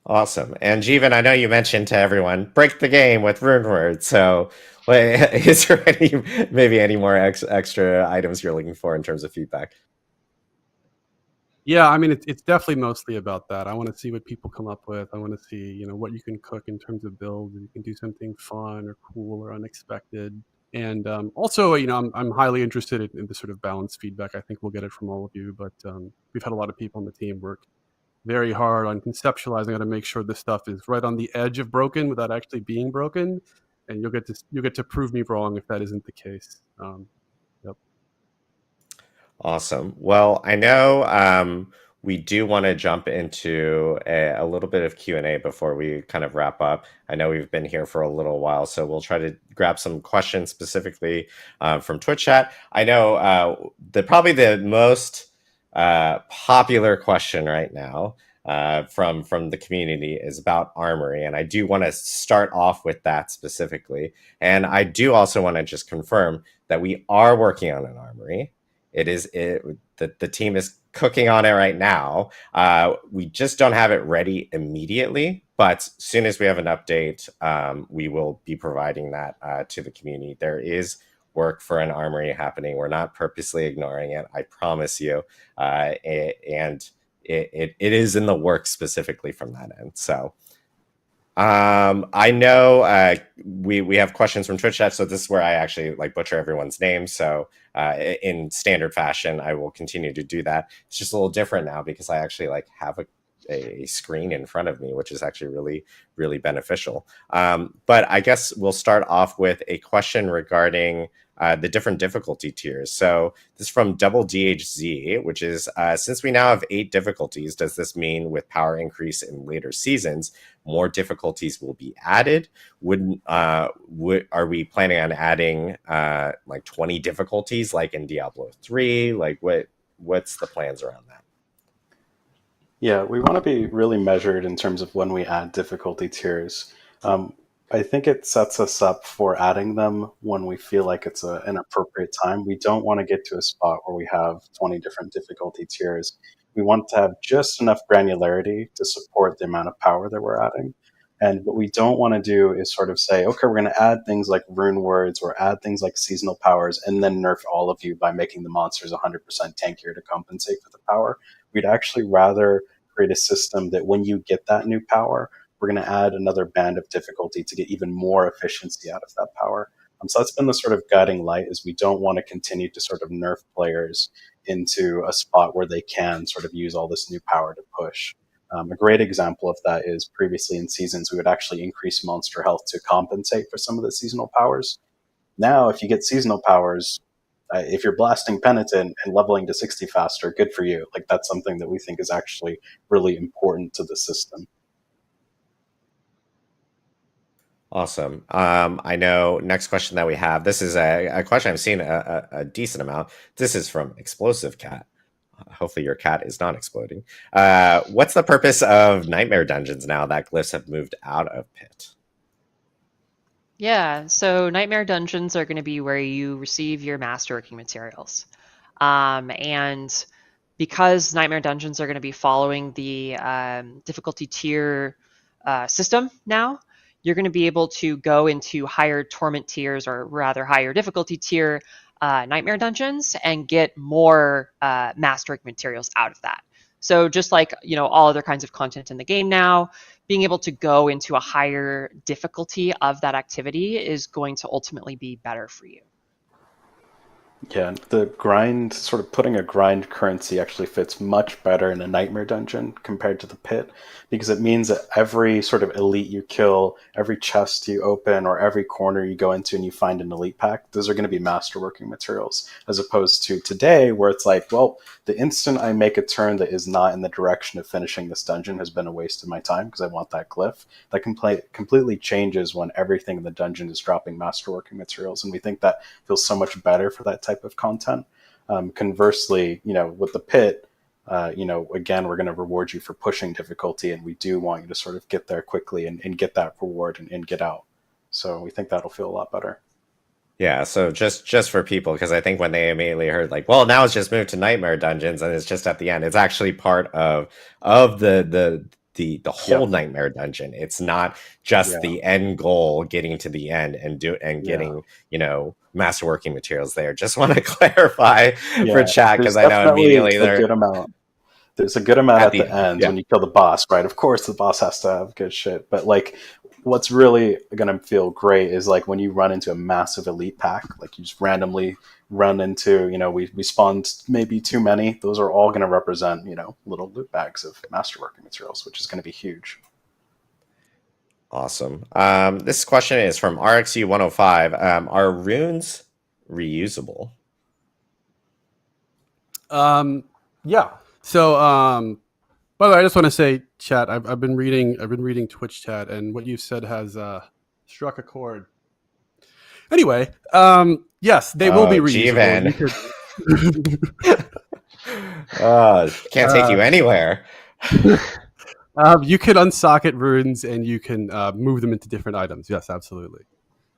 Awesome. And Jeevun, I know you mentioned to everyone, break the game with Runewords. So is there any more extra items you're looking for in terms of feedback? Yeah, I mean, it's definitely mostly about that. I want to see what people come up with. I want to see, what you can cook in terms of builds. You can do something fun or cool or unexpected. And also, I'm highly interested in the sort of balanced feedback. I think we'll get it from all of you. But we've had a lot of people on the team work very hard on conceptualizing how to make sure this stuff is right on the edge of broken without actually being broken. And you'll get to prove me wrong if that isn't the case. Yep. Awesome. Well, I know we do want to jump into a little bit of Q&A before we kind of wrap up. I know we've been here for a little while, so we'll try to grab some questions specifically from Twitch chat. I know probably the most popular question right now from the community is about Armory, and I do want to start off with that specifically. And I do also want to just confirm that we are working on an Armory. The team is cooking on it right now. We just don't have it ready immediately, but as soon as we have an update, we will be providing that to the community. There is work for an Armory happening. We're not purposely ignoring it, I promise you. And it is in the works specifically from that end. So I know we have questions from Twitch chat, so this is where I actually butcher everyone's name. So in standard fashion, I will continue to do that. It's just a little different now because I actually have a screen in front of me, which is actually really, really beneficial. But I guess we'll start off with a question regarding the different difficulty tiers. So this is from Double DHZ, which is, since we now have 8 difficulties, does this mean with power increase in later seasons, more difficulties will be added? Are we planning on adding 20 difficulties like in Diablo 3? What's the plans around that? Yeah, we want to be really measured in terms of when we add difficulty tiers. I think it sets us up for adding them when we feel like it's an appropriate time. We don't want to get to a spot where we have 20 different difficulty tiers. We want to have just enough granularity to support the amount of power that we're adding. And what we don't want to do is sort of say, okay, we're going to add things like Runewords or add things like seasonal powers and then nerf all of you by making the monsters 100% tankier to compensate for the power. We'd actually rather create a system that when you get that new power, we're going to add another band of difficulty to get even more efficiency out of that power. So that's been the sort of guiding light, is we don't want to continue to sort of nerf players into a spot where they can sort of use all this new power to push. A great example of that is previously in seasons, we would actually increase monster health to compensate for some of the seasonal powers. Now, if you get seasonal powers, if you're blasting Penitent and leveling to 60 faster, good for you. Like, that's something that we think is actually really important to the system. Awesome. I know next question that we have, this is a question I've seen a decent amount. This is from Explosive Cat. Hopefully your cat is not exploding. What's the purpose of Nightmare Dungeons now that glyphs have moved out of Pit? Yeah, so Nightmare Dungeons are going to be where you receive your masterworking materials. And because Nightmare Dungeons are going to be following the difficulty tier system now, you're going to be able to go into higher torment tiers, or rather higher difficulty tier Nightmare Dungeons, and get more masterwork materials out of that. So just like, all other kinds of content in the game now, being able to go into a higher difficulty of that activity is going to ultimately be better for you. Yeah, the grind, sort of putting a grind currency actually fits much better in a Nightmare Dungeon compared to the Pit, because it means that every sort of elite you kill, every chest you open, or every corner you go into and you find an elite pack, those are going to be masterworking materials, as opposed to today where it's like, well, the instant I make a turn that is not in the direction of finishing this dungeon has been a waste of my time because I want that glyph. That completely changes when everything in the dungeon is dropping masterworking materials, and we think that feels so much better for that type of content. Conversely, with the Pit, again, we're going to reward you for pushing difficulty, and we do want you to sort of get there quickly and get that reward and get out. So we think that'll feel a lot better. Yeah, so just for people, because I think when they immediately heard like, well, now it's just moved to Nightmare Dungeons and it's just at the end, it's actually part of the whole Nightmare Dungeon. It's not just the end goal, getting to the end and getting masterworking materials there. Just want to clarify for chat, because I know immediately there's a good amount at the end when you kill the boss, right? Of course the boss has to have good shit, but like, what's really going to feel great is like when you run into a massive elite pack, like you just randomly run into, we spawned maybe too many. Those are all going to represent, little loot bags of masterworking materials, which is going to be huge. Awesome. This question is from RXU105. Are runes reusable? Yeah. So, by the way, I just want to say, chat, I've been reading Twitch chat, and what you said has struck a chord. Anyway, yes, they will be reusable. Can't take you anywhere. You can unsocket runes and you can move them into different items. Yes, absolutely.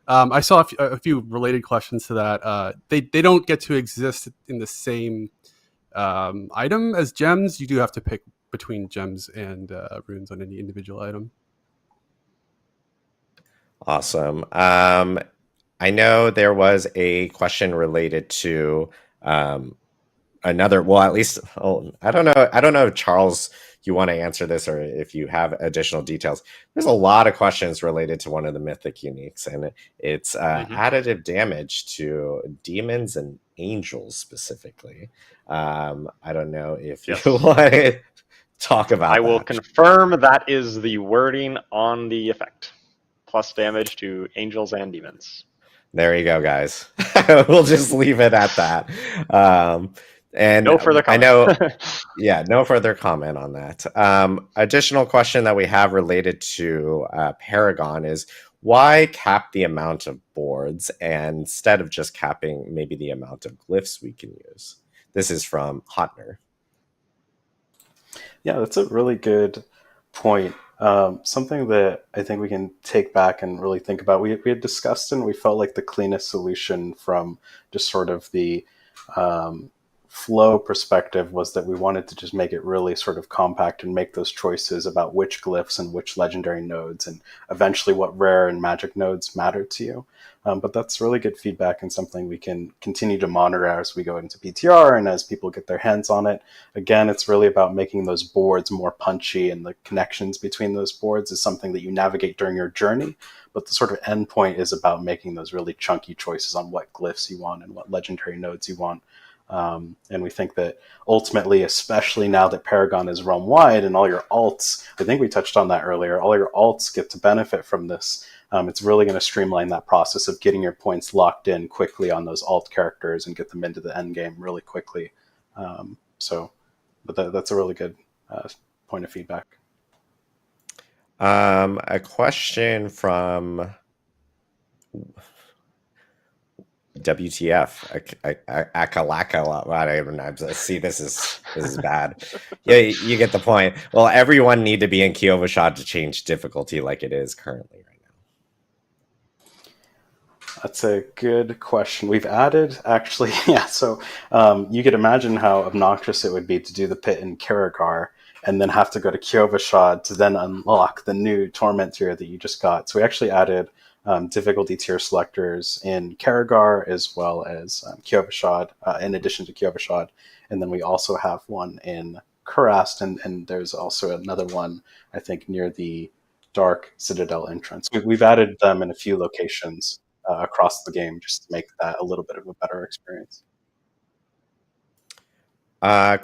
I saw a few related questions to that. They don't get to exist in the same item as gems. You do have to pick between gems and runes on any individual item. Awesome. I know there was a question related to another. Well, at least I don't know if Charles, you want to answer this, or if you have additional details. There's a lot of questions related to one of the mythic uniques, and it's additive damage to demons and angels specifically. I don't know if you want to talk about I will confirm that is the wording on the effect. Plus damage to angels and demons. There you go, guys. We'll just leave it at that. And no further comment. I know, no further comment on that. Additional question that we have related to Paragon is, why cap the amount of boards instead of just capping maybe the amount of glyphs we can use? This is from Hotner. Yeah, that's a really good point. Something that I think we can take back and really think about. We had discussed, and we felt like the cleanest solution from just sort of the flow perspective was that we wanted to just make it really sort of compact and make those choices about which glyphs and which legendary nodes and eventually what rare and magic nodes matter to you. But that's really good feedback and something we can continue to monitor as we go into PTR and as people get their hands on it. Again, it's really about making those boards more punchy, and the connections between those boards is something that you navigate during your journey. But the sort of end point is about making those really chunky choices on what glyphs you want and what legendary nodes you want. And we think that ultimately, especially now that Paragon is realm-wide and all your alts, I think we touched on that earlier, all your alts get to benefit from this. It's really going to streamline that process of getting your points locked in quickly on those alt characters and get them into the end game really quickly. But that's a really good point of feedback. A question from WTF, Akalaka. I don't know. See, this is bad. Yeah, you get the point. Well, everyone need to be in Kyovashad to change difficulty like it is currently right now. That's a good question. We've added, actually, yeah. So you could imagine how obnoxious it would be to do the pit in Karagar and then have to go to Kyovashad to then unlock the new Torment tier that you just got. So we actually added difficulty tier selectors in Karagar as well as Kyovashad, in addition to Kyovashad. And then we also have one in Kurast, and there's also another one, I think, near the Dark Citadel entrance. We've added them in a few locations across the game just to make that a little bit of a better experience.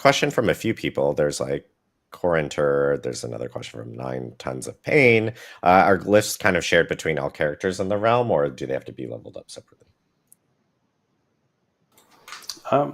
Question from a few people. There's like Corinter, there's another question from 9 Tons of Pain. Are glyphs kind of shared between all characters in the realm, or do they have to be leveled up separately?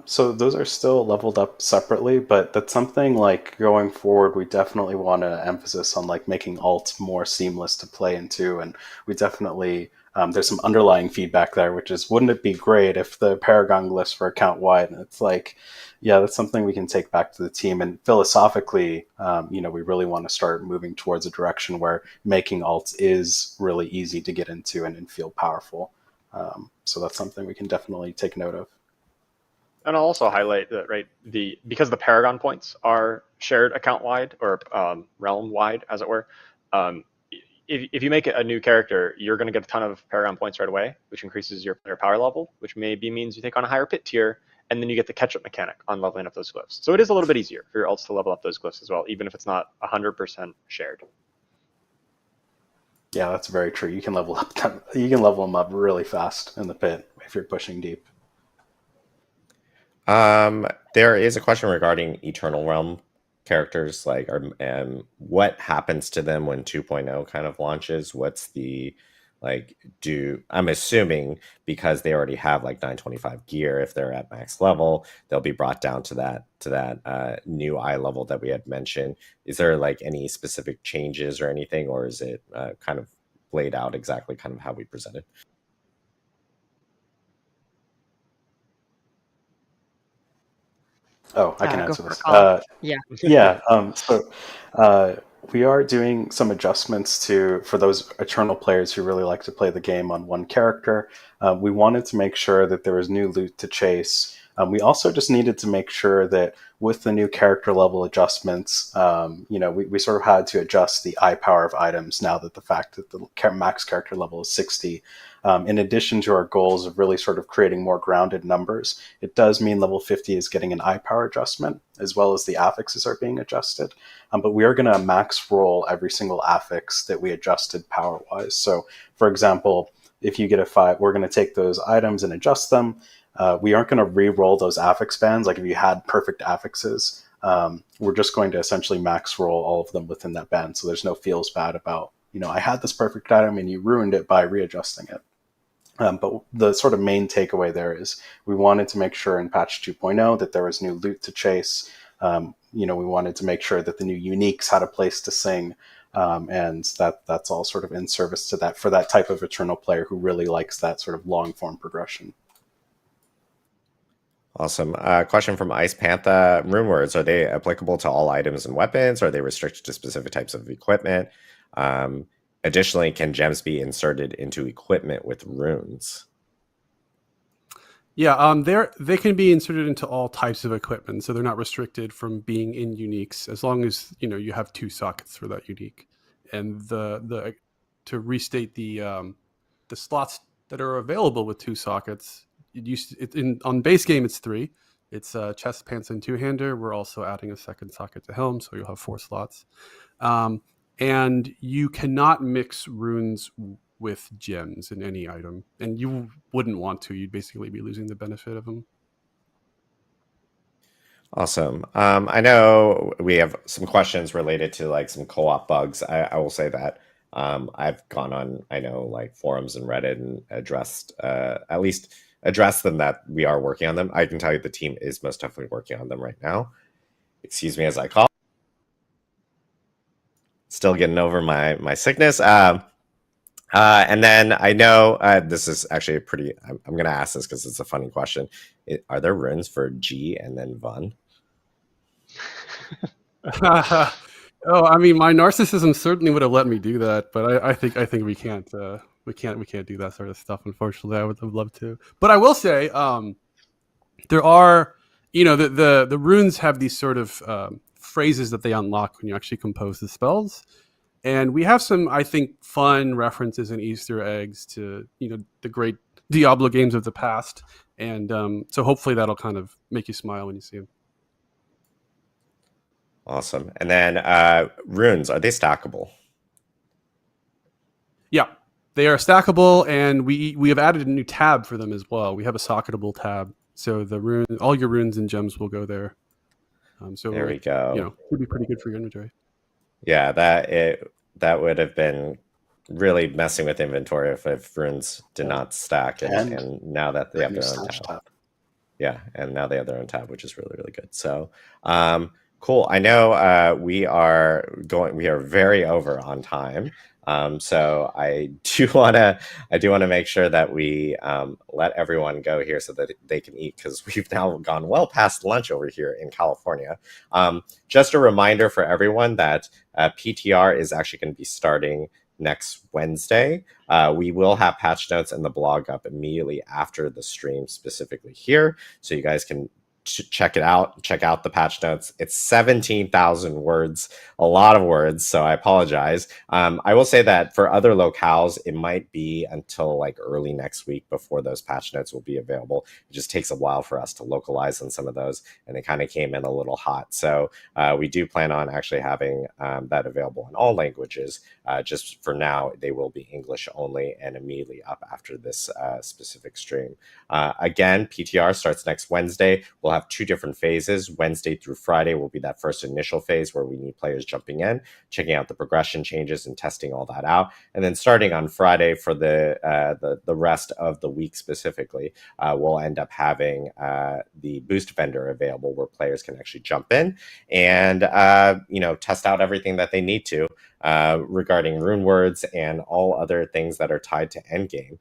So those are still leveled up separately, but that's something like going forward, we definitely want to emphasis on like making alts more seamless to play into. And we definitely, there's some underlying feedback there, which is, wouldn't it be great if the Paragon glyphs were account wide? And it's like, yeah, that's something we can take back to the team. And philosophically, we really want to start moving towards a direction where making alts is really easy to get into and feel powerful. So that's something we can definitely take note of. And I'll also highlight that, right, because the Paragon points are shared account-wide or realm-wide, as it were. If you make a new character, you're going to get a ton of Paragon points right away, which increases your player power level, which maybe means you take on a higher pit tier, and then you get the catch-up mechanic on leveling up those glyphs. So it is a little bit easier for your alts to level up those glyphs as well, even if it's not 100% shared. Yeah, that's very true. You can level them up really fast in the pit if you're pushing deep. There is a question regarding Eternal Realm characters, like, what happens to them when 2.0 kind of launches? What's the, like, I'm assuming because they already have like 925 gear, if they're at max level, they'll be brought down to that new eye level that we had mentioned. Is there like any specific changes or anything, or is it kind of laid out exactly kind of how we presented? Oh, I can answer this. We are doing some adjustments for those Eternal players who really like to play the game on one character. We wanted to make sure that there was new loot to chase. We also just needed to make sure that with the new character level adjustments, we sort of had to adjust the eye power of items now that the fact that the max character level is 60. In addition to our goals of really sort of creating more grounded numbers, it does mean level 50 is getting an eye power adjustment, as well as the affixes are being adjusted. But we are going to max roll every single affix that we adjusted power-wise. So, for example, if you get a 5, we're going to take those items and adjust them. We aren't going to re-roll those affix bands. Like if you had perfect affixes, we're just going to essentially max roll all of them within that band. So there's no feels bad about, I had this perfect item and you ruined it by readjusting it. But the sort of main takeaway there is we wanted to make sure in patch 2.0 that there was new loot to chase. We wanted to make sure that the new uniques had a place to sing. And that's all sort of in service to that, for that type of Eternal player who really likes that sort of long form progression. Awesome. Question from Ice Panther. Runewords, are they applicable to all items and weapons? Or are they restricted to specific types of equipment? Additionally, can gems be inserted into equipment with runes? Yeah, they can be inserted into all types of equipment, so they're not restricted from being in uniques as long as you have 2 sockets for that unique. And the to restate the slots that are available with 2 sockets, on base game it's 3. It's chest, pants, and 2-hander. We're also adding a second socket to helm, so you'll have 4 slots. And you cannot mix runes with gems in any item, and you wouldn't want to. You'd basically be losing the benefit of them. Awesome. I know we have some questions related to like some co-op bugs. I will say that I've gone on, I know, like forums and Reddit and at least addressed them, that we are working on them. I can tell you the team is most definitely working on them right now. Excuse me as I cough. Still getting over my sickness. And then I know this is actually I'm going to ask this because it's a funny question. Are there runes for G and then Vun? Oh, I mean, my narcissism certainly would have let me do that, but I think we can't do that sort of stuff. Unfortunately, I would have loved to. But I will say, there are, the runes have these sort of phrases that they unlock when you actually compose the spells. And we have some, I think, fun references and Easter eggs to, the great Diablo games of the past. And so hopefully that'll kind of make you smile when you see them. Awesome. And then runes, are they stackable? Yeah, they are stackable, and we have added a new tab for them as well. We have a socketable tab. So all your runes and gems will go there. So there we go. Would be pretty good for your inventory. Yeah, that would have been really messing with inventory if runes did not stack, and now that they have their own tab. Yeah, and now they have their own tab, which is really, really good. So cool. I know we are very over on time. So I do want to make sure that we let everyone go here so that they can eat, because we've now gone well past lunch over here in California. Just a reminder for everyone that PTR is actually going to be starting next Wednesday. We will have patch notes and the blog up immediately after the stream, specifically here, so you guys can check it out. Check out the patch notes. It's 17,000 words, a lot of words, so I apologize. I will say that for other locales, it might be until like early next week before those patch notes will be available. It just takes a while for us to localize on some of those, and they kind of came in a little hot. So we do plan on actually having that available in all languages. Just for now, they will be English only and immediately up after this specific stream. Again, PTR starts next Wednesday. We'll have 2 different phases. Wednesday through Friday will be that first initial phase where we need players jumping in, checking out the progression changes and testing all that out. And then starting on Friday for the rest of the week specifically, we'll end up having the boost vendor available where players can actually jump in and test out everything that they need to regarding Runewords and all other things that are tied to endgame.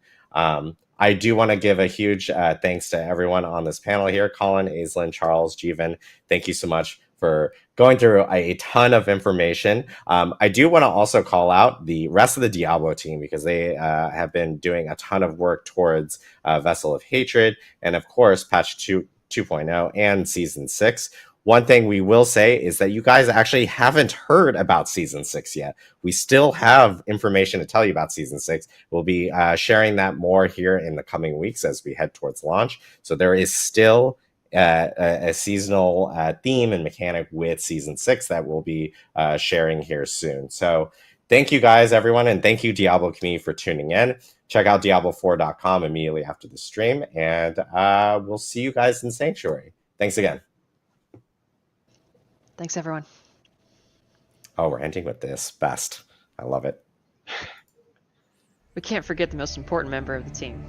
I do want to give a huge thanks to everyone on this panel here. Colin, Aislyn, Charles, Jeevun, thank you so much for going through a ton of information. I do want to also call out the rest of the Diablo team, because they have been doing a ton of work towards Vessel of Hatred and, of course, patch 2.0 and Season 6. One thing we will say is that you guys actually haven't heard about Season 6 yet. We still have information to tell you about Season 6. We'll be sharing that more here in the coming weeks as we head towards launch. So there is still a seasonal theme and mechanic with Season 6 that we'll be sharing here soon. So thank you guys, everyone, and thank you, Diablo community, for tuning in. Check out Diablo4.com immediately after the stream, and we'll see you guys in Sanctuary. Thanks again. Thanks, everyone. Oh, we're ending with this. Best. I love it. We can't forget the most important member of the team.